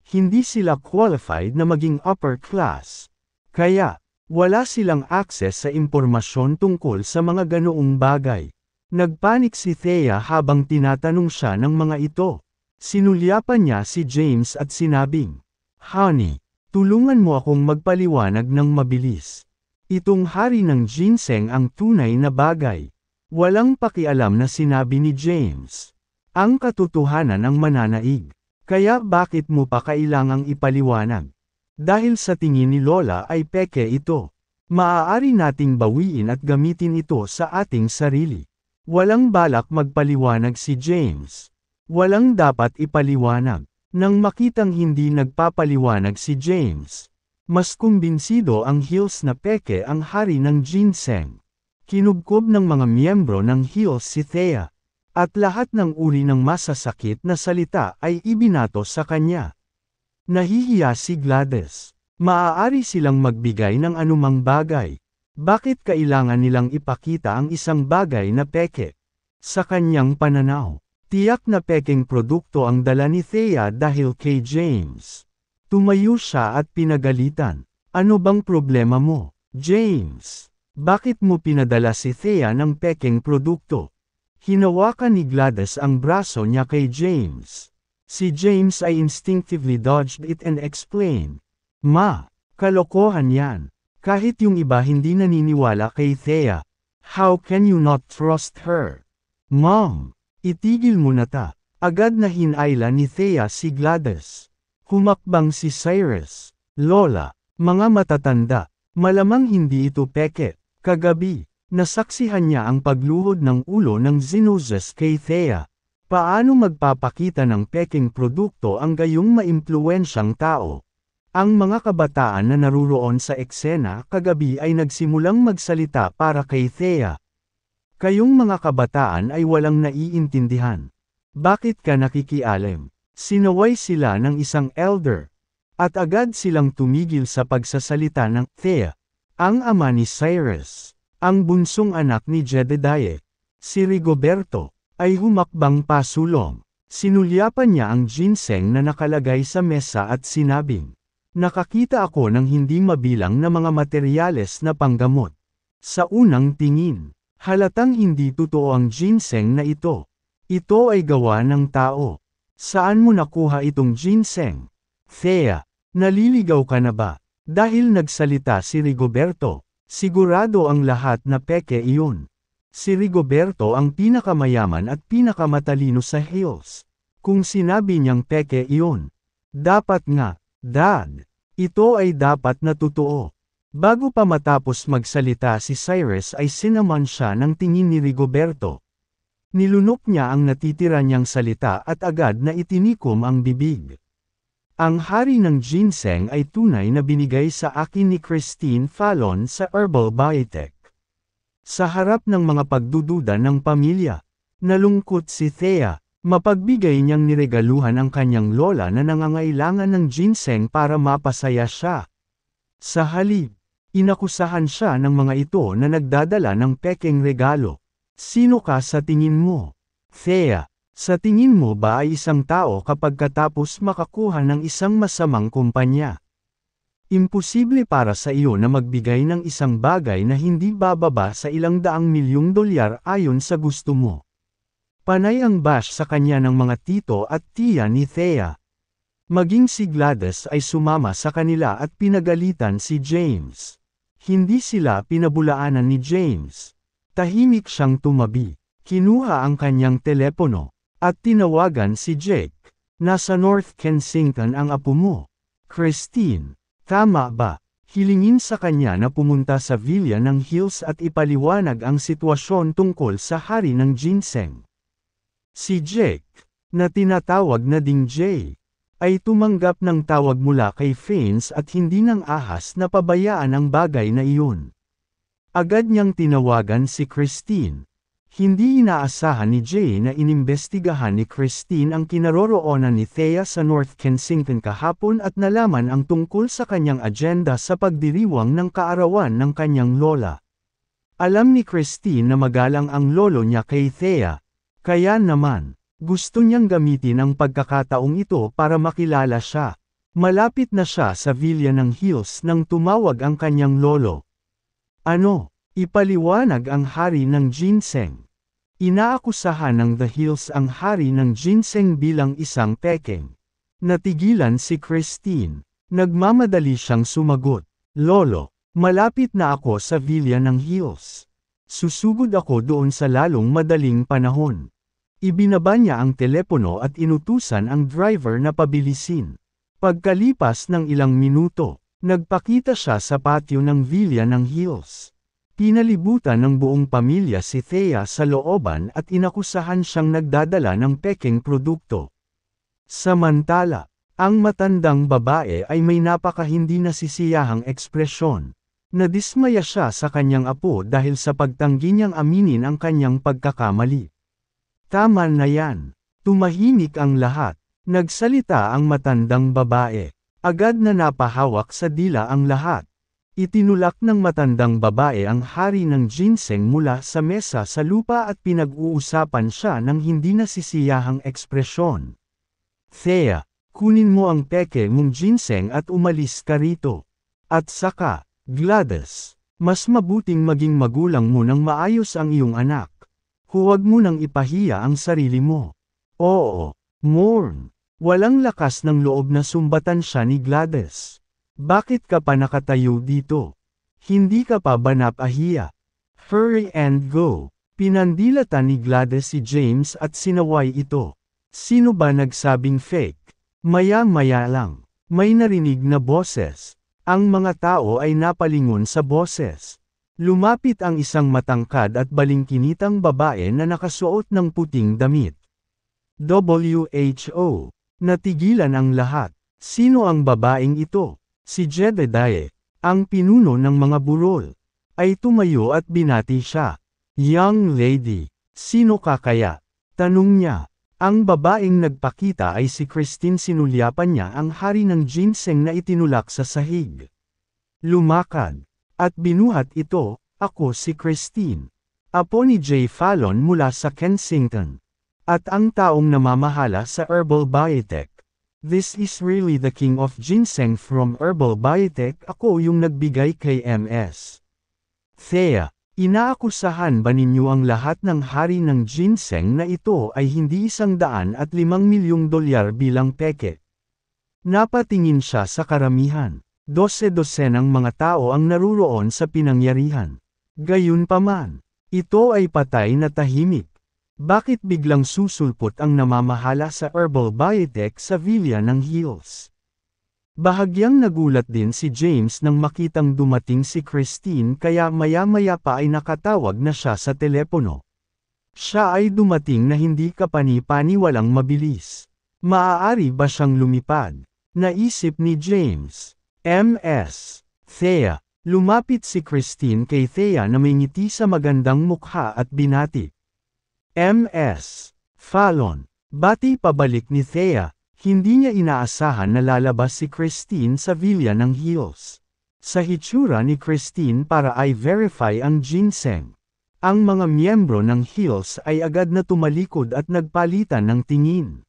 Hindi sila qualified na maging upper class. Kaya, Wala silang access sa impormasyon tungkol sa mga ganoong bagay. Nagpanik si Thea habang tinatanong siya ng mga ito. Sinulyapan niya si James at sinabing, "Honey, tulungan mo akong magpaliwanag ng mabilis. Itong hari ng ginseng ang tunay na bagay." Walang pakialam na sinabi ni James. Ang katotohanan ang mananaig. Kaya bakit mo pa kailangang ipaliwanag? Dahil sa tingin ni Lola ay peke ito. Maaari nating bawiin at gamitin ito sa ating sarili. Walang balak magpaliwanag si James. Walang dapat ipaliwanag. Nang makitang hindi nagpapaliwanag si James, mas kumbinsido ang Hills na peke ang hari ng ginseng. Kinubkob ng mga miyembro ng Hills si Thea. At lahat ng uri ng masasakit na salita ay ibinato sa kanya. Nahihiya si Gladys. Maaari silang magbigay ng anumang bagay. Bakit kailangan nilang ipakita ang isang bagay na peke? Sa kanyang pananaw, tiyak na pekeng produkto ang dala ni Thea dahil kay James. Tumayo siya at pinagalitan. Ano bang problema mo, James? Bakit mo pinadala si Thea ng pekeng produkto? Hinawakan ni Gladys ang braso niya kay James. Si James ay instinctively dodged it and explained, "Ma, kalokohan yan. Kahit yung iba hindi naniniwala kay Thea. How can you not trust her? Mom, itigil mo na ta." Agad na hinayla ni Thea si Gladys. Humakbang si Cyrus. "Lola, mga matatanda, malamang hindi ito peke. Kagabi, nasaksihan niya ang pagluhod ng ulo ng Xenozes kay Thea. Paano magpapakita ng peking produkto ang gayong maimpluwensyang tao?" Ang mga kabataan na naruroon sa eksena kagabi ay nagsimulang magsalita para kay Thea. "Kayong mga kabataan ay walang naiintindihan. Bakit ka nakikialam?" Sinaway sila ng isang elder. At agad silang tumigil sa pagsasalita ng Thea. Ang ama ni Cyrus, ang bunsong anak ni Jedediah, si Rigoberto, ay humakbang pasulong. Sinulyapan niya ang ginseng na nakalagay sa mesa at sinabing, "Nakakita ako ng hindi mabilang na mga materyales na panggamot. Sa unang tingin, halatang hindi totoo ang ginseng na ito. Ito ay gawa ng tao. Saan mo nakuha itong ginseng? Thea, naliligaw ka na ba?" Dahil nagsalita si Rigoberto, sigurado ang lahat na peke iyon. Si Rigoberto ang pinakamayaman at pinakamatalino sa Hills. Kung sinabi niyang peke iyon, dapat nga, Dad, ito ay dapat na totoo. Bago pa matapos magsalita si Cyrus ay sinaman siya ng tingin ni Rigoberto. Nilunok niya ang natitira niyang salita at agad na itinikom ang bibig. Ang hari ng ginseng ay tunay na binigay sa akin ni Christine Fallon sa Herbal Biotech. Sa harap ng mga pagdududa ng pamilya, nalungkot si Thea, mapagbigay niyang niregaluhan ang kanyang lola na nangangailangan ng ginseng para mapasaya siya. Sa halip, inakusahan siya ng mga ito na nagdadala ng pekeng regalo. Sino ka sa tingin mo, Thea? Sa tingin mo ba ay isang tao kapag katapos makakuha ng isang masamang kumpanya? Imposible para sa iyo na magbigay ng isang bagay na hindi bababa sa ilang daang milyong dolyar ayon sa gusto mo. Panay ang bash sa kanya ng mga tito at tiya ni Thea. Maging si Gladys ay sumama sa kanila at pinagalitan si James. Hindi sila pinabulaanan ni James. Tahimik siyang tumabi. Kinuha ang kanyang telepono. At tinawagan si Jake. Nasa North Kensington ang apo mo. Christine, tama ba? Hilingin sa kanya na pumunta sa villa ng Hills at ipaliwanag ang sitwasyon tungkol sa hari ng ginseng. Si Jake, na tinatawag na ding Jay, ay tumanggap ng tawag mula kay Faines at hindi nang ahas na pabayaan ang bagay na iyon. Agad niyang tinawagan si Christine. Hindi inaasahan ni Jay na inimbestigahan ni Christine ang kinaroroonan ni Thea sa North Kensington kahapon at nalaman ang tungkol sa kanyang agenda sa pagdiriwang ng kaarawan ng kanyang lola. Alam ni Christine na magalang ang lolo niya kay Thea, kaya naman, gusto niyang gamitin ang pagkakataong ito para makilala siya. Malapit na siya sa Villa ng Hills nang tumawag ang kanyang lolo. Ano? Ipaliwanag ang hari ng ginseng. Inaakusahan ng The Hills ang hari ng ginseng bilang isang pekeng. Natigilan si Christine. Nagmamadali siyang sumagot. Lolo, malapit na ako sa Villa ng Hills. Susugod ako doon sa lalong madaling panahon. Ibinaba niya ang telepono at inutusan ang driver na pabilisin. Pagkalipas ng ilang minuto, nagpakita siya sa patio ng Villa ng Hills. Pinalibutan ng buong pamilya si Thea sa looban at inakusahan siyang nagdadala ng pekeng produkto. Samantala, ang matandang babae ay may napakahindi nasisiyahang ekspresyon. Nadismaya siya sa kanyang apo dahil sa pagtanggi niyang aminin ang kanyang pagkakamali. Tama na yan. Tumahimik ang lahat. Nagsalita ang matandang babae. Agad na napahawak sa dila ang lahat. Itinulak ng matandang babae ang hari ng ginseng mula sa mesa sa lupa at pinag-uusapan siya ng hindi nasisiyahang ekspresyon. Thea, kunin mo ang peke mong ginseng at umalis ka rito. At saka, Gladys, mas mabuting maging magulang mo nang maayos ang iyong anak. Huwag mo nang ipahiya ang sarili mo. Oo, Morn. Walang lakas ng loob na sumbatan siya ni Gladys. Bakit ka pa nakatayo dito? Hindi ka pa ba napahiya? Hurry and go. Pinandilatan ni Gladys si James at sinaway ito. Sino ba nagsabing fake? Maya-maya lang. May narinig na boses. Ang mga tao ay napalingon sa boses. Lumapit ang isang matangkad at balingkinitang babae na nakasuot ng puting damit. WHO. Natigilan ang lahat. Sino ang babaeng ito? Si Jedediah, ang pinuno ng mga burol, ay tumayo at binati siya. Young lady, sino ka kaya? Tanong niya. Ang babaeng nagpakita ay si Christine. Sinulyapan niya ang hari ng ginseng na itinulak sa sahig. Lumakad. At binuhat ito, ako si Christine. Apo ni Jay Fallon mula sa Kensington. At ang taong namamahala sa Herbal Biotech. This is really the king of ginseng from Herbal Biotech. Ako yung nagbigay kay MS. Thea, inaakusahan ba ninyo ang lahat ng hari ng ginseng na ito ay hindi $105 milyong bilang peke? Napatingin siya sa karamihan. 12-dosenang mga tao ang naruroon sa pinangyarihan. Gayunpaman, ito ay patay na tahimik. Bakit biglang susulpot ang namamahala sa Herbal Biotech sa Villa ng Hills? Bahagyang nagulat din si James nang makitang dumating si Christine kaya maya-maya pa ay nakatawag na siya sa telepono. Siya ay dumating na hindi kapani-paniwalang mabilis. Maaari ba siyang lumipad? Naisip ni James. MS. Thea. Lumapit si Christine kay Thea na may ngiti sa magandang mukha at binati. MS. Fallon. Bati pabalik ni Thea. Hindi niya inaasahan na lalabas si Christine sa Villa ng Hills. Sa hitsura ni Christine para i-verify ang ginseng. Ang mga miyembro ng Hills ay agad na tumalikod at nagpalitan ng tingin.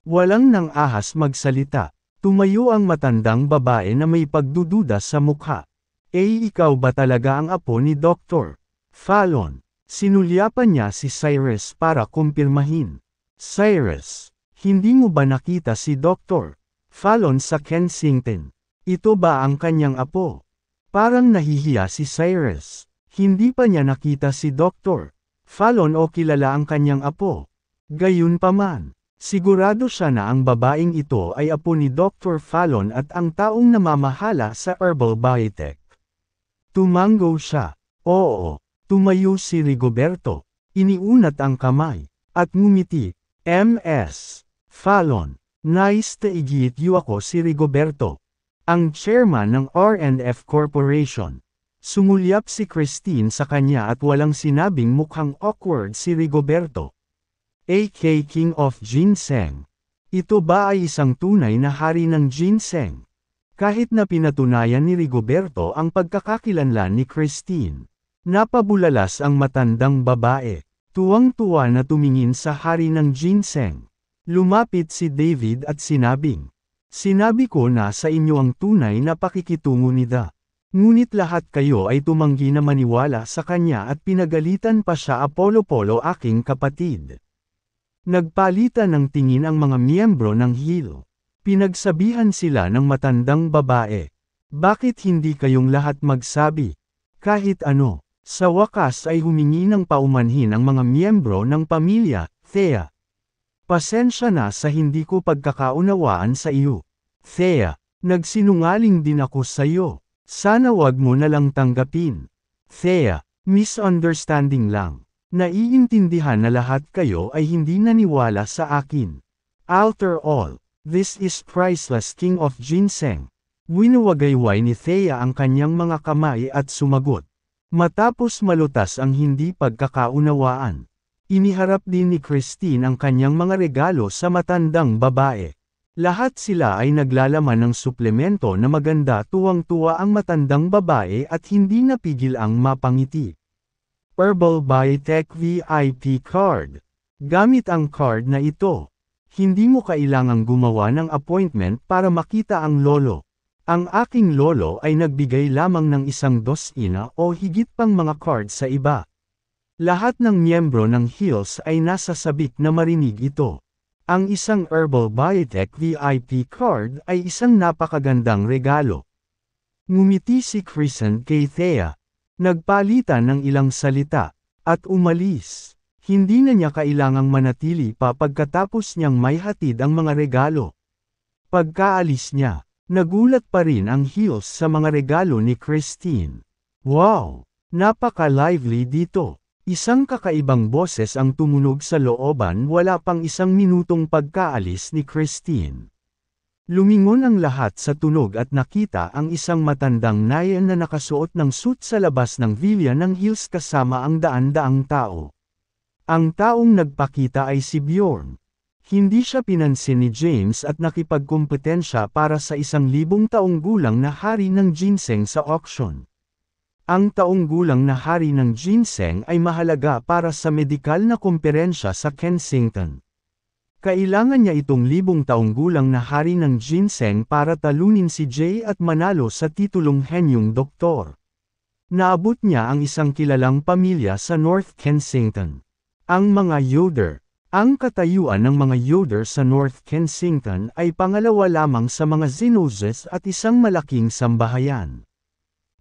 Walang nang ahas magsalita. Tumayo ang matandang babae na may pagdududa sa mukha. Ikaw ba talaga ang apo ni Dr. Fallon? Sinulyapan niya si Cyrus para kumpirmahin. Cyrus, hindi mo ba nakita si Dr. Fallon sa Kensington? Ito ba ang kanyang apo? Parang nahihiya si Cyrus. Hindi pa niya nakita si Dr. Fallon o kilala ang kanyang apo. Gayunpaman, sigurado siya na ang babaeng ito ay apo ni Dr. Fallon at ang taong namamahala sa Herbal Biotech. Tumango siya. Oo. Tumayo si Rigoberto. Iniunat ang kamay. At ngumiti. MS. Fallon. Nice to meet you. Ako si Rigoberto. Ang chairman ng R&F Corporation. Sumulyap si Christine sa kanya at walang sinabing mukhang awkward si Rigoberto. AK King of Ginseng. Ito ba ay isang tunay na hari ng ginseng? Kahit na pinatunayan ni Rigoberto ang pagkakakilanlan ni Christine. Napabulalas ang matandang babae. Tuwang-tuwa na tumingin sa hari ng ginseng. Lumapit si David at sinabing, Sinabi ko na sa inyo ang tunay na pakikitungo ni Da. Ngunit lahat kayo ay tumanggi na maniwala sa kanya at pinagalitan pa siya. Apollo aking kapatid. Nagpalitan ng tingin ang mga miyembro ng Hill. Pinagsabihan sila ng matandang babae. Bakit hindi kayong lahat magsabi? Kahit ano. Sa wakas ay humingi ng paumanhin ang mga miyembro ng pamilya. Thea. Pasensya na sa hindi ko pagkakaunawaan sa iyo. Thea. Nagsinungaling din ako sa iyo. Sana wag mo na lang tanggapin. Thea, misunderstanding lang. Naiintindihan na lahat kayo ay hindi naniwala sa akin. After all, this is priceless king of ginseng. Winuwagayway ni Thea ang kanyang mga kamay at sumagot. Matapos malutas ang hindi pagkakaunawaan. Iniharap din ni Christine ang kanyang mga regalo sa matandang babae. Lahat sila ay naglalaman ng suplemento na maganda. Tuwang-tuwa ang matandang babae at hindi napigil ang mapangiti. Herbal Biotech VIP Card. Gamit ang card na ito, hindi mo kailangang gumawa ng appointment para makita ang lolo. Ang aking lolo ay nagbigay lamang ng 1 dosina o higit pang mga card sa iba. Lahat ng miyembro ng Hills ay nasa sabik na marinig ito. Ang isang Herbal Biotech VIP card ay isang napakagandang regalo. Ngumiti si Crescent kay Thea. Nagpalitan ng ilang salita, at umalis. Hindi na niya kailangang manatili pa pagkatapos niyang may hatid ang mga regalo. Pagkaalis niya, nagulat pa rin ang Hills sa mga regalo ni Christine. Wow! Napaka-lively dito. Isang kakaibang boses ang tumunog sa looban wala pang 1 minutong pagkaalis ni Christine. Lumingon ang lahat sa tunog at nakita ang isang matandang nayan na nakasuot ng suit sa labas ng villa ng Hills kasama ang daan-daang tao. Ang taong nagpakita ay si Bjorn. Hindi siya pinansin ni James at nakipagkumpetensya para sa 1,000 taong gulang na hari ng ginseng sa auction. Ang taong gulang na hari ng ginseng ay mahalaga para sa medikal na komperensya sa Kensington. Kailangan niya itong 1,000 taong gulang na hari ng ginseng para talunin si Jay at manalo sa titulong henyong doktor. Naabot niya ang isang kilalang pamilya sa North Kensington. Ang mga Yoder. Ang katayuan ng mga Yoder sa North Kensington ay pangalawa lamang sa mga Zenoses at isang malaking sambahayan.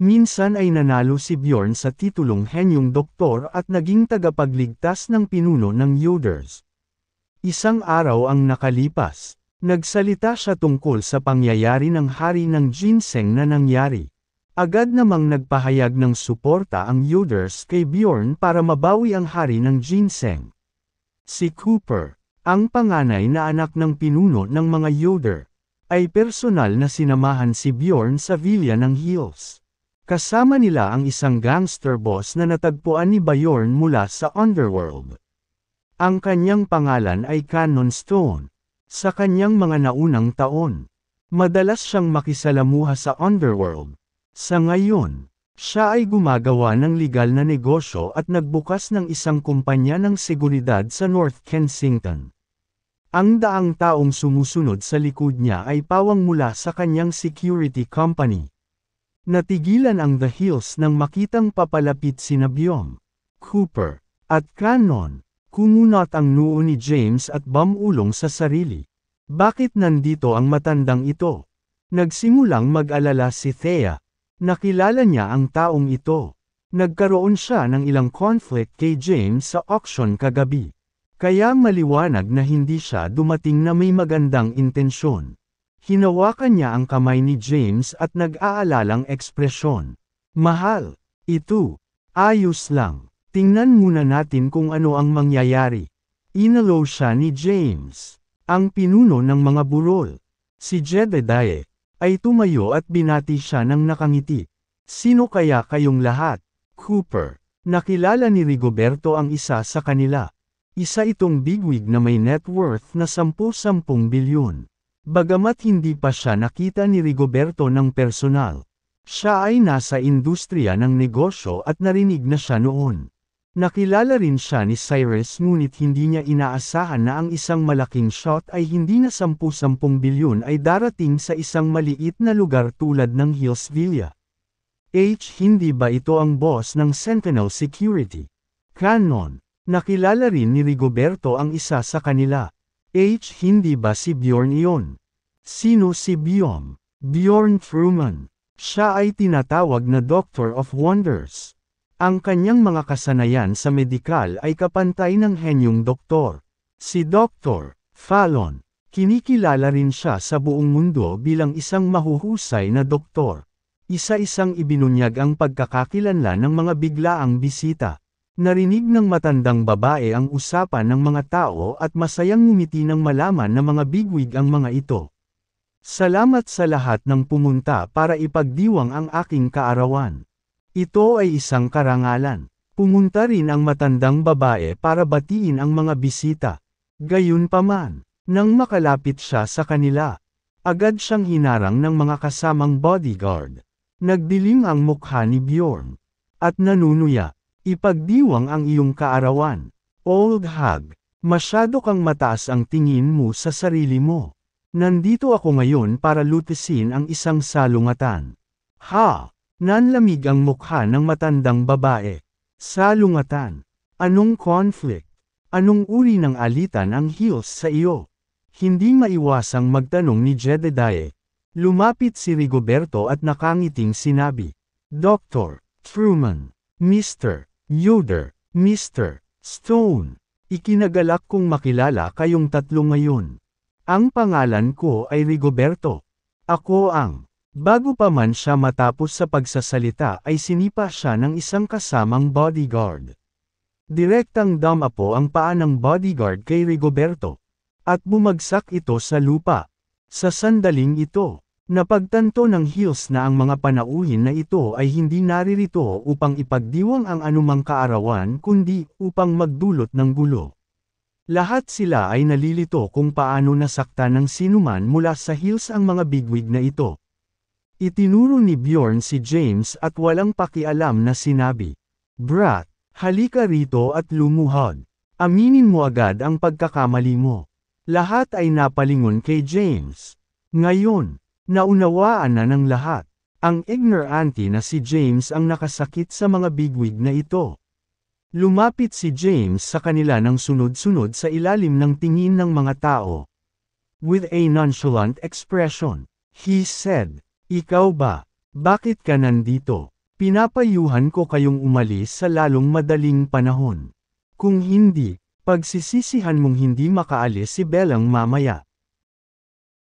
Minsan ay nanalo si Bjorn sa titulong henyong doktor at naging tagapagligtas ng pinuno ng Yoders. Isang araw ang nakalipas, nagsalita siya tungkol sa pangyayari ng hari ng ginseng na nangyari. Agad namang nagpahayag ng suporta ang Yoders kay Bjorn para mabawi ang hari ng ginseng. Si Cooper, ang panganay na anak ng pinuno ng mga Yoder, ay personal na sinamahan si Bjorn sa villa ng Hills. Kasama nila ang isang gangster boss na natagpuan ni Bjorn mula sa Underworld. Ang kanyang pangalan ay Cannon Stone. Sa kanyang mga naunang taon, madalas siyang makisalamuha sa Underworld. Sa ngayon, siya ay gumagawa ng legal na negosyo at nagbukas ng isang kumpanya ng seguridad sa North Kensington. Ang daang taong sumusunod sa likod niya ay pawang mula sa kanyang security company. Natigilan ang The Hills nang makitang papalapit sina Bjorn, Cooper, at Cannon. Kumunot ang noo ni James at bumulong sa sarili. Bakit nandito ang matandang ito? Nagsimulang mag-alala si Thea. Nakilala niya ang taong ito. Nagkaroon siya ng ilang conflict kay James sa auction kagabi. Kaya maliwanag na hindi siya dumating na may magandang intensyon. Hinawakan niya ang kamay ni James at nag-aalalang ekspresyon. Mahal, ito, ayos lang. Tingnan muna natin kung ano ang mangyayari. Inalo siya ni James, ang pinuno ng mga burol. Si Jedediah ay tumayo at binati siya ng nakangiti. Sino kaya kayong lahat? Cooper. Nakilala ni Rigoberto ang isa sa kanila. Isa itong bigwig na may net worth na 10 bilyon. Bagamat hindi pa siya nakita ni Rigoberto ng personal, siya ay nasa industriya ng negosyo at narinig na siya noon. Nakilala rin siya ni Cyrus ngunit hindi niya inaasahan na ang isang malaking shot ay hindi na 10-10 bilyon ay darating sa isang maliit na lugar tulad ng Hillsville. Hindi ba ito ang boss ng Sentinel Security? Canon. Nakilala rin ni Rigoberto ang isa sa kanila. Hindi ba si Bjorn iyon? Sino si Bjorn? Bjorn Truman. Siya ay tinatawag na Doctor of Wonders. Ang kanyang mga kasanayan sa medikal ay kapantay ng henyong doktor. Si Dr. Fallon. Kinikilala rin siya sa buong mundo bilang isang mahuhusay na doktor. Isa-isang ibinunyag ang pagkakakilanlan ng mga biglaang bisita. Narinig ng matandang babae ang usapan ng mga tao at masayang ngumiti nang malaman na mga bigwig ang mga ito. Salamat sa lahat ng pumunta para ipagdiwang ang aking kaarawan. Ito ay isang karangalan. Pumunta rin ang matandang babae para batiin ang mga bisita. Gayunpaman, nang makalapit siya sa kanila, agad siyang hinarang ng mga kasamang bodyguard. Nagdilim ang mukha ni Bjorn. At nanunuya, ipagdiwang ang iyong kaarawan. Old hag, masyado kang mataas ang tingin mo sa sarili mo. Nandito ako ngayon para lutisin ang isang salungatan. Ha! Nanlamig ang mukha ng matandang babae. Salungatan. Anong conflict? Anong uri ng alitan ang Hills sa iyo? Hindi maiwasang magtanong ni Jedediah. Lumapit si Rigoberto at nakangiting sinabi, Dr. Truman, Mr. Yoder, Mr. Stone. Ikinagalak kong makilala kayong tatlo ngayon. Ang pangalan ko ay Rigoberto. Ako ang... Bago pa man siya matapos sa pagsasalita ay sinipa siya ng isang kasamang bodyguard. Direktang damapo ang paa ng bodyguard kay Rigoberto. At bumagsak ito sa lupa. Sa sandaling ito, napagtanto ng Hills na ang mga panauhin na ito ay hindi naririto upang ipagdiwang ang anumang kaarawan kundi upang magdulot ng gulo. Lahat sila ay nalilito kung paano nasaktan ng sinuman mula sa Hills ang mga bigwig na ito. Itinuro ni Bjorn si James at walang pakialam na sinabi, Brat, halika rito at lumuhod. Aminin mo agad ang pagkakamali mo. Lahat ay napalingon kay James. Ngayon, naunawaan na ng lahat. Ang ignorante na si James ang nakasakit sa mga bigwig na ito. Lumapit si James sa kanila ng sunod-sunod sa ilalim ng tingin ng mga tao. With a nonchalant expression, he said, Ikaw ba? Bakit ka nandito? Pinapayuhan ko kayong umalis sa lalong madaling panahon. Kung hindi, pagsisisihan mong hindi makaalis si Bellang mamaya.